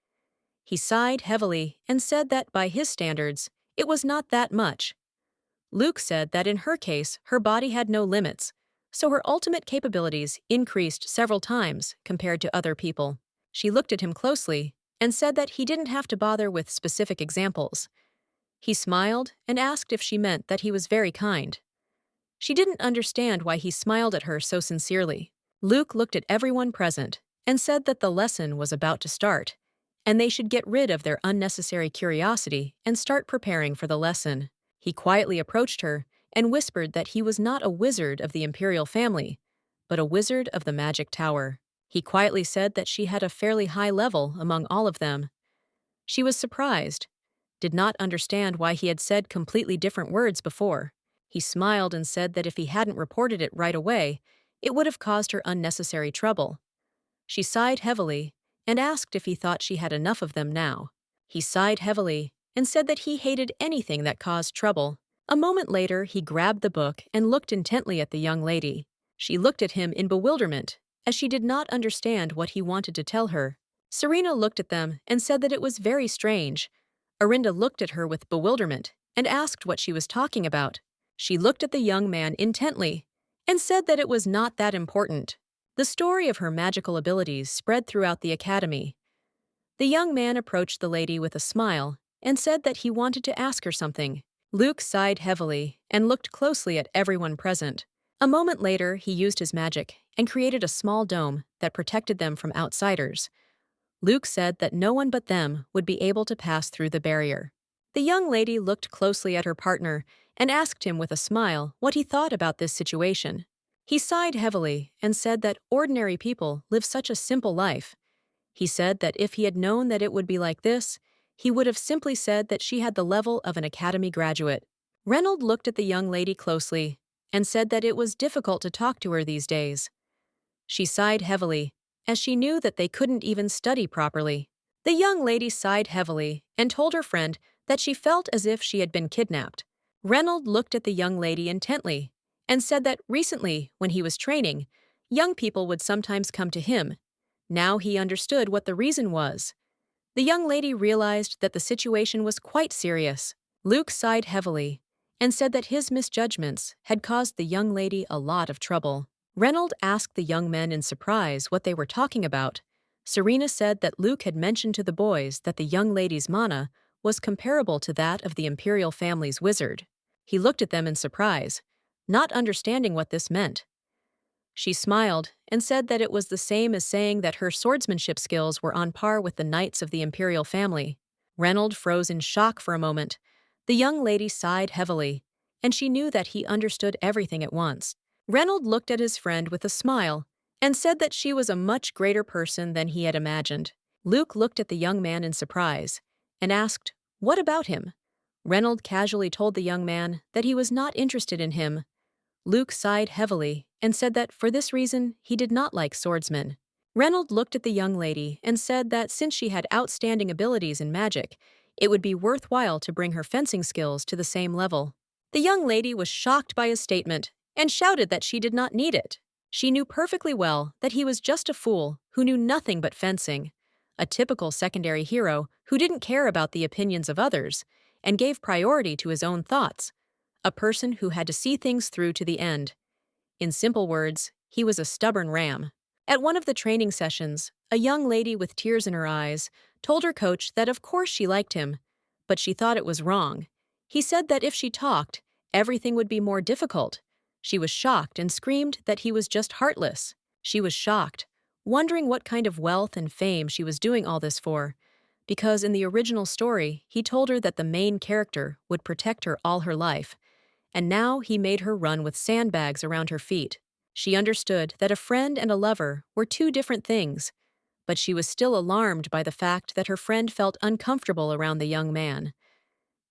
He sighed heavily and said that by his standards, it was not that much. Luke said that in her case, her body had no limits, so her ultimate capabilities increased several times compared to other people. She looked at him closely and said that he didn't have to bother with specific examples. He smiled and asked if she meant that he was very kind. She didn't understand why he smiled at her so sincerely. Luke looked at everyone present and said that the lesson was about to start, and they should get rid of their unnecessary curiosity and start preparing for the lesson. He quietly approached her and whispered that he was not a wizard of the Imperial family, but a wizard of the Magic Tower. He quietly said that she had a fairly high level among all of them. She was surprised, did not understand why he had said completely different words before. He smiled and said that if he hadn't reported it right away, it would have caused her unnecessary trouble. She sighed heavily and asked if he thought she had enough of them now. He sighed heavily and said that he hated anything that caused trouble. A moment later, he grabbed the book and looked intently at the young lady. She looked at him in bewilderment, as she did not understand what he wanted to tell her. Serena looked at them and said that it was very strange. Arinda looked at her with bewilderment and asked what she was talking about. She looked at the young man intently and said that it was not that important. The story of her magical abilities spread throughout the academy. The young man approached the lady with a smile and said that he wanted to ask her something. Luke sighed heavily and looked closely at everyone present. A moment later, he used his magic and created a small dome that protected them from outsiders. Luke said that no one but them would be able to pass through the barrier. The young lady looked closely at her partner and asked him with a smile what he thought about this situation. He sighed heavily and said that ordinary people live such a simple life. He said that if he had known that it would be like this, he would have simply said that she had the level of an academy graduate. Reynolds looked at the young lady closely and said that it was difficult to talk to her these days. She sighed heavily, as she knew that they couldn't even study properly. The young lady sighed heavily and told her friend that she felt as if she had been kidnapped. Reynolds looked at the young lady intently and said that recently, when he was training, young people would sometimes come to him. Now he understood what the reason was. The young lady realized that the situation was quite serious. Luke sighed heavily and said that his misjudgments had caused the young lady a lot of trouble. Reynolds asked the young men in surprise what they were talking about. Serena said that Luke had mentioned to the boys that the young lady's mana was comparable to that of the imperial family's wizard. He looked at them in surprise, not understanding what this meant. She smiled and said that it was the same as saying that her swordsmanship skills were on par with the knights of the imperial family. Reynolds froze in shock for a moment. The young lady sighed heavily, and she knew that he understood everything at once. Reynolds looked at his friend with a smile and said that she was a much greater person than he had imagined. Luke looked at the young man in surprise and asked, "What about him?" Reynolds casually told the young man that he was not interested in him. Luke sighed heavily and said that for this reason he did not like swordsmen. Reynolds looked at the young lady and said that since she had outstanding abilities in magic, it would be worthwhile to bring her fencing skills to the same level. The young lady was shocked by his statement and shouted that she did not need it. She knew perfectly well that he was just a fool who knew nothing but fencing, a typical secondary hero who didn't care about the opinions of others and gave priority to his own thoughts, a person who had to see things through to the end. In simple words, he was a stubborn ram. At one of the training sessions, a young lady with tears in her eyes told her coach that of course she liked him, but she thought it was wrong. He said that if she talked, everything would be more difficult. She was shocked and screamed that he was just heartless. She was shocked, wondering what kind of wealth and fame she was doing all this for, because in the original story, he told her that the main character would protect her all her life, and now he made her run with sandbags around her feet. She understood that a friend and a lover were two different things, but she was still alarmed by the fact that her friend felt uncomfortable around the young man.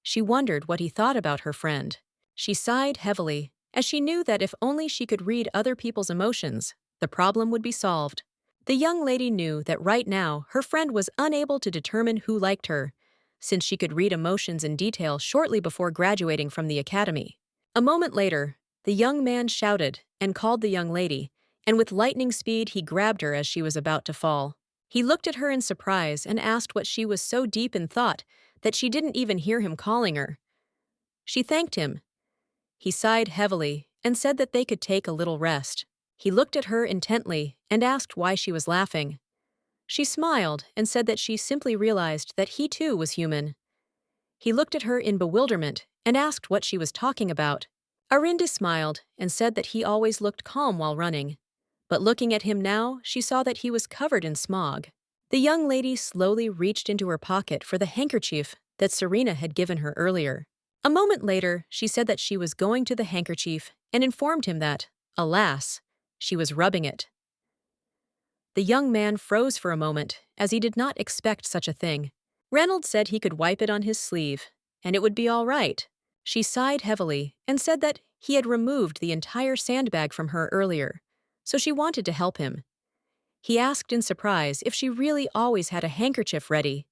She wondered what he thought about her friend. She sighed heavily, as she knew that if only she could read other people's emotions, the problem would be solved. The young lady knew that right now her friend was unable to determine who liked her, since she could read emotions in detail shortly before graduating from the academy. A moment later, the young man shouted and called the young lady, and with lightning speed he grabbed her as she was about to fall. He looked at her in surprise and asked what she was so deep in thought that she didn't even hear him calling her. She thanked him. He sighed heavily and said that they could take a little rest. He looked at her intently and asked why she was laughing. She smiled and said that she simply realized that he too was human. He looked at her in bewilderment and asked what she was talking about. Arinda smiled and said that he always looked calm while running, but looking at him now, she saw that he was covered in smog. The young lady slowly reached into her pocket for the handkerchief that Serena had given her earlier. A moment later, she said that she was going to the handkerchief and informed him that, alas, she was rubbing it. The young man froze for a moment, as he did not expect such a thing. Reynolds said he could wipe it on his sleeve, and it would be all right. She sighed heavily and said that he had removed the entire sandbag from her earlier, so she wanted to help him. He asked in surprise if she really always had a handkerchief ready.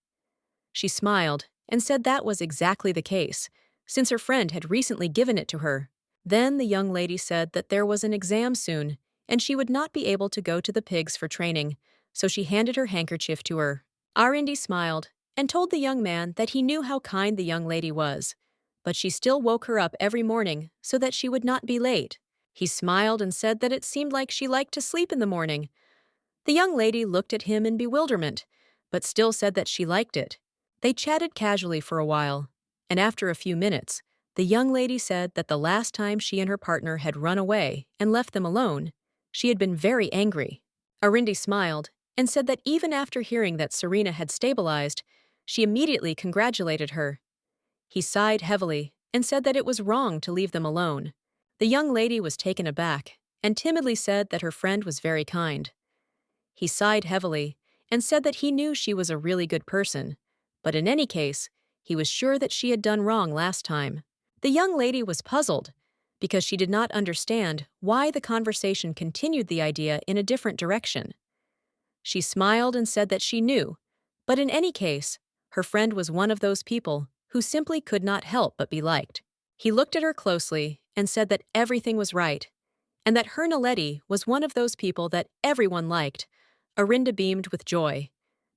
She smiled and said that was exactly the case, since her friend had recently given it to her. Then the young lady said that there was an exam soon, and she would not be able to go to the pigs for training, so she handed her handkerchief to her. Arindy smiled and told the young man that he knew how kind the young lady was, but she still woke her up every morning so that she would not be late. He smiled and said that it seemed like she liked to sleep in the morning. The young lady looked at him in bewilderment, but still said that she liked it. They chatted casually for a while, and after a few minutes, The young lady said that the last time she and her partner had run away and left them alone, she had been very angry. Arindi smiled and said that even after hearing that Serena had stabilized, she immediately congratulated her. He sighed heavily and said that it was wrong to leave them alone. The young lady was taken aback and timidly said that her friend was very kind. He sighed heavily and said that he knew she was a really good person, but in any case, he was sure that she had done wrong last time. The young lady was puzzled because she did not understand why the conversation continued the idea in a different direction. She smiled and said that she knew, but in any case, her friend was one of those people who simply could not help but be liked. He looked at her closely and said that everything was right, and that her Naledi was one of those people that everyone liked. Arinda beamed with joy,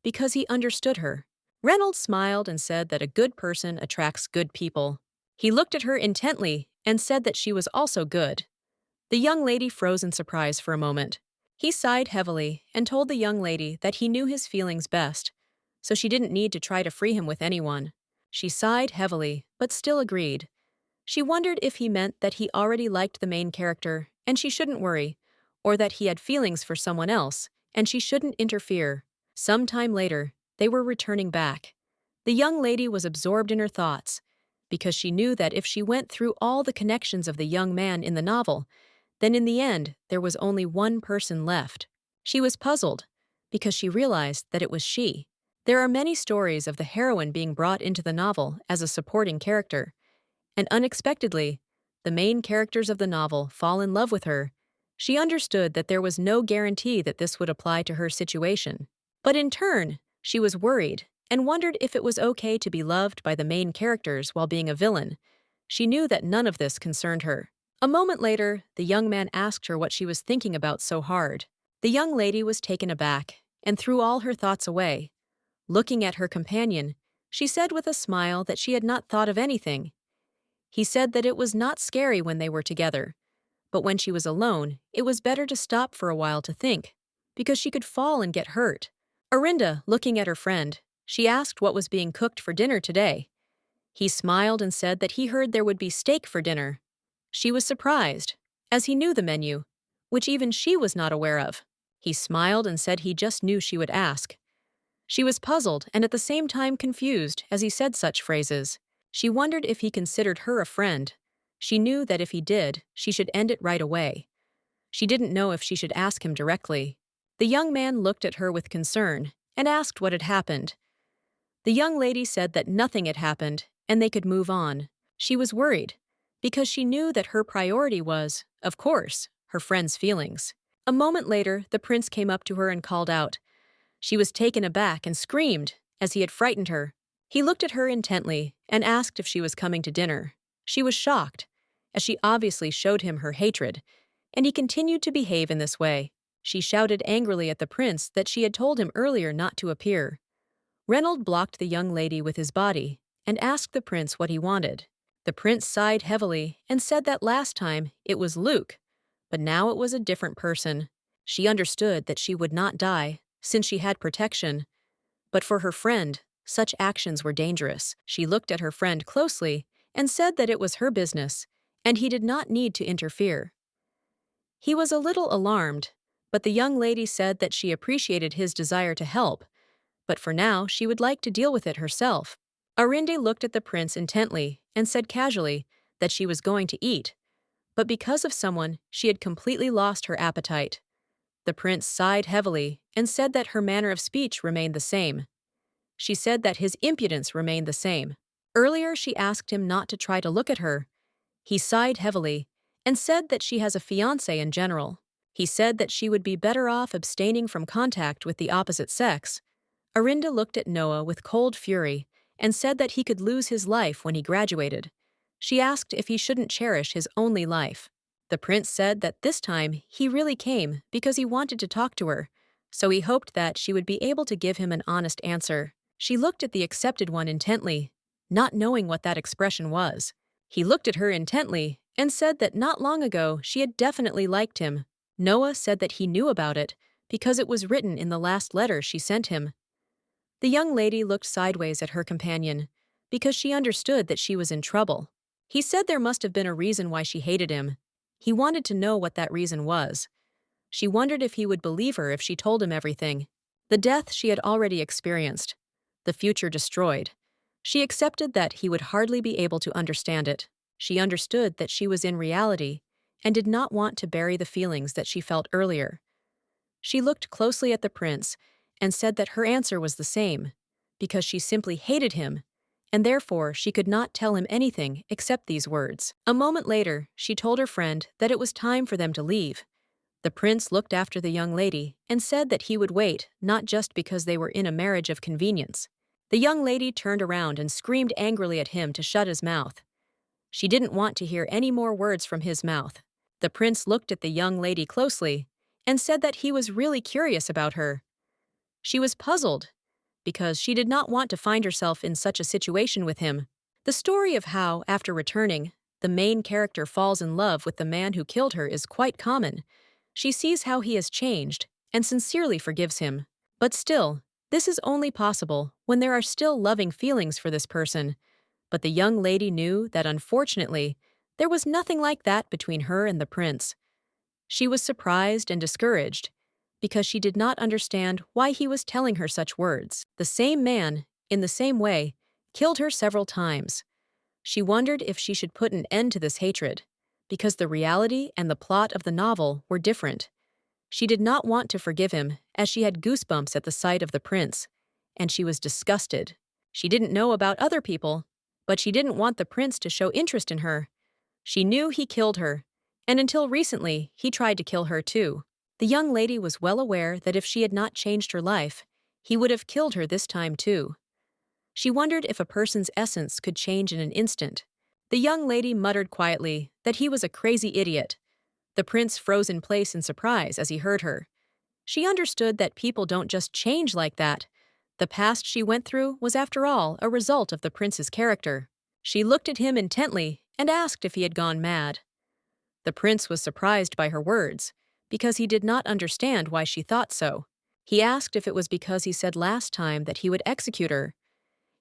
because he understood her. Reynolds smiled and said that a good person attracts good people. He looked at her intently and said that she was also good. The young lady froze in surprise for a moment. He sighed heavily and told the young lady that he knew his feelings best, so she didn't need to try to free him with anyone. She sighed heavily, but still agreed. She wondered if he meant that he already liked the main character and she shouldn't worry, or that he had feelings for someone else and she shouldn't interfere. Some time later, they were returning back. The young lady was absorbed in her thoughts, because she knew that if she went through all the connections of the young man in the novel, then in the end there was only one person left. She was puzzled, because she realized that it was she. There are many stories of the heroine being brought into the novel as a supporting character, and unexpectedly, the main characters of the novel fall in love with her. She understood that there was no guarantee that this would apply to her situation. But in turn, she was worried and wondered if it was okay to be loved by the main characters while being a villain. She knew that none of this concerned her. A moment later, the young man asked her what she was thinking about so hard. The young lady was taken aback and threw all her thoughts away. Looking at her companion, she said with a smile that she had not thought of anything. He said that it was not scary when they were together, but when she was alone, it was better to stop for a while to think, because she could fall and get hurt. Arinda, looking at her friend, she asked what was being cooked for dinner today. He smiled and said that he heard there would be steak for dinner. She was surprised, as he knew the menu, which even she was not aware of. He smiled and said he just knew she would ask. She was puzzled and at the same time confused as he said such phrases. She wondered if he considered her a friend. She knew that if he did, she should end it right away. She didn't know if she should ask him directly. The young man looked at her with concern and asked what had happened. The young lady said that nothing had happened and they could move on. She was worried, because she knew that her priority was, of course, her friend's feelings. A moment later, the prince came up to her and called out. She was taken aback and screamed, as he had frightened her. He looked at her intently and asked if she was coming to dinner. She was shocked, as she obviously showed him her hatred, and he continued to behave in this way. She shouted angrily at the prince that she had told him earlier not to appear. Reynolds blocked the young lady with his body and asked the prince what he wanted. The prince sighed heavily and said that last time it was Luke, but now it was a different person. She understood that she would not die, since she had protection. But for her friend, such actions were dangerous. She looked at her friend closely and said that it was her business, and he did not need to interfere. He was a little alarmed, but the young lady said that she appreciated his desire to help, but for now she would like to deal with it herself. Arinde looked at the prince intently and said casually that she was going to eat, but because of someone, she had completely lost her appetite. The prince sighed heavily and said that her manner of speech remained the same. She said that his impudence remained the same. Earlier, she asked him not to try to look at her. He sighed heavily and said that she has a fiancé in general. He said that she would be better off abstaining from contact with the opposite sex. Arinda looked at Noah with cold fury and said that he could lose his life when he graduated. She asked if he shouldn't cherish his only life. The prince said that this time he really came because he wanted to talk to her, so he hoped that she would be able to give him an honest answer. She looked at the accepted one intently, not knowing what that expression was. He looked at her intently and said that not long ago she had definitely liked him. Noah said that he knew about it because it was written in the last letter she sent him. The young lady looked sideways at her companion because she understood that she was in trouble. He said there must have been a reason why she hated him. He wanted to know what that reason was. She wondered if he would believe her if she told him everything. The death she had already experienced. The future destroyed. She accepted that he would hardly be able to understand it. She understood that she was in reality and did not want to bury the feelings that she felt earlier. She looked closely at the prince and said that her answer was the same, because she simply hated him, and therefore she could not tell him anything except these words. A moment later, she told her friend that it was time for them to leave. The prince looked after the young lady and said that he would wait, not just because they were in a marriage of convenience. The young lady turned around and screamed angrily at him to shut his mouth. She didn't want to hear any more words from his mouth. The prince looked at the young lady closely and said that he was really curious about her. She was puzzled because she did not want to find herself in such a situation with him. The story of how, after returning, the main character falls in love with the man who killed her is quite common. She sees how he has changed and sincerely forgives him. But still, this is only possible when there are still loving feelings for this person. But the young lady knew that unfortunately, there was nothing like that between her and the prince. She was surprised and discouraged because she did not understand why he was telling her such words. The same man, in the same way, killed her several times. She wondered if she should put an end to this hatred, because the reality and the plot of the novel were different. She did not want to forgive him, as she had goosebumps at the sight of the prince, and she was disgusted. She didn't know about other people, but she didn't want the prince to show interest in her. She knew he killed her, and until recently, he tried to kill her too. The young lady was well aware that if she had not changed her life, he would have killed her this time too. She wondered if a person's essence could change in an instant. The young lady muttered quietly that he was a crazy idiot. The prince froze in place in surprise as he heard her. She understood that people don't just change like that. The past she went through was, after all, a result of the prince's character. She looked at him intently and asked if he had gone mad. The prince was surprised by her words, because he did not understand why she thought so. He asked if it was because he said last time that he would execute her.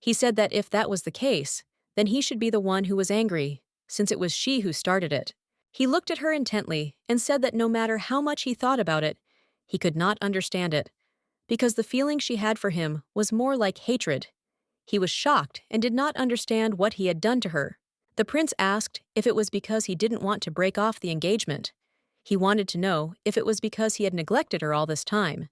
He said that if that was the case, then he should be the one who was angry, since it was she who started it. He looked at her intently and said that no matter how much he thought about it, he could not understand it, because the feeling she had for him was more like hatred. He was shocked and did not understand what he had done to her. The prince asked if it was because he didn't want to break off the engagement. He wanted to know if it was because he had neglected her all this time.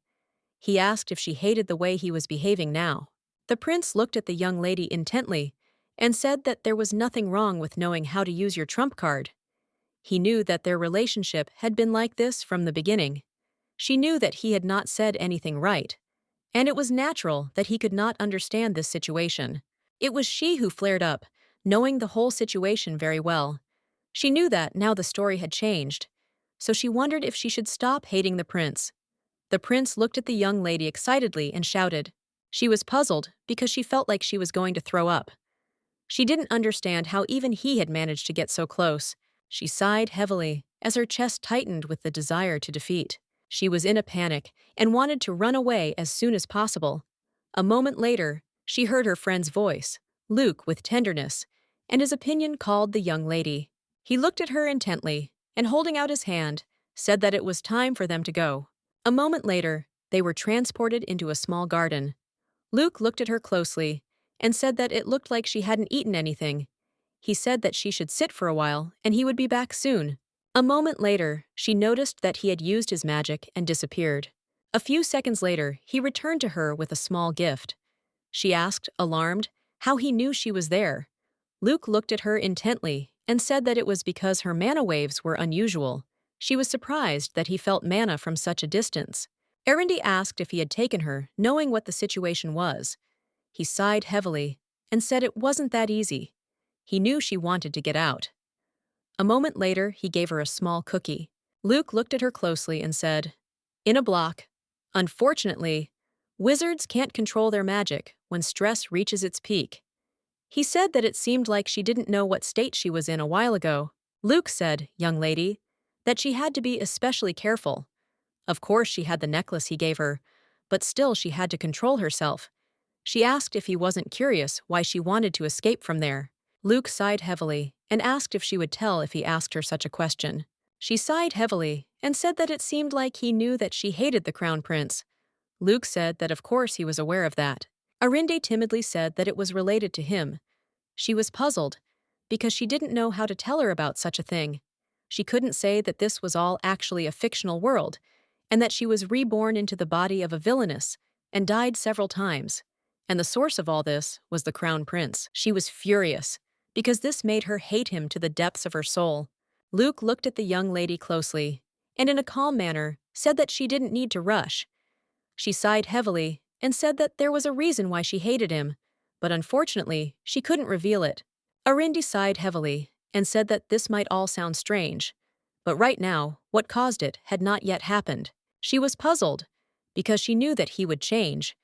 He asked if she hated the way he was behaving now. The prince looked at the young lady intently and said that there was nothing wrong with knowing how to use your trump card. He knew that their relationship had been like this from the beginning. She knew that he had not said anything right, and it was natural that he could not understand this situation. It was she who flared up, knowing the whole situation very well. She knew that now the story had changed, so she wondered if she should stop hating the prince. The prince looked at the young lady excitedly and shouted. She was puzzled because she felt like she was going to throw up. She didn't understand how even he had managed to get so close. She sighed heavily as her chest tightened with the desire to defeat. She was in a panic and wanted to run away as soon as possible. A moment later, she heard her friend's voice, Luke, with tenderness, and his opinion called the young lady. He looked at her intently and, holding out his hand, said that it was time for them to go. A moment later, they were transported into a small garden. Luke looked at her closely and said that it looked like she hadn't eaten anything. He said that she should sit for a while and he would be back soon. A moment later, she noticed that he had used his magic and disappeared. A few seconds later, he returned to her with a small gift. She asked, alarmed, how he knew she was there. Luke looked at her intently and said that it was because her mana waves were unusual. She was surprised that he felt mana from such a distance. Arundi asked if he had taken her, knowing what the situation was. He sighed heavily and said it wasn't that easy. He knew she wanted to get out. A moment later, he gave her a small cookie. Luke looked at her closely and said, in a block. Unfortunately, wizards can't control their magic when stress reaches its peak. He said that it seemed like she didn't know what state she was in a while ago. Luke said, young lady, that she had to be especially careful. Of course she had the necklace he gave her, but still she had to control herself. She asked if he wasn't curious why she wanted to escape from there. Luke sighed heavily and asked if she would tell if he asked her such a question. She sighed heavily and said that it seemed like he knew that she hated the crown prince. Luke said that of course he was aware of that. Arinde timidly said that it was related to him. She was puzzled, because she didn't know how to tell her about such a thing. She couldn't say that this was all actually a fictional world, and that she was reborn into the body of a villainess, and died several times. And the source of all this was the crown prince. She was furious, because this made her hate him to the depths of her soul. Luke looked at the young lady closely, and in a calm manner said that she didn't need to rush. She sighed heavily and said that there was a reason why she hated him, but unfortunately, she couldn't reveal it. Arinde sighed heavily and said that this might all sound strange, but right now, what caused it had not yet happened. She was puzzled, because she knew that he would change,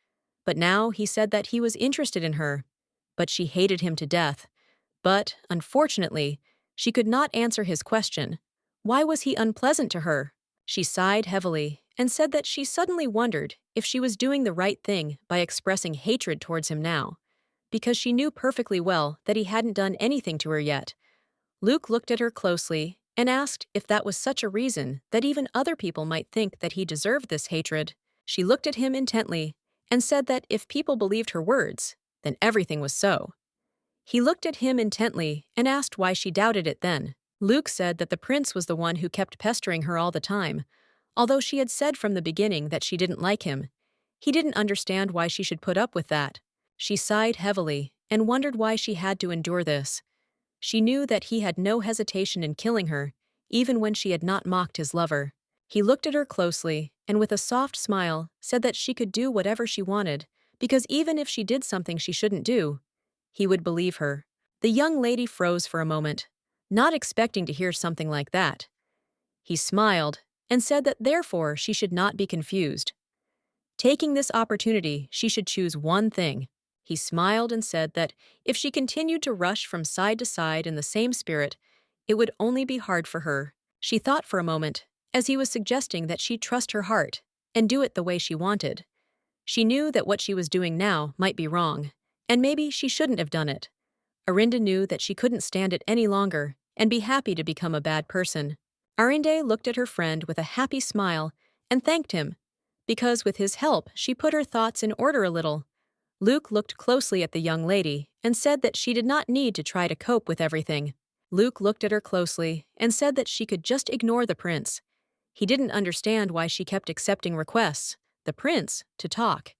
but now he said that he was interested in her, but she hated him to death. But, unfortunately, she could not answer his question. Why was he unpleasant to her? She sighed heavily and said that she suddenly wondered if she was doing the right thing by expressing hatred towards him now, because she knew perfectly well that he hadn't done anything to her yet. Luke looked at her closely and asked if that was such a reason that even other people might think that he deserved this hatred. She looked at him intently and said that if people believed her words, then everything was so. He looked at him intently and asked why she doubted it then. Luke said that the prince was the one who kept pestering her all the time, although she had said from the beginning that she didn't like him. He didn't understand why she should put up with that. She sighed heavily and wondered why she had to endure this. She knew that he had no hesitation in killing her, even when she had not mocked his lover. He looked at her closely and with a soft smile said that she could do whatever she wanted, because even if she did something she shouldn't do, he would believe her. The young lady froze for a moment, not expecting to hear something like that. He smiled and said that therefore she should not be confused. Taking this opportunity, she should choose one thing. He smiled and said that if she continued to rush from side to side in the same spirit, it would only be hard for her. She thought for a moment, as he was suggesting that she trust her heart and do it the way she wanted. She knew that what she was doing now might be wrong, and maybe she shouldn't have done it. Arinde knew that she couldn't stand it any longer and be happy to become a bad person. Arinde looked at her friend with a happy smile and thanked him, because with his help she put her thoughts in order a little. Luke looked closely at the young lady and said that she did not need to try to cope with everything. Luke looked at her closely and said that she could just ignore the prince. He didn't understand why she kept accepting requests, the prince, to talk.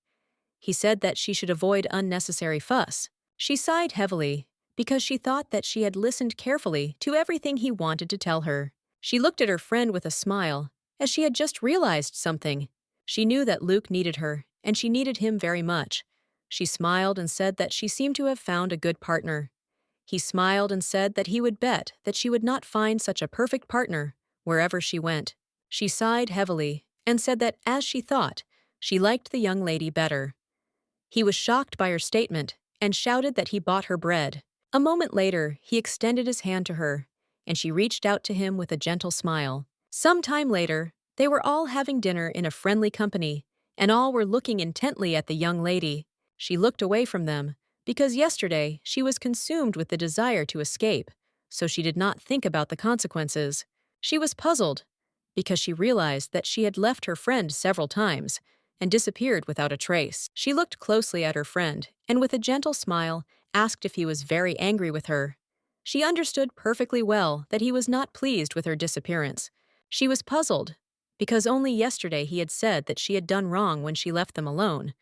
He said that she should avoid unnecessary fuss. She sighed heavily, because she thought that she had listened carefully to everything he wanted to tell her. She looked at her friend with a smile, as she had just realized something. She knew that Luke needed her, and she needed him very much. She smiled and said that she seemed to have found a good partner. He smiled and said that he would bet that she would not find such a perfect partner wherever she went. She sighed heavily and said that, as she thought, she liked the young lady better. He was shocked by her statement and shouted that he bought her bread. A moment later, he extended his hand to her, and she reached out to him with a gentle smile. Some time later, they were all having dinner in a friendly company, and all were looking intently at the young lady. She looked away from them, because yesterday she was consumed with the desire to escape, so she did not think about the consequences. She was puzzled, because she realized that she had left her friend several times and disappeared without a trace. She looked closely at her friend and with a gentle smile asked if he was very angry with her. She understood perfectly well that he was not pleased with her disappearance. She was puzzled, because only yesterday he had said that she had done wrong when she left them alone.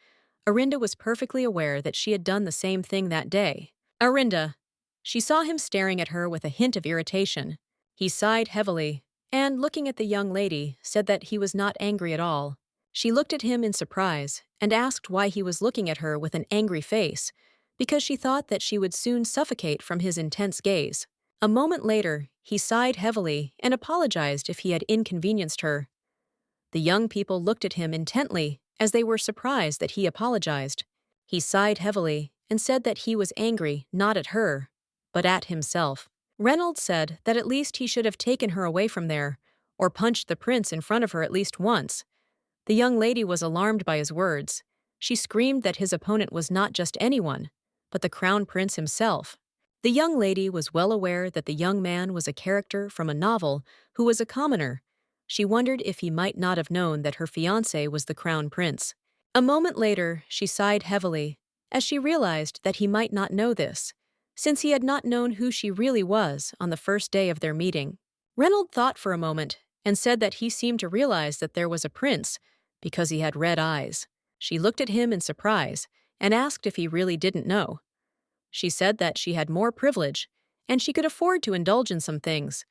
Arinde was perfectly aware that she had done the same thing that day. Arinde. She saw him staring at her with a hint of irritation. He sighed heavily, and, looking at the young lady, said that he was not angry at all. She looked at him in surprise and asked why he was looking at her with an angry face, because she thought that she would soon suffocate from his intense gaze. A moment later, he sighed heavily and apologized if he had inconvenienced her. The young people looked at him intently, as they were surprised that he apologized. He sighed heavily and said that he was angry not at her, but at himself. Reynolds said that at least he should have taken her away from there, or punched the prince in front of her at least once. The young lady was alarmed by his words. She screamed that his opponent was not just anyone, but the crown prince himself. The young lady was well aware that the young man was a character from a novel who was a commoner. She wondered if he might not have known that her fiancé was the crown prince. A moment later, she sighed heavily, as she realized that he might not know this, since he had not known who she really was on the first day of their meeting. Reynold thought for a moment and said that he seemed to realize that there was a prince because he had red eyes. She looked at him in surprise and asked if he really didn't know. She said that she had more privilege and she could afford to indulge in some things,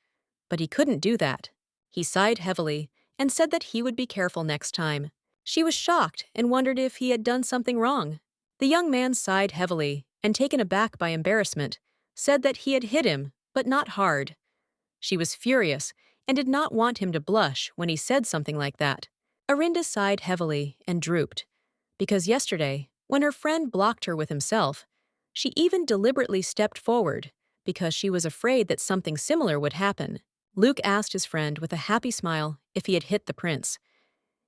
but he couldn't do that. He sighed heavily and said that he would be careful next time. She was shocked and wondered if he had done something wrong. The young man sighed heavily and, taken aback by embarrassment, said that he had hit him, but not hard. She was furious and did not want him to blush when he said something like that. Arinda sighed heavily and drooped, because yesterday, when her friend blocked her with himself, she even deliberately stepped forward because she was afraid that something similar would happen. Luke asked his friend with a happy smile if he had hit the prince.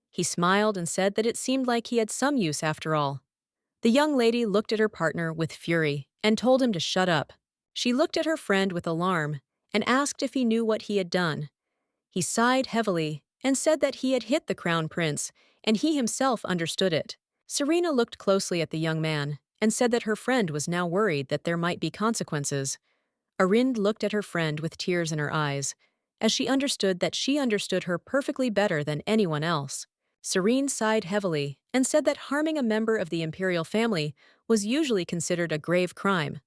He smiled and said that it seemed like he had some use after all. The young lady looked at her partner with fury and told him to shut up. She looked at her friend with alarm and asked if he knew what he had done. He sighed heavily and said that he had hit the crown prince, and he himself understood it. Serena looked closely at the young man and said that her friend was now worried that there might be consequences. Arind looked at her friend with tears in her eyes, as she understood that she understood her perfectly better than anyone else. Serene sighed heavily and said that harming a member of the imperial family was usually considered a grave crime.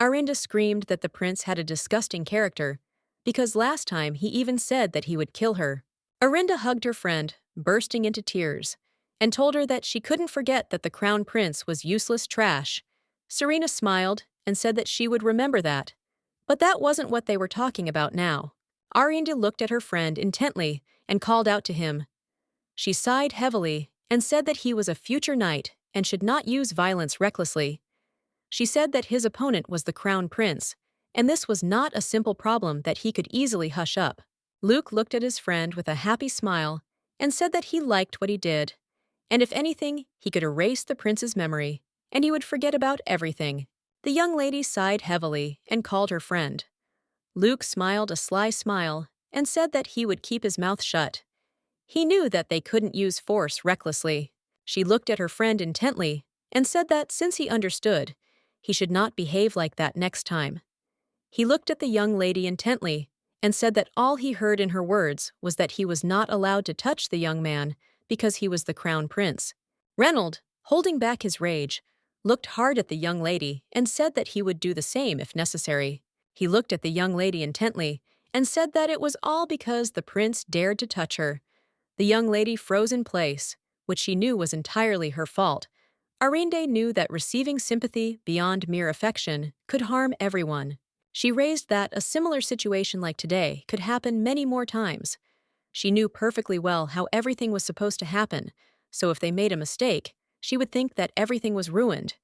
Arinda screamed that the prince had a disgusting character, because last time he even said that he would kill her. Arinda hugged her friend, bursting into tears, and told her that she couldn't forget that the crown prince was useless trash. Serena smiled and said that she would remember that. But that wasn't what they were talking about now. Arinda looked at her friend intently and called out to him. She sighed heavily and said that he was a future knight and should not use violence recklessly. She said that his opponent was the crown prince, and this was not a simple problem that he could easily hush up. Luke looked at his friend with a happy smile and said that he liked what he did, and if anything, he could erase the prince's memory, and he would forget about everything. The young lady sighed heavily and called her friend. Luke smiled a sly smile and said that he would keep his mouth shut. He knew that they couldn't use force recklessly. She looked at her friend intently and said that since he understood, he should not behave like that next time. He looked at the young lady intently and said that all he heard in her words was that he was not allowed to touch the young man because he was the crown prince. Reynold, holding back his rage, looked hard at the young lady and said that he would do the same if necessary. He looked at the young lady intently and said that it was all because the prince dared to touch her. The young lady froze in place, which she knew was entirely her fault. Arinde knew that receiving sympathy beyond mere affection could harm everyone. She raised that a similar situation like today could happen many more times. She knew perfectly well how everything was supposed to happen, so if they made a mistake, she would think that everything was ruined.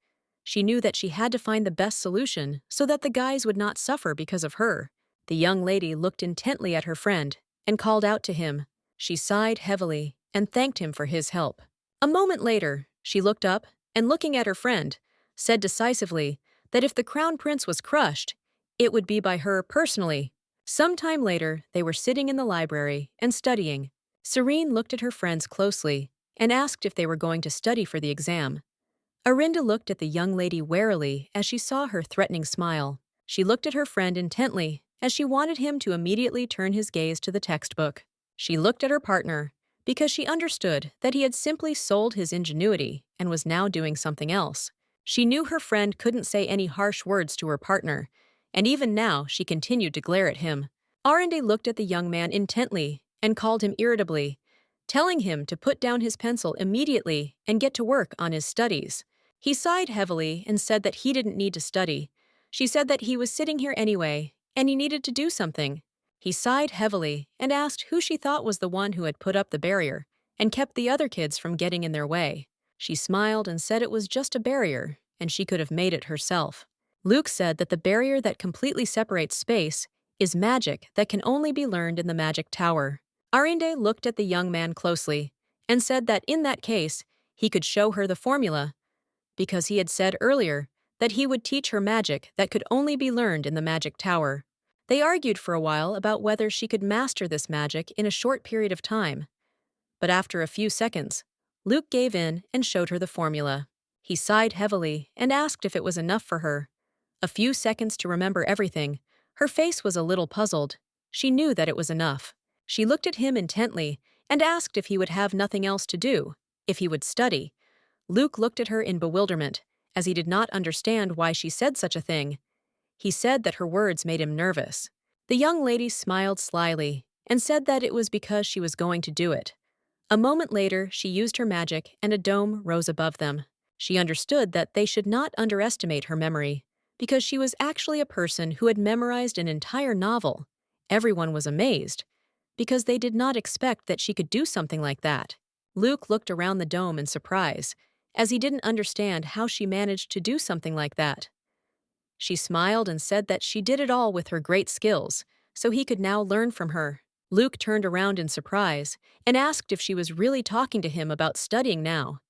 She knew that she had to find the best solution so that the guys would not suffer because of her. The young lady looked intently at her friend and called out to him. She sighed heavily and thanked him for his help. A moment later, she looked up and, looking at her friend, said decisively that if the crown prince was crushed, it would be by her personally. Some time later, they were sitting in the library and studying. Serene looked at her friends closely and asked if they were going to study for the exam. Arinda looked at the young lady warily as she saw her threatening smile. She looked at her friend intently as she wanted him to immediately turn his gaze to the textbook. She looked at her partner because she understood that he had simply sold his ingenuity and was now doing something else. She knew her friend couldn't say any harsh words to her partner, and even now she continued to glare at him. Arinde looked at the young man intently and called him irritably, telling him to put down his pencil immediately and get to work on his studies. He sighed heavily and said that he didn't need to study. She said that he was sitting here anyway, and he needed to do something. He sighed heavily and asked who she thought was the one who had put up the barrier and kept the other kids from getting in their way. She smiled and said it was just a barrier, and she could have made it herself. Luke said that the barrier that completely separates space is magic that can only be learned in the magic tower. Arinde looked at the young man closely and said that in that case, he could show her the formula, because he had said earlier that he would teach her magic that could only be learned in the magic tower. They argued for a while about whether she could master this magic in a short period of time. But after a few seconds, Luke gave in and showed her the formula. He sighed heavily and asked if it was enough for her. A few seconds to remember everything. Her face was a little puzzled. She knew that it was enough. She looked at him intently and asked if he would have nothing else to do, if he would study. Luke looked at her in bewilderment, as he did not understand why she said such a thing. He said that her words made him nervous. The young lady smiled slyly and said that it was because she was going to do it. A moment later, she used her magic and a dome rose above them. She understood that they should not underestimate her memory, because she was actually a person who had memorized an entire novel. Everyone was amazed, because they did not expect that she could do something like that. Luke looked around the dome in surprise, as he didn't understand how she managed to do something like that. She smiled and said that she did it all with her great skills, so he could now learn from her. Luke turned around in surprise and asked if she was really talking to him about studying now.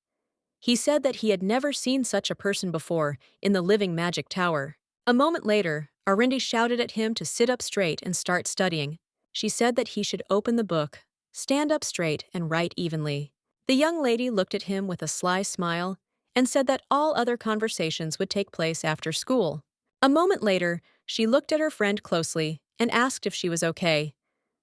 He said that he had never seen such a person before in the living magic tower. A moment later, Arindi shouted at him to sit up straight and start studying. She said that he should open the book, stand up straight, and write evenly. The young lady looked at him with a sly smile and said that all other conversations would take place after school. A moment later, she looked at her friend closely and asked if she was okay.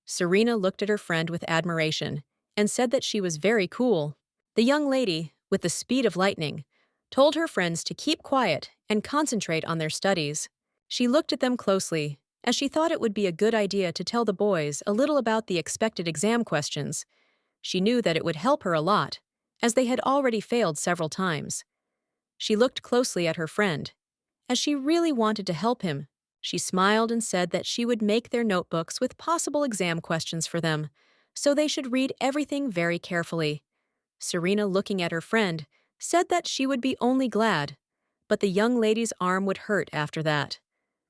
Serena looked at her friend with admiration and said that she was very cool. The young lady, with the speed of lightning, told her friends to keep quiet and concentrate on their studies. She looked at them closely, as she thought it would be a good idea to tell the boys a little about the expected exam questions. She knew that it would help her a lot, as they had already failed several times. She looked closely at her friend. As she really wanted to help him, she smiled and said that she would make their notebooks with possible exam questions for them, so they should read everything very carefully. Serena, looking at her friend, said that she would be only glad, but the young lady's arm would hurt after that.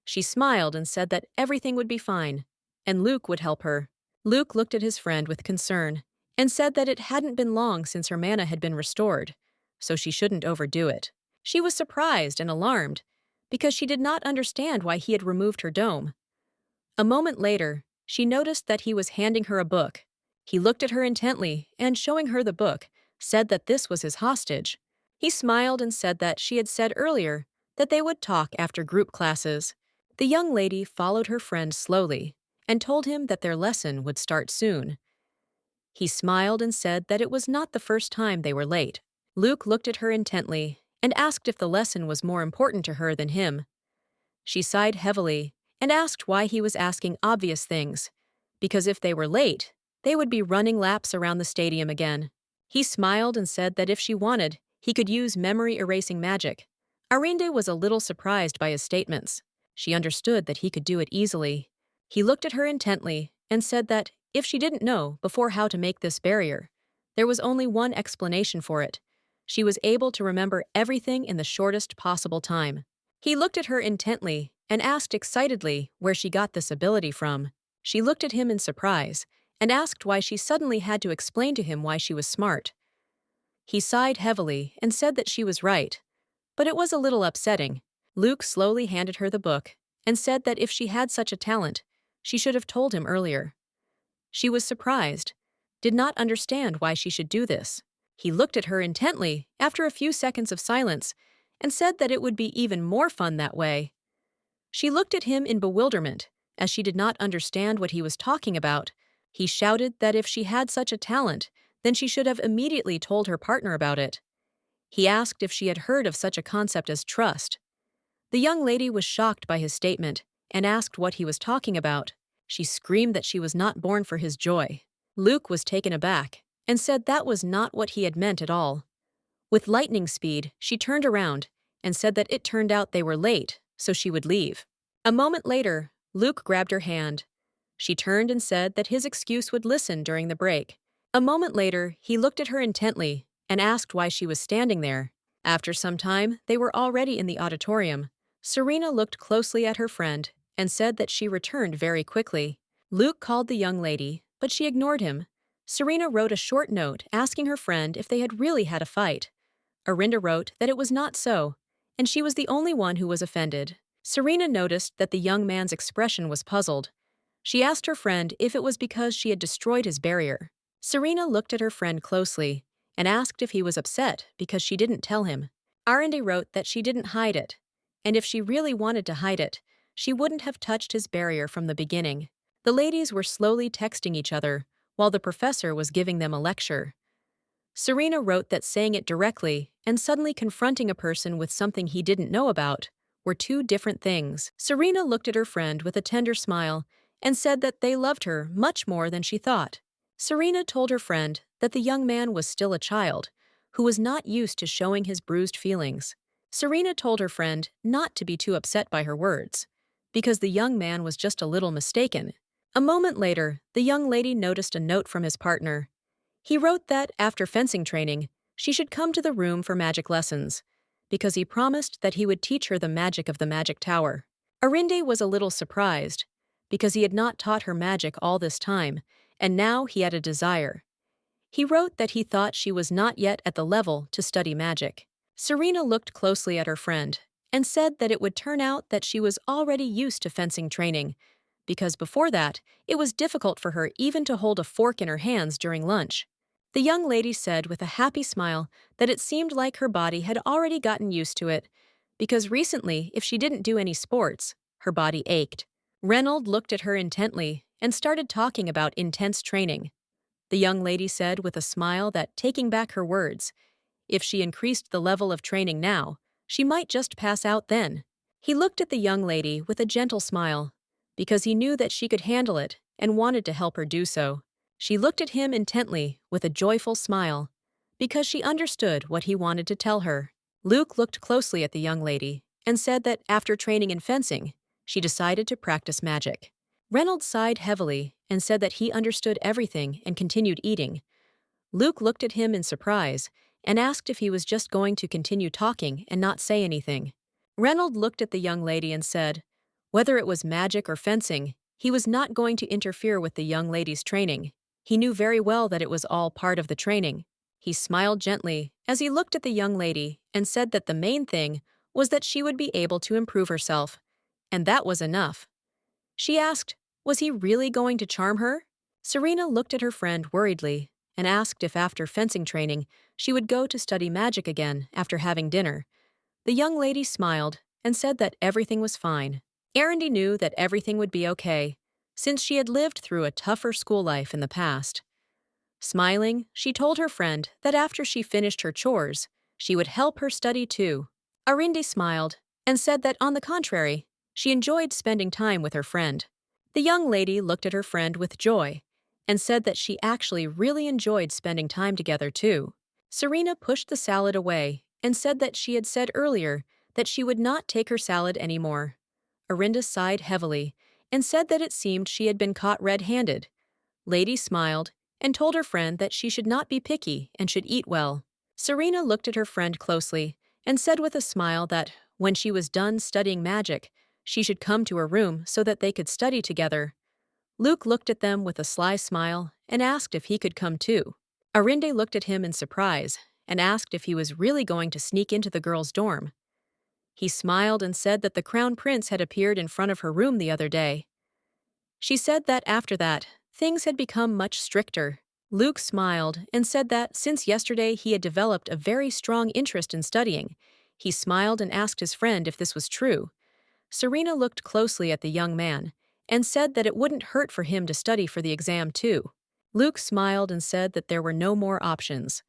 She smiled and said that everything would be fine, and Luke would help her. Luke looked at his friend with concern and said that it hadn't been long since her mana had been restored, so she shouldn't overdo it. She was surprised and alarmed, because she did not understand why he had removed her dome. A moment later, she noticed that he was handing her a book. He looked at her intently and, showing her the book, said that this was his hostage. He smiled and said that she had said earlier that they would talk after group classes. The young lady followed her friend slowly and told him that their lesson would start soon. He smiled and said that it was not the first time they were late. Luke looked at her intently and asked if the lesson was more important to her than him. She sighed heavily and asked why he was asking obvious things, because if they were late, they would be running laps around the stadium again. He smiled and said that if she wanted, he could use memory-erasing magic. Arinde was a little surprised by his statements. She understood that he could do it easily. He looked at her intently and said that if she didn't know before how to make this barrier, there was only one explanation for it. She was able to remember everything in the shortest possible time. He looked at her intently and asked excitedly where she got this ability from. She looked at him in surprise and asked why she suddenly had to explain to him why she was smart. He sighed heavily and said that she was right, but it was a little upsetting. Luke slowly handed her the book and said that if she had such a talent, she should have told him earlier. She was surprised, did not understand why she should do this. He looked at her intently after a few seconds of silence and said that it would be even more fun that way. She looked at him in bewilderment, as she did not understand what he was talking about. He shouted that if she had such a talent, then she should have immediately told her partner about it. He asked if she had heard of such a concept as trust. The young lady was shocked by his statement and asked what he was talking about. She screamed that she was not born for his joy. Luke was taken aback and said that was not what he had meant at all. With lightning speed, she turned around and said that it turned out they were late, so she would leave. A moment later, Luke grabbed her hand. She turned and said that his excuse would listen during the break. A moment later, he looked at her intently and asked why she was standing there. After some time, they were already in the auditorium. Serena looked closely at her friend and said that she returned very quickly. Luke called the young lady, but she ignored him. Serena wrote a short note asking her friend if they had really had a fight. Arinda wrote that it was not so, and she was the only one who was offended. Serena noticed that the young man's expression was puzzled. She asked her friend if it was because she had destroyed his barrier. Serena looked at her friend closely and asked if he was upset because she didn't tell him. Arinde wrote that she didn't hide it, and if she really wanted to hide it, she wouldn't have touched his barrier from the beginning. The ladies were slowly texting each other while the professor was giving them a lecture. Serena wrote that saying it directly and suddenly confronting a person with something he didn't know about were two different things. Serena looked at her friend with a tender smile and said that they loved her much more than she thought. Serena told her friend that the young man was still a child, who was not used to showing his bruised feelings. Serena told her friend not to be too upset by her words, because the young man was just a little mistaken. A moment later, the young lady noticed a note from his partner. He wrote that, after fencing training, she should come to the room for magic lessons, because he promised that he would teach her the magic of the magic tower. Arinde was a little surprised, because he had not taught her magic all this time, and now he had a desire. He wrote that he thought she was not yet at the level to study magic. Serena looked closely at her friend and said that it would turn out that she was already used to fencing training, because before that, it was difficult for her even to hold a fork in her hands during lunch. The young lady said with a happy smile that it seemed like her body had already gotten used to it, because recently, if she didn't do any sports, her body ached. Reynold looked at her intently and started talking about intense training. The young lady said with a smile that, taking back her words, if she increased the level of training now, she might just pass out then. He looked at the young lady with a gentle smile, because he knew that she could handle it and wanted to help her do so. She looked at him intently with a joyful smile, because she understood what he wanted to tell her. Luke looked closely at the young lady and said that after training in fencing, she decided to practice magic. Reynolds sighed heavily and said that he understood everything and continued eating. Luke looked at him in surprise and asked if he was just going to continue talking and not say anything. Reynolds looked at the young lady and said, whether it was magic or fencing, he was not going to interfere with the young lady's training. He knew very well that it was all part of the training. He smiled gently as he looked at the young lady and said that the main thing was that she would be able to improve herself, and that was enough. She asked, was he really going to charm her? Serena looked at her friend worriedly and asked if after fencing training she would go to study magic again after having dinner. The young lady smiled and said that everything was fine. Arinde knew that everything would be okay, since she had lived through a tougher school life in the past. Smiling, she told her friend that after she finished her chores, she would help her study too. Arinde smiled and said that, on the contrary, she enjoyed spending time with her friend. The young lady looked at her friend with joy and said that she actually really enjoyed spending time together too. Serena pushed the salad away and said that she had said earlier that she would not take her salad anymore. Arinde sighed heavily and said that it seemed she had been caught red-handed. Lady smiled and told her friend that she should not be picky and should eat well. Serena looked at her friend closely and said with a smile that, when she was done studying magic, she should come to her room so that they could study together. Luke looked at them with a sly smile and asked if he could come too. Arinde looked at him in surprise and asked if he was really going to sneak into the girls' dorm. He smiled and said that the crown prince had appeared in front of her room the other day. She said that after that, things had become much stricter. Luke smiled and said that since yesterday he had developed a very strong interest in studying. He smiled and asked his friend if this was true. Serena looked closely at the young man and said that it wouldn't hurt for him to study for the exam too. Luke smiled and said that there were no more options.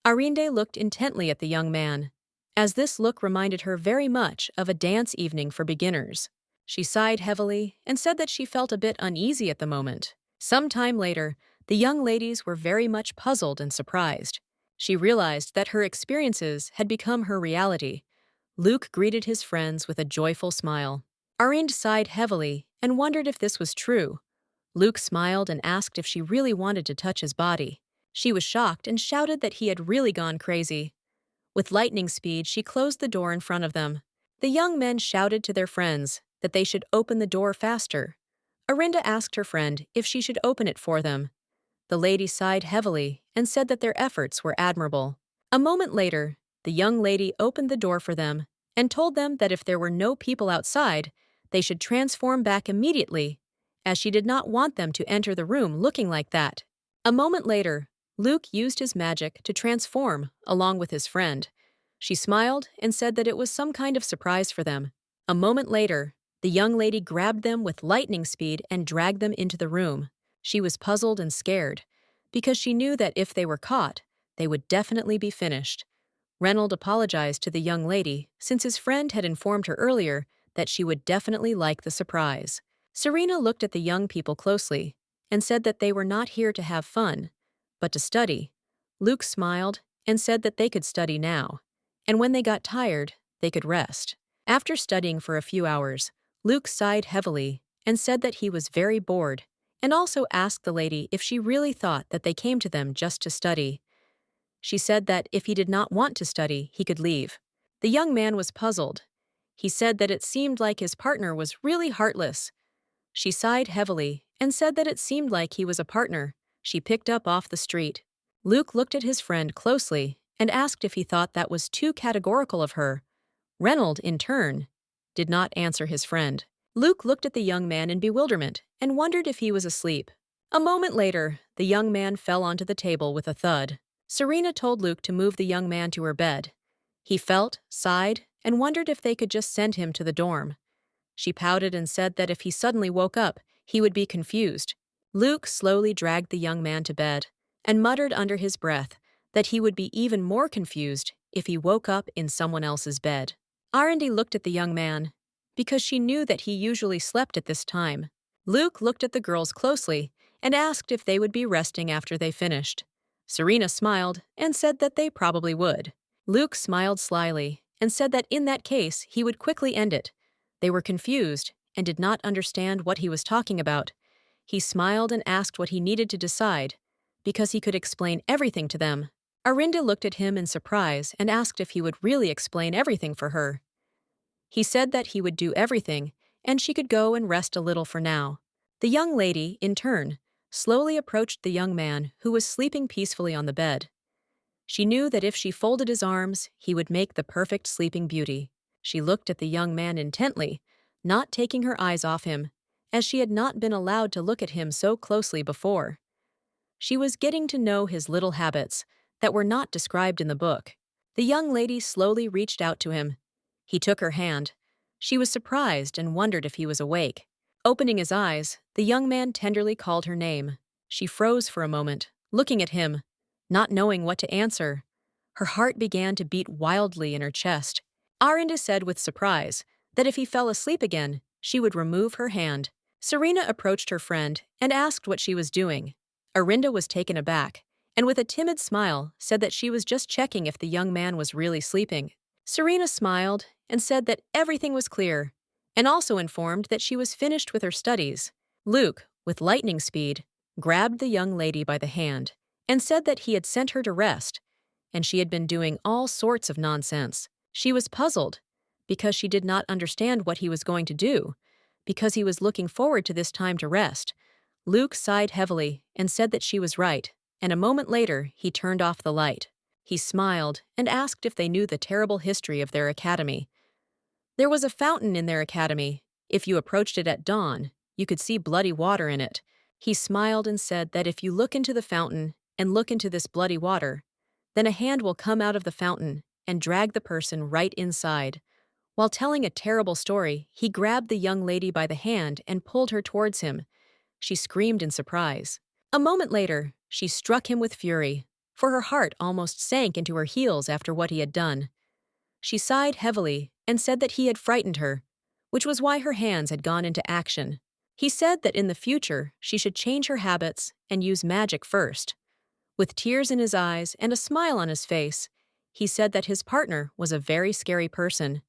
Arinde looked intently at the young man, as this look reminded her very much of a dance evening for beginners. She sighed heavily and said that she felt a bit uneasy at the moment. Some time later, the young ladies were very much puzzled and surprised. She realized that her experiences had become her reality. Luke greeted his friends with a joyful smile. Arinde sighed heavily and wondered if this was true. Luke smiled and asked if she really wanted to touch his body. She was shocked and shouted that he had really gone crazy. With lightning speed, she closed the door in front of them. The young men shouted to their friends that they should open the door faster. Arinde asked her friend if she should open it for them. The lady sighed heavily and said that their efforts were admirable. A moment later, the young lady opened the door for them and told them that if there were no people outside, they should transform back immediately, as she did not want them to enter the room looking like that. A moment later, Luke used his magic to transform along with his friend. She smiled and said that it was some kind of surprise for them. A moment later, the young lady grabbed them with lightning speed and dragged them into the room. She was puzzled and scared, because she knew that if they were caught, they would definitely be finished. Reynold apologized to the young lady since his friend had informed her earlier that she would definitely like the surprise. Serena looked at the young people closely and said that they were not here to have fun, but to study. Luke smiled and said that they could study now, and when they got tired, they could rest. After studying for a few hours, Luke sighed heavily and said that he was very bored, and also asked the lady if she really thought that they came to them just to study. She said that if he did not want to study, he could leave. The young man was puzzled. He said that it seemed like his partner was really heartless. She sighed heavily and said that it seemed like he was a partner she picked up off the street. Luke looked at his friend closely and asked if he thought that was too categorical of her. Reynold, in turn, did not answer his friend. Luke looked at the young man in bewilderment and wondered if he was asleep. A moment later, the young man fell onto the table with a thud. Serena told Luke to move the young man to her bed. He felt, sighed, and wondered if they could just send him to the dorm. She pouted and said that if he suddenly woke up, he would be confused. Luke slowly dragged the young man to bed and muttered under his breath that he would be even more confused if he woke up in someone else's bed. Arundi looked at the young man because she knew that he usually slept at this time. Luke looked at the girls closely and asked if they would be resting after they finished. Serena smiled and said that they probably would. Luke smiled slyly and said that in that case he would quickly end it. They were confused and did not understand what he was talking about. He smiled and asked what he needed to decide, because he could explain everything to them. Arinda looked at him in surprise and asked if he would really explain everything for her. He said that he would do everything, and she could go and rest a little for now. The young lady, in turn, slowly approached the young man who was sleeping peacefully on the bed. She knew that if she folded his arms, he would make the perfect sleeping beauty. She looked at the young man intently, not taking her eyes off him, as she had not been allowed to look at him so closely before. She was getting to know his little habits that were not described in the book. The young lady slowly reached out to him. He took her hand. She was surprised and wondered if he was awake. Opening his eyes, the young man tenderly called her name. She froze for a moment, looking at him, not knowing what to answer. Her heart began to beat wildly in her chest. Arinda said with surprise that if he fell asleep again, she would remove her hand. Serena approached her friend and asked what she was doing. Arinda was taken aback, and with a timid smile said that she was just checking if the young man was really sleeping. Serena smiled and said that everything was clear, and also informed that she was finished with her studies. Luke, with lightning speed, grabbed the young lady by the hand and said that he had sent her to rest, and she had been doing all sorts of nonsense. She was puzzled, because she did not understand what he was going to do, because he was looking forward to this time to rest. Luke sighed heavily and said that she was right, and a moment later he turned off the light. He smiled and asked if they knew the terrible history of their academy. There was a fountain in their academy. If you approached it at dawn, you could see bloody water in it. He smiled and said that if you look into the fountain and look into this bloody water, then a hand will come out of the fountain and drag the person right inside. While telling a terrible story, he grabbed the young lady by the hand and pulled her towards him. She screamed in surprise. A moment later, she struck him with fury, for her heart almost sank into her heels after what he had done. She sighed heavily and said that he had frightened her, which was why her hands had gone into action. He said that in the future she should change her habits and use magic first. With tears in his eyes and a smile on his face, he said that his partner was a very scary person,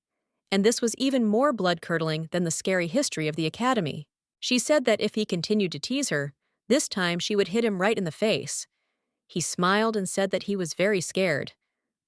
and this was even more blood-curdling than the scary history of the academy. She said that if he continued to tease her, this time she would hit him right in the face. He smiled and said that he was very scared.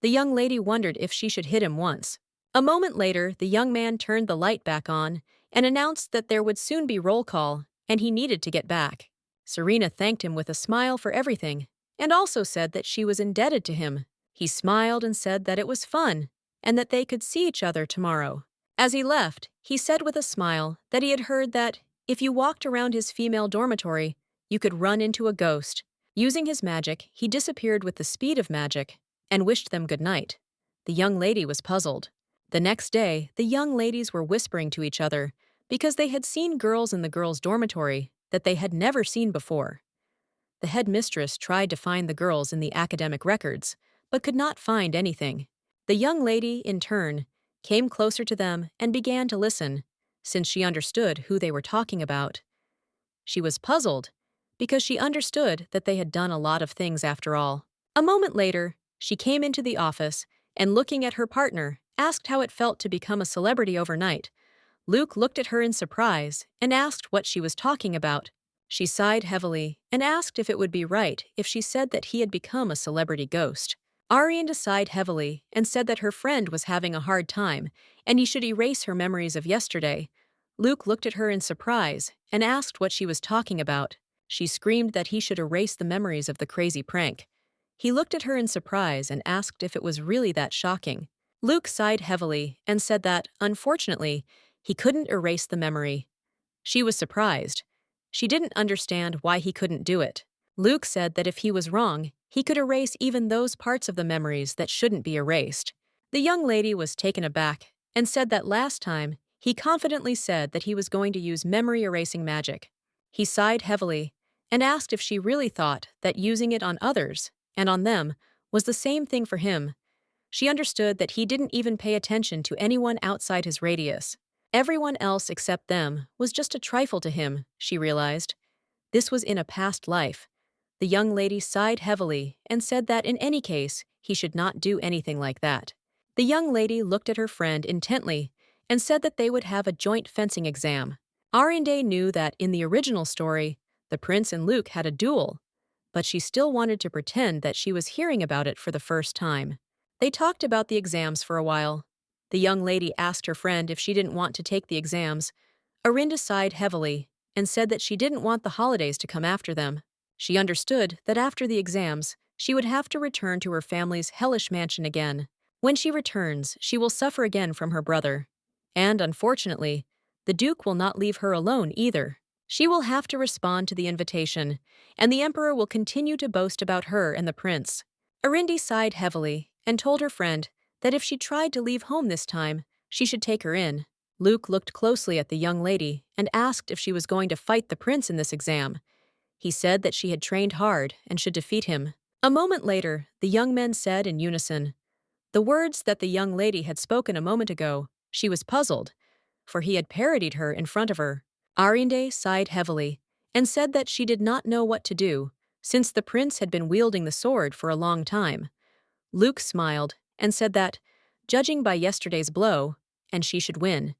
The young lady wondered if she should hit him once. A moment later, the young man turned the light back on and announced that there would soon be roll call, and he needed to get back. Serena thanked him with a smile for everything, and also said that she was indebted to him. He smiled and said that it was fun, and that they could see each other tomorrow. As he left, he said with a smile that he had heard that if you walked around his female dormitory, you could run into a ghost. Using his magic, he disappeared with the speed of magic and wished them good night. The young lady was puzzled. The next day, the young ladies were whispering to each other because they had seen girls in the girls' dormitory that they had never seen before. The headmistress tried to find the girls in the academic records, but could not find anything. The young lady, in turn, came closer to them and began to listen, since she understood who they were talking about. She was puzzled because she understood that they had done a lot of things after all. A moment later, she came into the office and, looking at her partner, asked how it felt to become a celebrity overnight. Luke looked at her in surprise and asked what she was talking about. She sighed heavily and asked if it would be right if she said that he had become a celebrity ghost. Arianda sighed heavily and said that her friend was having a hard time and he should erase her memories of yesterday. Luke looked at her in surprise and asked what she was talking about. She screamed that he should erase the memories of the crazy prank. He looked at her in surprise and asked if it was really that shocking. Luke sighed heavily and said that, unfortunately, he couldn't erase the memory. She was surprised. She didn't understand why he couldn't do it. Luke said that if he was wrong, he could erase even those parts of the memories that shouldn't be erased. The young lady was taken aback and said that last time, he confidently said that he was going to use memory-erasing magic. He sighed heavily and asked if she really thought that using it on others, and on them, was the same thing for him. She understood that he didn't even pay attention to anyone outside his radius. Everyone else except them was just a trifle to him, she realized. This was in a past life. The young lady sighed heavily and said that in any case, he should not do anything like that. The young lady looked at her friend intently and said that they would have a joint fencing exam. Ariande knew that in the original story, the prince and Luke had a duel, but she still wanted to pretend that she was hearing about it for the first time. They talked about the exams for a while. The young lady asked her friend if she didn't want to take the exams. Arinda sighed heavily and said that she didn't want the holidays to come after them. She understood that after the exams, she would have to return to her family's hellish mansion again. When she returns, she will suffer again from her brother. And, unfortunately, the Duke will not leave her alone either. She will have to respond to the invitation, and the Emperor will continue to boast about her and the prince. Arindi sighed heavily and told her friend that if she tried to leave home this time, she should take her in. Luke looked closely at the young lady and asked if she was going to fight the prince in this exam. He said that she had trained hard and should defeat him. A moment later, the young men said in unison the words that the young lady had spoken a moment ago. She was puzzled, for he had parodied her in front of her. Arinde sighed heavily and said that she did not know what to do, since the prince had been wielding the sword for a long time. Luke smiled and said that, judging by yesterday's blow, and she should win.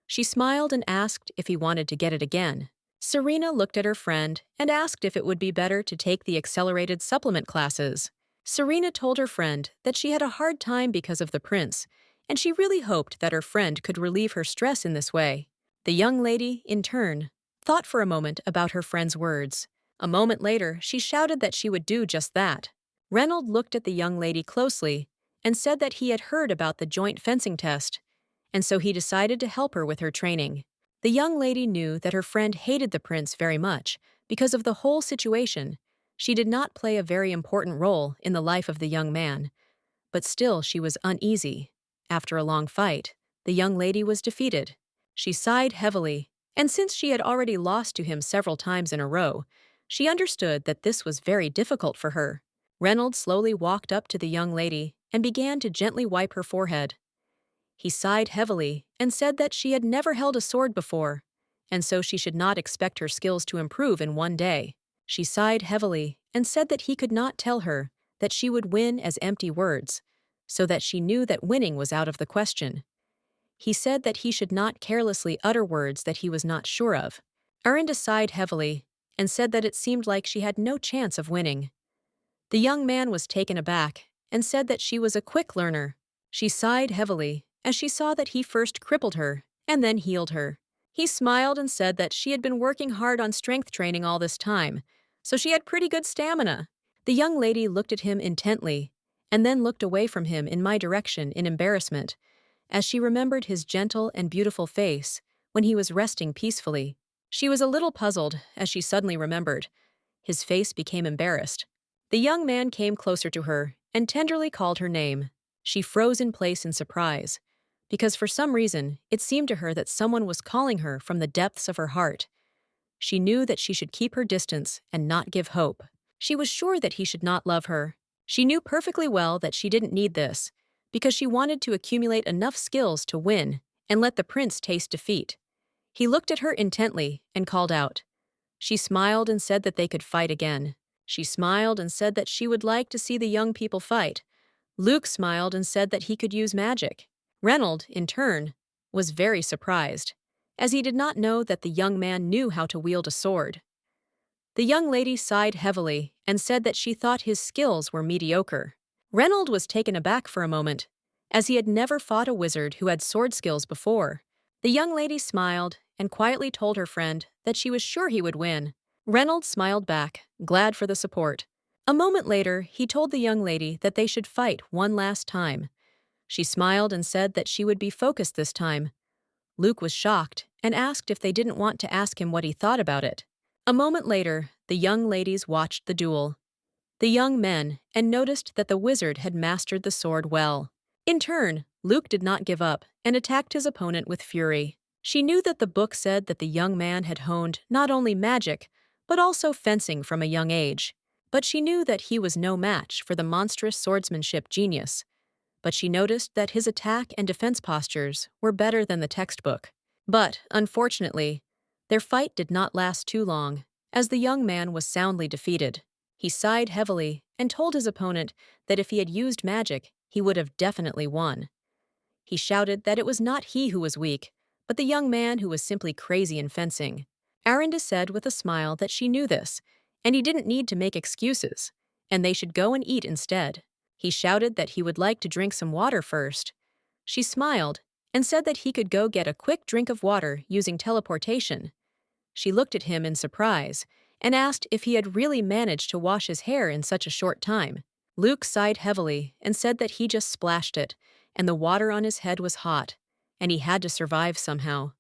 She smiled and asked if he wanted to get it again. Serena looked at her friend and asked if it would be better to take the accelerated supplement classes. Serena told her friend that she had a hard time because of the prince, and she really hoped that her friend could relieve her stress in this way. The young lady, in turn, thought for a moment about her friend's words. A moment later, she shouted that she would do just that. Reynold looked at the young lady closely and said that he had heard about the joint fencing test, and so he decided to help her with her training. The young lady knew that her friend hated the prince very much because of the whole situation. She did not play a very important role in the life of the young man, but still she was uneasy. After a long fight, the young lady was defeated. She sighed heavily, and since she had already lost to him several times in a row, she understood that this was very difficult for her. Reynolds slowly walked up to the young lady and began to gently wipe her forehead. He sighed heavily and said that she had never held a sword before, and so she should not expect her skills to improve in one day. She sighed heavily and said that he could not tell her that she would win as empty words, so that she knew that winning was out of the question. He said that he should not carelessly utter words that he was not sure of. Arinda sighed heavily and said that it seemed like she had no chance of winning. The young man was taken aback and said that she was a quick learner. She sighed heavily as she saw that he first crippled her and then healed her. He smiled and said that she had been working hard on strength training all this time, so she had pretty good stamina. The young lady looked at him intently and then looked away from him in my direction in embarrassment, as she remembered his gentle and beautiful face when he was resting peacefully. She was a little puzzled as she suddenly remembered. His face became embarrassed. The young man came closer to her and tenderly called her name. She froze in place in surprise, because for some reason it seemed to her that someone was calling her from the depths of her heart. She knew that she should keep her distance and not give hope. She was sure that he should not love her. She knew perfectly well that she didn't need this, because she wanted to accumulate enough skills to win and let the prince taste defeat. He looked at her intently and called out. She smiled and said that they could fight again. She smiled and said that she would like to see the young people fight. Luke smiled and said that he could use magic. Reynold, in turn, was very surprised, as he did not know that the young man knew how to wield a sword. The young lady sighed heavily and said that she thought his skills were mediocre. Reynold was taken aback for a moment, as he had never fought a wizard who had sword skills before. The young lady smiled and quietly told her friend that she was sure he would win. Reynold smiled back, glad for the support. A moment later, he told the young lady that they should fight one last time. She smiled and said that she would be focused this time. Luke was shocked and asked if they didn't want to ask him what he thought about it. A moment later, the young ladies watched the duel. The young men and noticed that the wizard had mastered the sword well. In turn, Luke did not give up and attacked his opponent with fury. She knew that the book said that the young man had honed not only magic, but also fencing from a young age. But she knew that he was no match for the monstrous swordsmanship genius. But she noticed that his attack and defense postures were better than the textbook. But, unfortunately, their fight did not last too long, as the young man was soundly defeated. He sighed heavily and told his opponent that if he had used magic, he would have definitely won. He shouted that it was not he who was weak, but the young man who was simply crazy in fencing. Arinda said with a smile that she knew this, and he didn't need to make excuses, and they should go and eat instead. He shouted that he would like to drink some water first. She smiled and said that he could go get a quick drink of water using teleportation. She looked at him in surprise and asked if he had really managed to wash his hair in such a short time. Luke sighed heavily and said that he just splashed it, and the water on his head was hot, and he had to survive somehow.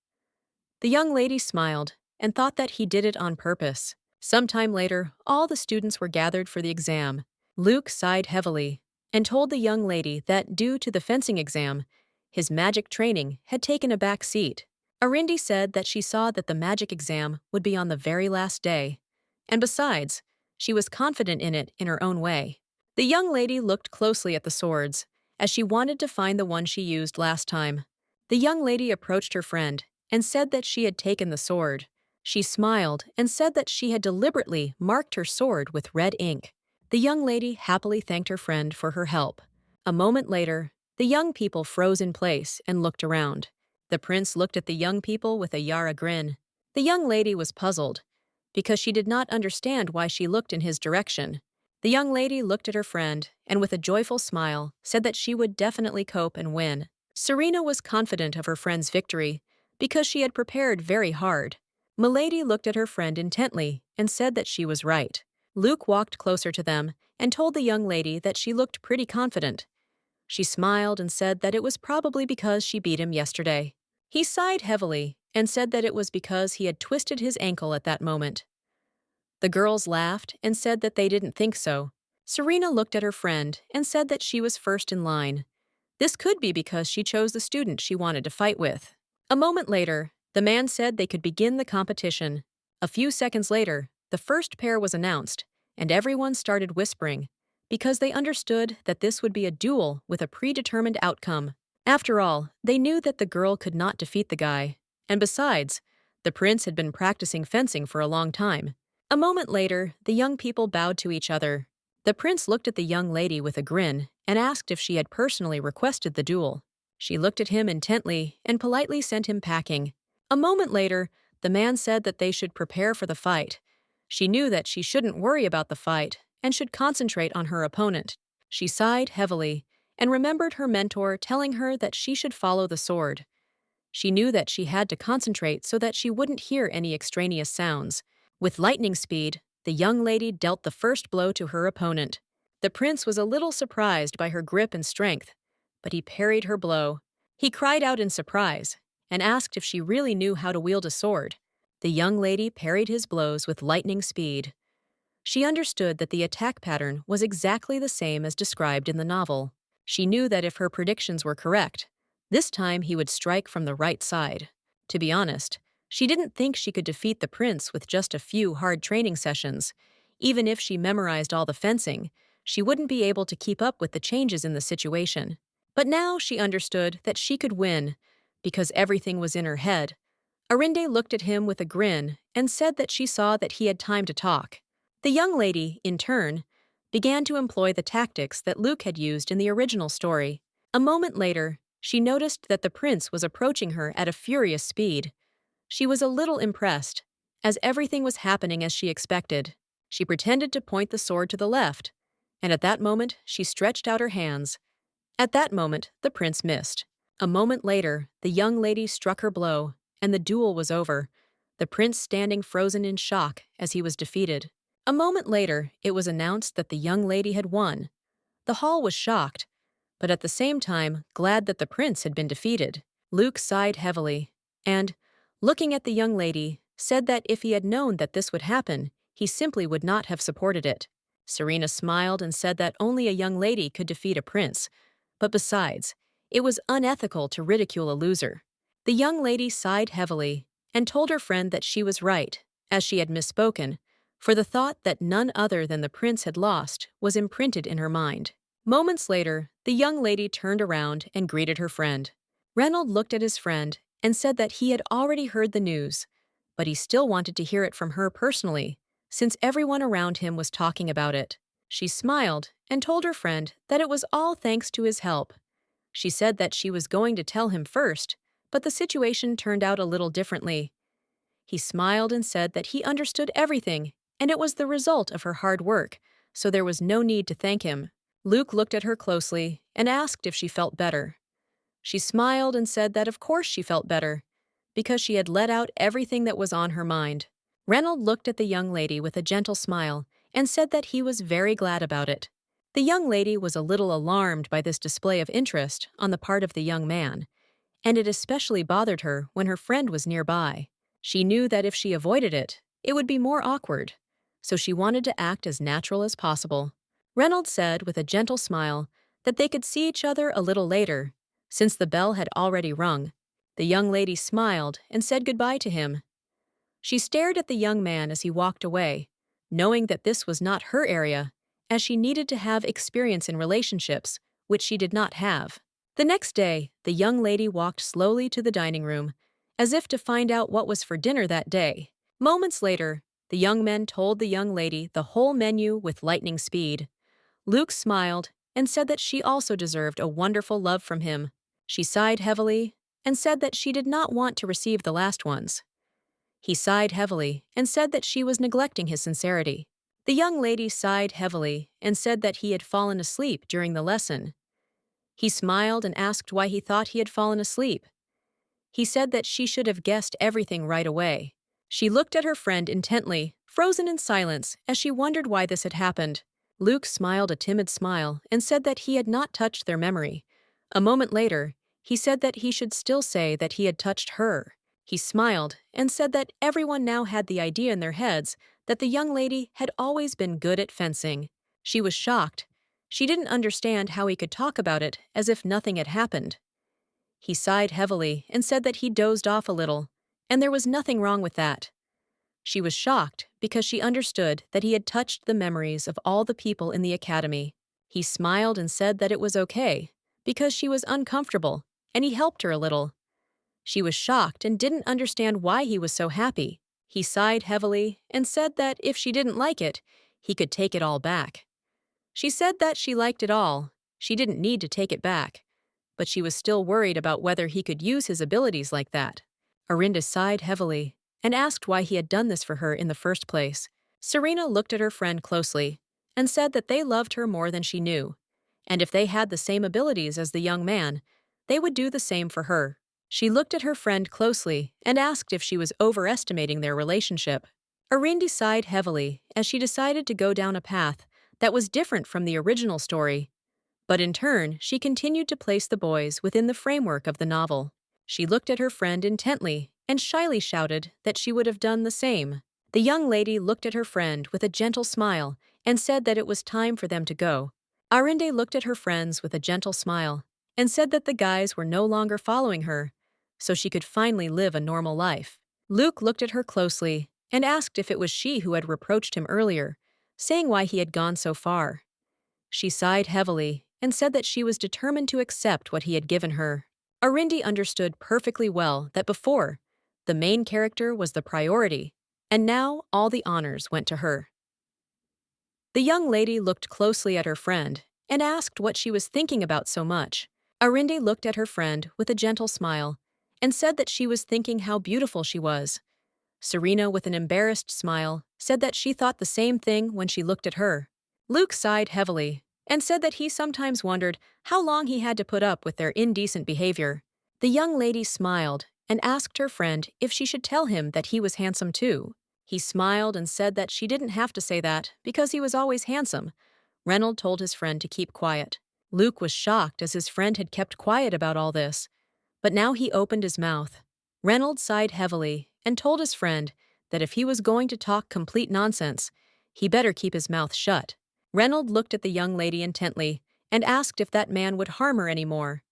The young lady smiled and thought that he did it on purpose. Sometime later, all the students were gathered for the exam. Luke sighed heavily and told the young lady that due to the fencing exam, his magic training had taken a back seat. Arindi said that she saw that the magic exam would be on the very last day, and besides, she was confident in it in her own way. The young lady looked closely at the swords, as she wanted to find the one she used last time. The young lady approached her friend and said that she had taken the sword. She smiled and said that she had deliberately marked her sword with red ink. The young lady happily thanked her friend for her help. A moment later, the young people froze in place and looked around. The prince looked at the young people with a Yara grin. The young lady was puzzled, because she did not understand why she looked in his direction. The young lady looked at her friend and with a joyful smile said that she would definitely cope and win. Serena was confident of her friend's victory because she had prepared very hard. Milady looked at her friend intently and said that she was right. Luke walked closer to them and told the young lady that she looked pretty confident. She smiled and said that it was probably because she beat him yesterday. He sighed heavily and said that it was because he had twisted his ankle at that moment. The girls laughed and said that they didn't think so. Serena looked at her friend and said that she was first in line. This could be because she chose the student she wanted to fight with. A moment later, the man said they could begin the competition. A few seconds later, the first pair was announced, and everyone started whispering, because they understood that this would be a duel with a predetermined outcome. After all, they knew that the girl could not defeat the guy, and besides, the prince had been practicing fencing for a long time. A moment later, the young people bowed to each other. The prince looked at the young lady with a grin and asked if she had personally requested the duel. She looked at him intently and politely sent him packing. A moment later, the man said that they should prepare for the fight. She knew that she shouldn't worry about the fight and should concentrate on her opponent. She sighed heavily and remembered her mentor telling her that she should follow the sword. She knew that she had to concentrate so that she wouldn't hear any extraneous sounds. With lightning speed, the young lady dealt the first blow to her opponent. The prince was a little surprised by her grip and strength, but he parried her blow. He cried out in surprise and asked if she really knew how to wield a sword. The young lady parried his blows with lightning speed. She understood that the attack pattern was exactly the same as described in the novel. She knew that if her predictions were correct, this time he would strike from the right side. To be honest, she didn't think she could defeat the prince with just a few hard training sessions. Even if she memorized all the fencing, she wouldn't be able to keep up with the changes in the situation. But now she understood that she could win, because everything was in her head. Arinde looked at him with a grin and said that she saw that he had time to talk. The young lady, in turn, began to employ the tactics that Luke had used in the original story. A moment later, she noticed that the prince was approaching her at a furious speed. She was a little impressed, as everything was happening as she expected. She pretended to point the sword to the left, and at that moment she stretched out her hands. At that moment, the prince missed. A moment later, the young lady struck her blow, and the duel was over, the prince standing frozen in shock as he was defeated. A moment later, it was announced that the young lady had won. The hall was shocked, but at the same time glad that the prince had been defeated. Luke sighed heavily, and, looking at the young lady, said that if he had known that this would happen, he simply would not have supported it. Serena smiled and said that only a young lady could defeat a prince, but besides, it was unethical to ridicule a loser. The young lady sighed heavily and told her friend that she was right, as she had misspoken, for the thought that none other than the prince had lost was imprinted in her mind. Moments later, the young lady turned around and greeted her friend. Reynold looked at his friend and said that he had already heard the news, but he still wanted to hear it from her personally, since everyone around him was talking about it. She smiled and told her friend that it was all thanks to his help. She said that she was going to tell him first, but the situation turned out a little differently. He smiled and said that he understood everything, and it was the result of her hard work, so there was no need to thank him. Luke looked at her closely and asked if she felt better. She smiled and said that of course she felt better, because she had let out everything that was on her mind. Reynold looked at the young lady with a gentle smile and said that he was very glad about it. The young lady was a little alarmed by this display of interest on the part of the young man, and it especially bothered her when her friend was nearby. She knew that if she avoided it, it would be more awkward, so she wanted to act as natural as possible. Reynolds said with a gentle smile that they could see each other a little later, since the bell had already rung. The young lady smiled and said goodbye to him. She stared at the young man as he walked away, knowing that this was not her area, as she needed to have experience in relationships, which she did not have. The next day, the young lady walked slowly to the dining room, as if to find out what was for dinner that day. Moments later, the young men told the young lady the whole menu with lightning speed. Luke smiled and said that she also deserved a wonderful love from him. She sighed heavily and said that she did not want to receive the last ones. He sighed heavily and said that she was neglecting his sincerity. The young lady sighed heavily and said that he had fallen asleep during the lesson. He smiled and asked why he thought he had fallen asleep. He said that she should have guessed everything right away. She looked at her friend intently, frozen in silence, as she wondered why this had happened. Luke smiled a timid smile and said that he had not touched their memory. A moment later, he said that he should still say that he had touched her. He smiled and said that everyone now had the idea in their heads that the young lady had always been good at fencing. She was shocked. She didn't understand how he could talk about it as if nothing had happened. He sighed heavily and said that he dozed off a little, and there was nothing wrong with that. She was shocked because she understood that he had touched the memories of all the people in the academy. He smiled and said that it was okay, because she was uncomfortable, and he helped her a little. She was shocked and didn't understand why he was so happy. He sighed heavily and said that if she didn't like it, he could take it all back. She said that she liked it all. She didn't need to take it back, but she was still worried about whether he could use his abilities like that. Arinda sighed heavily and asked why he had done this for her in the first place. Serena looked at her friend closely and said that they loved her more than she knew, and if they had the same abilities as the young man, they would do the same for her. She looked at her friend closely and asked if she was overestimating their relationship. Arindi sighed heavily as she decided to go down a path that was different from the original story. But in turn, she continued to place the boys within the framework of the novel. She looked at her friend intently and shyly shouted that she would have done the same. The young lady looked at her friend with a gentle smile and said that it was time for them to go. Arinde looked at her friends with a gentle smile and said that the guys were no longer following her, so she could finally live a normal life. Luke looked at her closely and asked if it was she who had reproached him earlier, saying why he had gone so far. She sighed heavily and said that she was determined to accept what he had given her. Arindi understood perfectly well that before, the main character was the priority, and now all the honors went to her. The young lady looked closely at her friend and asked what she was thinking about so much. Arinde looked at her friend with a gentle smile and said that she was thinking how beautiful she was. Serena, with an embarrassed smile, said that she thought the same thing when she looked at her. Luke sighed heavily and said that he sometimes wondered how long he had to put up with their indecent behavior. The young lady smiled and asked her friend if she should tell him that he was handsome too. He smiled and said that she didn't have to say that because he was always handsome. Reynold told his friend to keep quiet. Luke was shocked as his friend had kept quiet about all this, but now he opened his mouth. Reynold sighed heavily and told his friend that if he was going to talk complete nonsense, he better keep his mouth shut. Reynold looked at the young lady intently and asked if that man would harm her any more.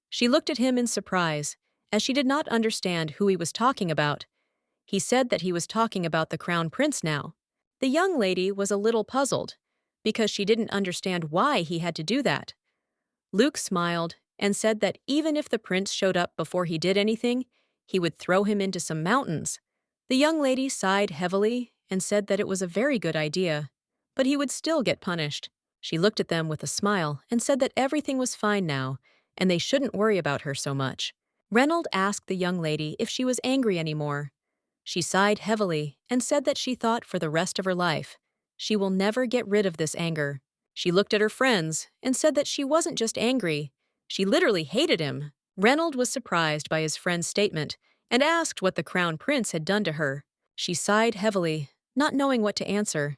She looked at him in surprise, as she did not understand who he was talking about. He said that he was talking about the crown prince now. The young lady was a little puzzled, because she didn't understand why he had to do that. Luke smiled and said that even if the prince showed up before he did anything, he would throw him into some mountains. The young lady sighed heavily and said that it was a very good idea, but he would still get punished. She looked at them with a smile and said that everything was fine now, and they shouldn't worry about her so much. Reynold asked the young lady if she was angry anymore. She sighed heavily and said that she thought for the rest of her life, she will never get rid of this anger. She looked at her friends and said that she wasn't just angry, she literally hated him. Reynold was surprised by his friend's statement and asked what the crown prince had done to her. She sighed heavily, not knowing what to answer,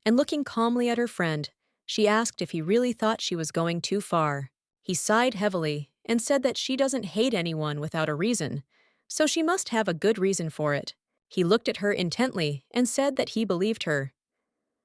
and looking calmly at her friend, she asked if he really thought she was going too far. He sighed heavily and said that she doesn't hate anyone without a reason, so she must have a good reason for it. He looked at her intently and said that he believed her.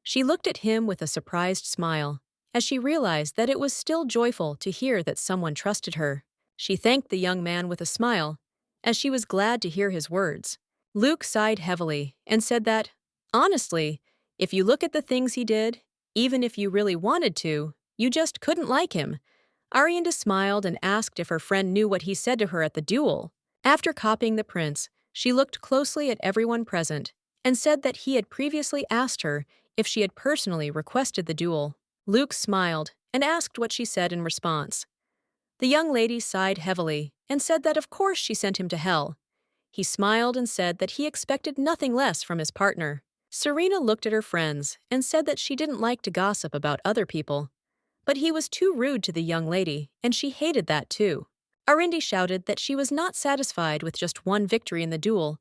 She looked at him with a surprised smile, as she realized that it was still joyful to hear that someone trusted her. She thanked the young man with a smile, as she was glad to hear his words. Luke sighed heavily and said that, honestly, if you look at the things he did, even if you really wanted to, you just couldn't like him. Arianda smiled and asked if her friend knew what he said to her at the duel. After copying the prince, she looked closely at everyone present and said that he had previously asked her if she had personally requested the duel. Luke smiled and asked what she said in response. The young lady sighed heavily and said that of course she sent him to hell. He smiled and said that he expected nothing less from his partner. Serena looked at her friends and said that she didn't like to gossip about other people. But he was too rude to the young lady, and she hated that too. Arindi shouted that she was not satisfied with just one victory in the duel.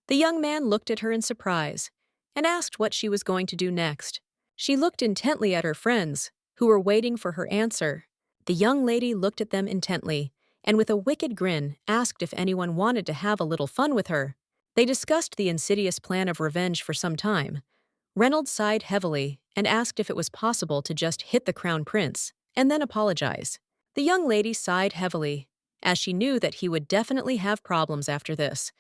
The young man looked at her in surprise and asked what she was going to do next. She looked intently at her friends, who were waiting for her answer. The young lady looked at them intently and with a wicked grin asked if anyone wanted to have a little fun with her. They discussed the insidious plan of revenge for some time. Reynolds sighed heavily and asked if it was possible to just hit the crown prince and then apologize. The young lady sighed heavily, as she knew that he would definitely have problems after this.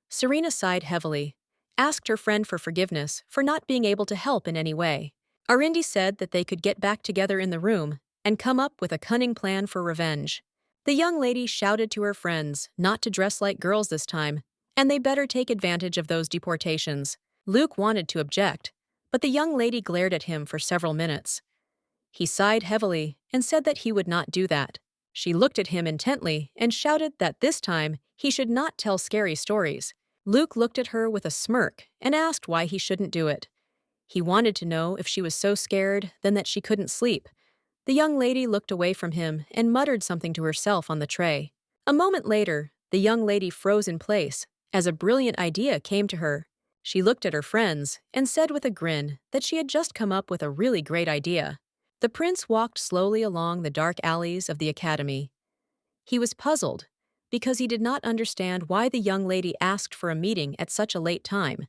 Serena sighed heavily, asked her friend for forgiveness for not being able to help in any way. Arindi said that they could get back together in the room and come up with a cunning plan for revenge. The young lady shouted to her friends not to dress like girls this time, and they better take advantage of those deportations. Luke wanted to object, but the young lady glared at him for several minutes. He sighed heavily and said that he would not do that. She looked at him intently and shouted that this time he should not tell scary stories. Luke looked at her with a smirk and asked why he shouldn't do it. He wanted to know if she was so scared then that she couldn't sleep. The young lady looked away from him and muttered something to herself on the tray. A moment later, the young lady froze in place as a brilliant idea came to her. She looked at her friends and said with a grin that she had just come up with a really great idea. The prince walked slowly along the dark alleys of the academy. He was puzzled because he did not understand why the young lady asked for a meeting at such a late time.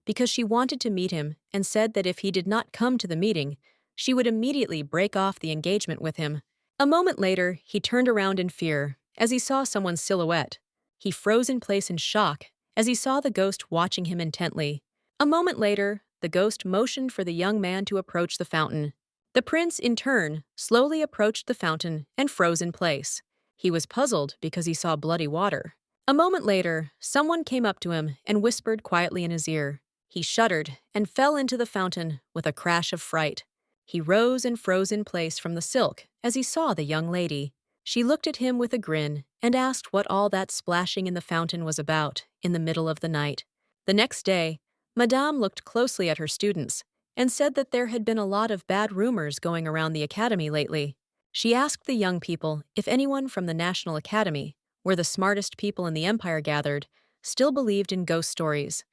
Because she wanted to meet him and said that if he did not come to the meeting, she would immediately break off the engagement with him. A moment later, he turned around in fear as he saw someone's silhouette. He froze in place in shock as he saw the ghost watching him intently. A moment later, the ghost motioned for the young man to approach the fountain. The prince, in turn, slowly approached the fountain and froze in place. He was puzzled because he saw bloody water. A moment later, someone came up to him and whispered quietly in his ear. He shuddered and fell into the fountain with a crash of fright. He rose and froze in place from the silk as he saw the young lady. She looked at him with a grin and asked what all that splashing in the fountain was about in the middle of the night. The next day, Madame looked closely at her students and said that there had been a lot of bad rumors going around the academy lately. She asked the young people if anyone from the National Academy, where the smartest people in the empire gathered, still believed in ghost stories.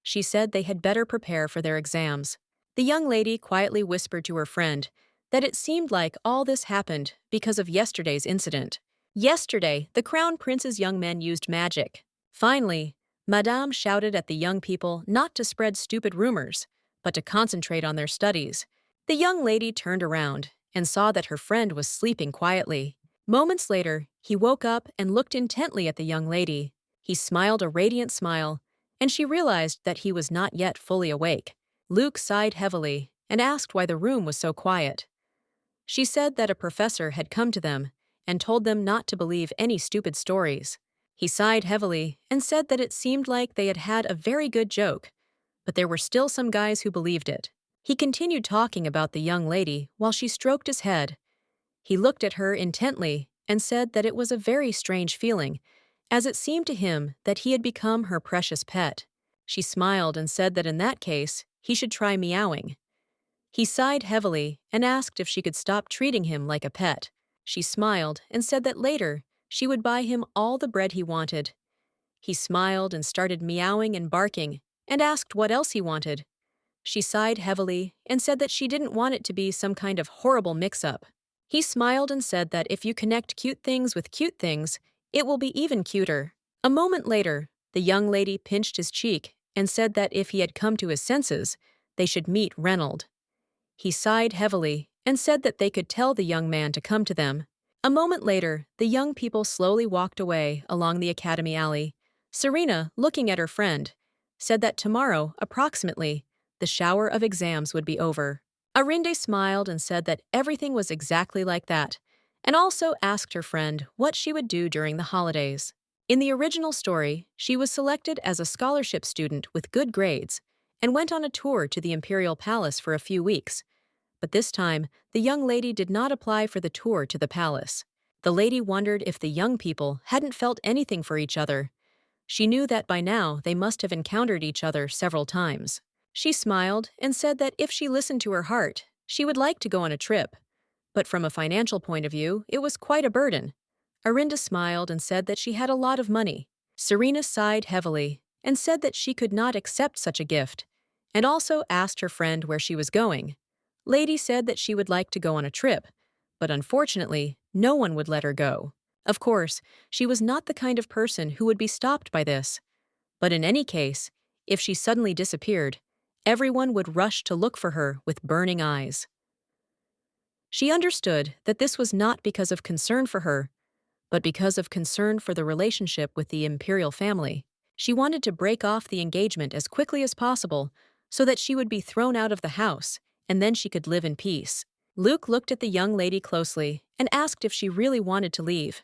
She said they had better prepare for their exams. The young lady quietly whispered to her friend that it seemed like all this happened because of yesterday's incident. Yesterday, the crown prince's young men used magic. Finally, Madame shouted at the young people not to spread stupid rumors, but to concentrate on their studies. The young lady turned around and saw that her friend was sleeping quietly. Moments later, he woke up and looked intently at the young lady. He smiled a radiant smile, and she realized that he was not yet fully awake. Luke sighed heavily and asked why the room was so quiet. She said that a professor had come to them and told them not to believe any stupid stories. He sighed heavily and said that it seemed like they had had a very good joke, but there were still some guys who believed it. He continued talking about the young lady while she stroked his head. He looked at her intently and said that it was a very strange feeling, as it seemed to him that he had become her precious pet. She smiled and said that in that case, he should try meowing. He sighed heavily and asked if she could stop treating him like a pet. She smiled and said that later she would buy him all the bread he wanted. He smiled and started meowing and barking and asked what else he wanted. She sighed heavily and said that she didn't want it to be some kind of horrible mix-up. He smiled and said that if you connect cute things with cute things, it will be even cuter. A moment later, the young lady pinched his cheek and said that if he had come to his senses, they should meet Reynold. He sighed heavily and said that they could tell the young man to come to them. A moment later, the young people slowly walked away along the academy alley. Serena, looking at her friend, said that tomorrow, approximately, the shower of exams would be over. Arinde smiled and said that everything was exactly like that, and also asked her friend what she would do during the holidays. In the original story, she was selected as a scholarship student with good grades and went on a tour to the Imperial Palace for a few weeks. But this time, the young lady did not apply for the tour to the palace. The lady wondered if the young people hadn't felt anything for each other. She knew that by now they must have encountered each other several times. She smiled and said that if she listened to her heart, she would like to go on a trip. But from a financial point of view, it was quite a burden. Arinda smiled and said that she had a lot of money. Serena sighed heavily and said that she could not accept such a gift, and also asked her friend where she was going. Lady said that she would like to go on a trip, but unfortunately, no one would let her go. Of course, she was not the kind of person who would be stopped by this. But in any case, if she suddenly disappeared, everyone would rush to look for her with burning eyes. She understood that this was not because of concern for her, but because of concern for the relationship with the imperial family. She wanted to break off the engagement as quickly as possible so that she would be thrown out of the house, and then she could live in peace. Luke looked at the young lady closely and asked if she really wanted to leave.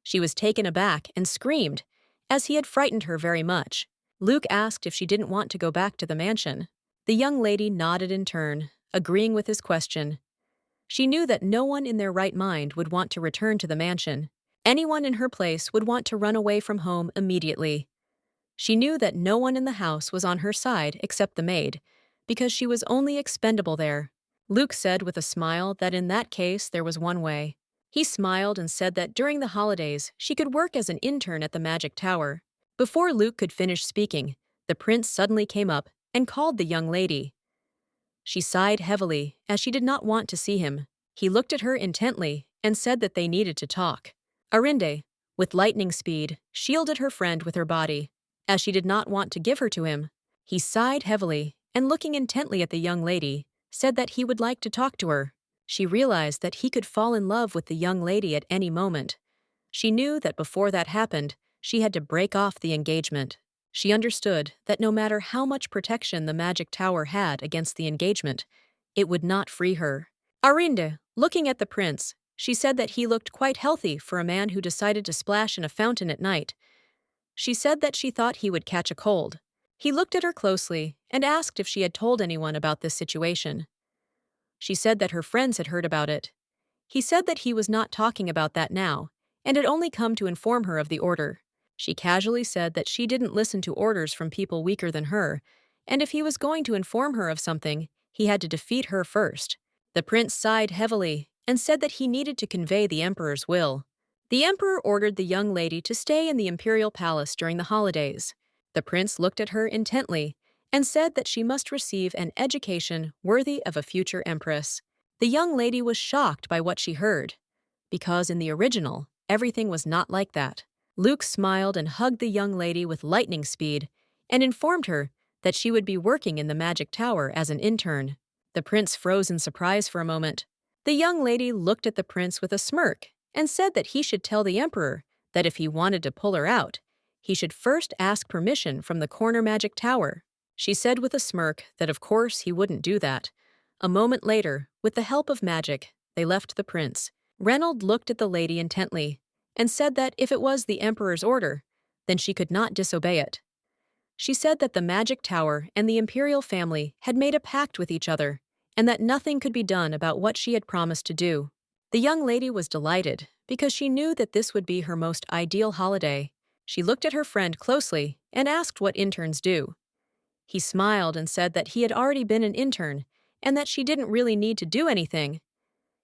She was taken aback and screamed, as he had frightened her very much. Luke asked if she didn't want to go back to the mansion. The young lady nodded in turn, agreeing with his question. She knew that no one in their right mind would want to return to the mansion. Anyone in her place would want to run away from home immediately. She knew that no one in the house was on her side except the maid, because she was only expendable there. Luke said with a smile that in that case there was one way. He smiled and said that during the holidays she could work as an intern at the Magic Tower. Before Luke could finish speaking, The prince suddenly came up and called the young lady. She sighed heavily, as she did not want to see him. He looked at her intently and said that they needed to talk. Arinde, with lightning speed, shielded her friend with her body, as she did not want to give her to him. He sighed heavily and, looking intently at the young lady, said that he would like to talk to her. She realized that he could fall in love with the young lady at any moment. She knew that before that happened, she had to break off the engagement. She understood that no matter how much protection the magic tower had against the engagement, it would not free her. Arinde, looking at the prince, she said that he looked quite healthy for a man who decided to splash in a fountain at night. She said that she thought he would catch a cold. He looked at her closely and asked if she had told anyone about this situation. She said that her friends had heard about it. He said that he was not talking about that now, and had only come to inform her of the order. She casually said that she didn't listen to orders from people weaker than her, and if he was going to inform her of something, he had to defeat her first. The prince sighed heavily and said that he needed to convey the emperor's will. The emperor ordered the young lady to stay in the imperial palace during the holidays. The prince looked at her intently and said that she must receive an education worthy of a future empress. The young lady was shocked by what she heard, because in the original, everything was not like that. Luke smiled and hugged the young lady with lightning speed and informed her that she would be working in the magic tower as an intern. The prince froze in surprise for a moment. The young lady looked at the prince with a smirk and said that he should tell the emperor that if he wanted to pull her out, he should first ask permission from the corner magic tower. She said with a smirk that of course he wouldn't do that. A moment later, with the help of magic, they left the prince. Reynold looked at the lady intently and said that if it was the emperor's order, then she could not disobey it. She said that the magic tower and the imperial family had made a pact with each other, and that nothing could be done about what she had promised to do. The young lady was delighted because she knew that this would be her most ideal holiday. She looked at her friend closely and asked what interns do. He smiled and said that he had already been an intern and that she didn't really need to do anything.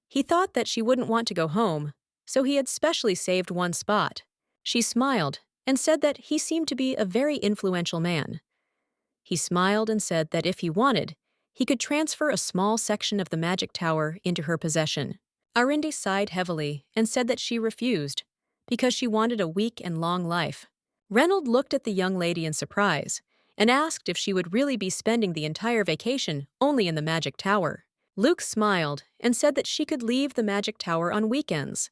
He thought that she wouldn't want to go home, so he had specially saved one spot. She smiled and said that he seemed to be a very influential man. He smiled and said that if he wanted, he could transfer a small section of the magic tower into her possession. Arinde sighed heavily and said that she refused, because she wanted a weak and long life. Reynold looked at the young lady in surprise and asked if she would really be spending the entire vacation only in the magic tower. Luke smiled and said that she could leave the magic tower on weekends.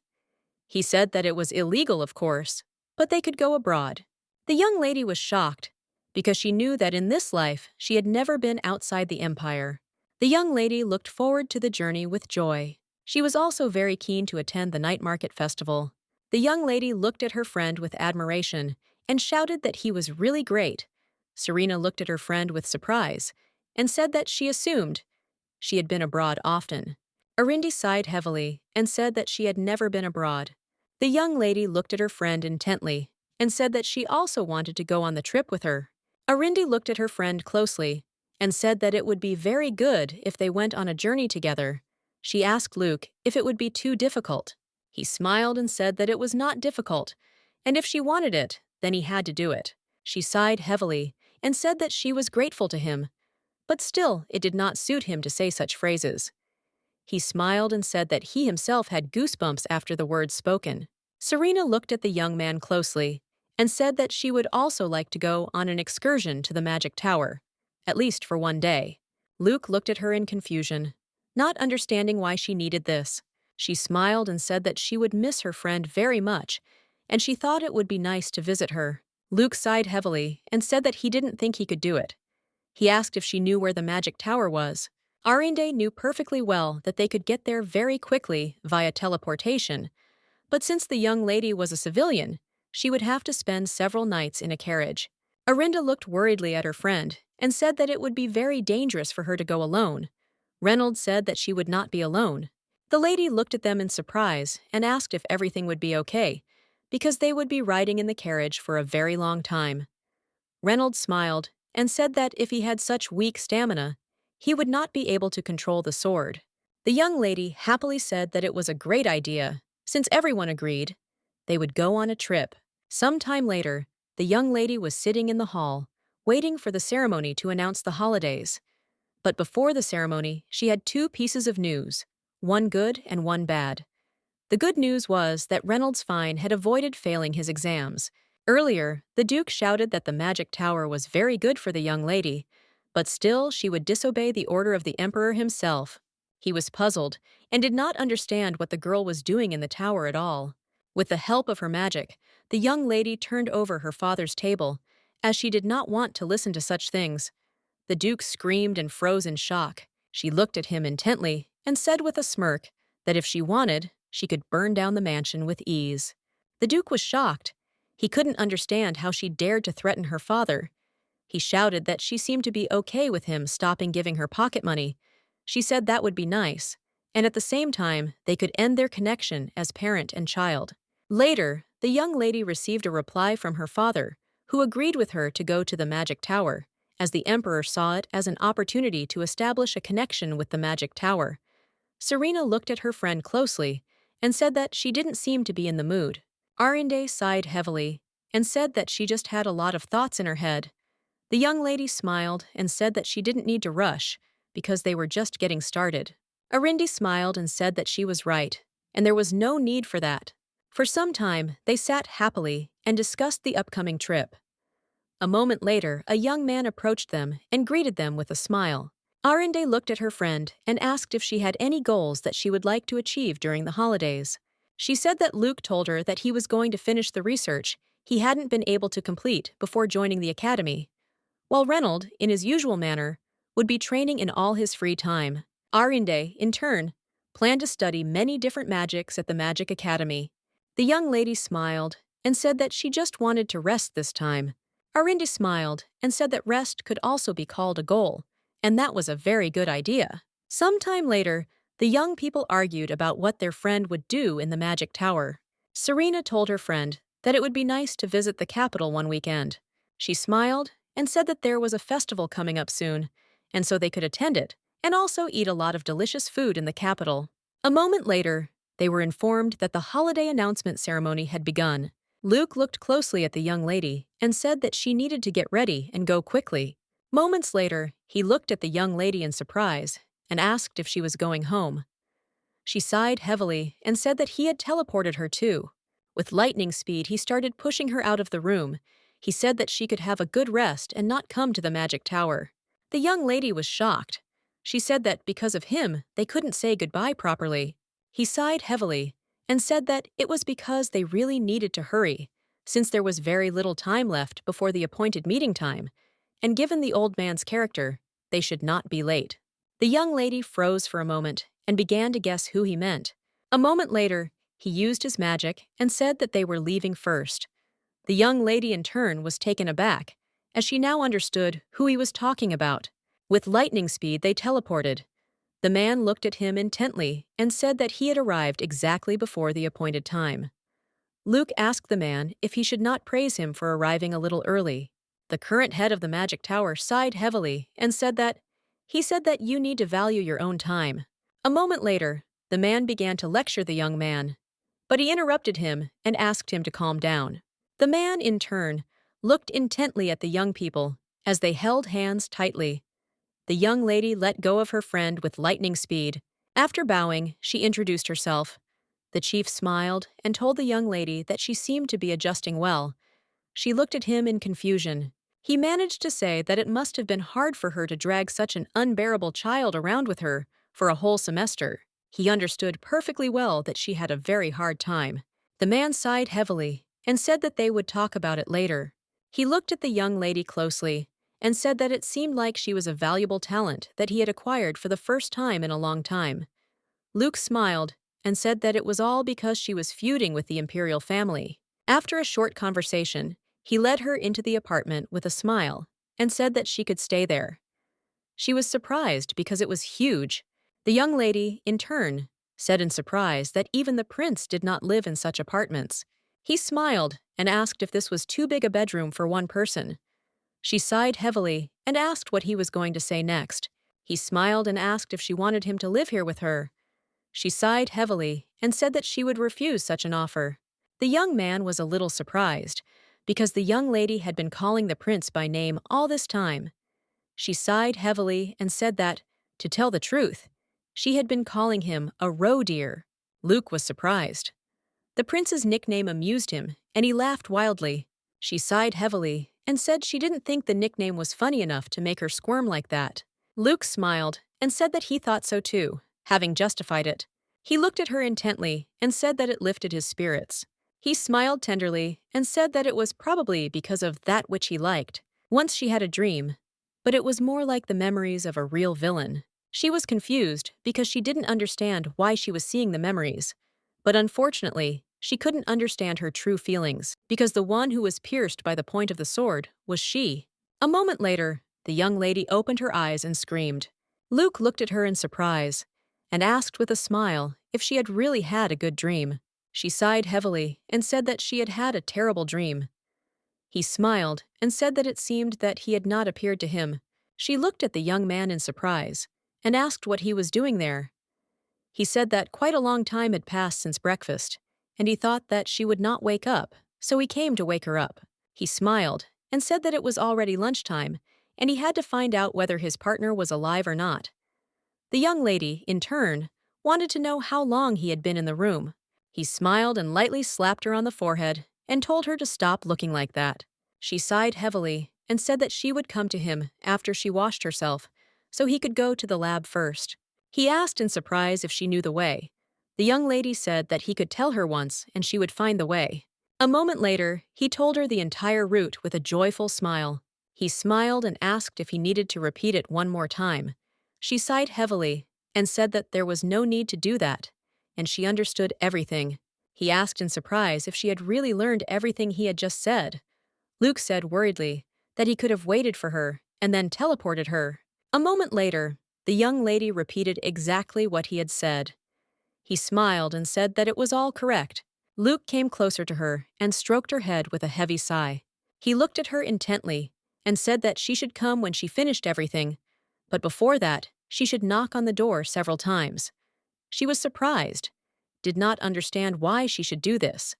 He said that it was illegal, of course, but they could go abroad. The young lady was shocked, because she knew that in this life she had never been outside the empire. The young lady looked forward to the journey with joy. She was also very keen to attend the night market festival. The young lady looked at her friend with admiration and shouted that he was really great. Serena looked at her friend with surprise and said that she assumed she had been abroad often. Arinde sighed heavily and said that she had never been abroad. The young lady looked at her friend intently and said that she also wanted to go on the trip with her. Arinde looked at her friend closely and said that it would be very good if they went on a journey together. She asked Luke if it would be too difficult. He smiled and said that it was not difficult, and if she wanted it, then he had to do it. She sighed heavily and said that she was grateful to him, but still it did not suit him to say such phrases. He smiled and said that he himself had goosebumps after the words spoken. Serena looked at the young man closely and said that she would also like to go on an excursion to the magic tower, at least for one day. Luke looked at her in confusion, not understanding why she needed this. She smiled and said that she would miss her friend very much, and she thought it would be nice to visit her. Luke sighed heavily and said that he didn't think he could do it. He asked if she knew where the magic tower was. Arinde knew perfectly well that they could get there very quickly via teleportation, but since the young lady was a civilian, she would have to spend several nights in a carriage. Arinde looked worriedly at her friend and said that it would be very dangerous for her to go alone. Reynolds said that she would not be alone. The lady looked at them in surprise and asked if everything would be okay, because they would be riding in the carriage for a very long time. Reynolds smiled and said that if he had such weak stamina, he would not be able to control the sword. The young lady happily said that it was a great idea. Since everyone agreed, they would go on a trip. Some time later, the young lady was sitting in the hall, waiting for the ceremony to announce the holidays. But before the ceremony, she had two pieces of news, one good and one bad. The good news was that Reynolds Fine had avoided failing his exams. Earlier, the Duke shouted that the magic tower was very good for the young lady, but still she would disobey the order of the Emperor himself. He was puzzled and did not understand what the girl was doing in the tower at all. With the help of her magic, the young lady turned over her father's table, as she did not want to listen to such things. The Duke screamed and froze in shock. She looked at him intently and said with a smirk that if she wanted, she could burn down the mansion with ease. The Duke was shocked. He couldn't understand how she dared to threaten her father. He shouted that she seemed to be okay with him stopping giving her pocket money. She said that would be nice, and at the same time, they could end their connection as parent and child. Later, the young lady received a reply from her father, who agreed with her to go to the magic tower, as the Emperor saw it as an opportunity to establish a connection with the magic tower. Serena looked at her friend closely and said that she didn't seem to be in the mood. Arinde sighed heavily and said that she just had a lot of thoughts in her head. The young lady smiled and said that she didn't need to rush because they were just getting started. Arinde smiled and said that she was right, and there was no need for that. For some time, they sat happily and discussed the upcoming trip. A moment later, a young man approached them and greeted them with a smile. Arinde looked at her friend and asked if she had any goals that she would like to achieve during the holidays. She said that Luke told her that he was going to finish the research he hadn't been able to complete before joining the academy, while Reynold, in his usual manner, would be training in all his free time. Arinde, in turn, planned to study many different magics at the Magic Academy. The young lady smiled and said that she just wanted to rest this time. Arinde smiled and said that rest could also be called a goal, and that was a very good idea. Sometime later, the young people argued about what their friend would do in the magic tower. Serena told her friend that it would be nice to visit the capital one weekend. She smiled and said that there was a festival coming up soon, and so they could attend it, and also eat a lot of delicious food in the capital. A moment later, they were informed that the holiday announcement ceremony had begun. Luke looked closely at the young lady and said that she needed to get ready and go quickly. Moments later, he looked at the young lady in surprise and asked if she was going home. She sighed heavily and said that he had teleported her too. With lightning speed, he started pushing her out of the room. He said that she could have a good rest and not come to the magic tower. The young lady was shocked. She said that because of him, they couldn't say goodbye properly. He sighed heavily and said that it was because they really needed to hurry, since there was very little time left before the appointed meeting time, and given the old man's character, they should not be late. The young lady froze for a moment and began to guess who he meant. A moment later, he used his magic and said that they were leaving first. The young lady in turn was taken aback, as she now understood who he was talking about. With lightning speed, they teleported. The man looked at him intently and said that he had arrived exactly before the appointed time. Luke asked the man if he should not praise him for arriving a little early. The current head of the magic tower sighed heavily and said that you need to value your own time. A moment later, the man began to lecture the young man, but he interrupted him and asked him to calm down. The man, in turn, looked intently at the young people as they held hands tightly. The young lady let go of her friend with lightning speed. After bowing, she introduced herself. The chief smiled and told the young lady that she seemed to be adjusting well. She looked at him in confusion. He managed to say that it must have been hard for her to drag such an unbearable child around with her for a whole semester. He understood perfectly well that she had a very hard time. The man sighed heavily and said that they would talk about it later. He looked at the young lady closely and said that it seemed like she was a valuable talent that he had acquired for the first time in a long time. Luke smiled and said that it was all because she was feuding with the imperial family. After a short conversation, he led her into the apartment with a smile and said that she could stay there. She was surprised because it was huge. The young lady, in turn, said in surprise that even the prince did not live in such apartments. He smiled and asked if this was too big a bedroom for one person. She sighed heavily and asked what he was going to say next. He smiled and asked if she wanted him to live here with her. She sighed heavily and said that she would refuse such an offer. The young man was a little surprised, because the young lady had been calling the prince by name all this time. She sighed heavily and said that, to tell the truth, she had been calling him a roe deer. Luke was surprised. The prince's nickname amused him, and he laughed wildly. She sighed heavily and said she didn't think the nickname was funny enough to make her squirm like that. Luke smiled and said that he thought so too, having justified it. He looked at her intently and said that it lifted his spirits. He smiled tenderly and said that it was probably because of that which he liked. Once she had a dream, but it was more like the memories of a real villain. She was confused because she didn't understand why she was seeing the memories. But unfortunately, she couldn't understand her true feelings because the one who was pierced by the point of the sword was she. A moment later, the young lady opened her eyes and screamed. Luke looked at her in surprise and asked with a smile if she had really had a good dream. She sighed heavily and said that she had had a terrible dream. He smiled and said that it seemed that he had not appeared to him. She looked at the young man in surprise and asked what he was doing there. He said that quite a long time had passed since breakfast, and he thought that she would not wake up, so he came to wake her up. He smiled and said that it was already lunchtime, and he had to find out whether his partner was alive or not. The young lady, in turn, wanted to know how long he had been in the room. He smiled and lightly slapped her on the forehead and told her to stop looking like that. She sighed heavily and said that she would come to him after she washed herself, so he could go to the lab first. He asked in surprise if she knew the way. The young lady said that he could tell her once and she would find the way. A moment later, he told her the entire route with a joyful smile. He smiled and asked if he needed to repeat it one more time. She sighed heavily and said that there was no need to do that, and she understood everything. He asked in surprise if she had really learned everything he had just said. Luke said worriedly that he could have waited for her and then teleported her. A moment later, the young lady repeated exactly what he had said. He smiled and said that it was all correct. Luke came closer to her and stroked her head with a heavy sigh. He looked at her intently and said that she should come when she finished everything, but before that, she should knock on the door several times. She was surprised, did not understand why she should do this.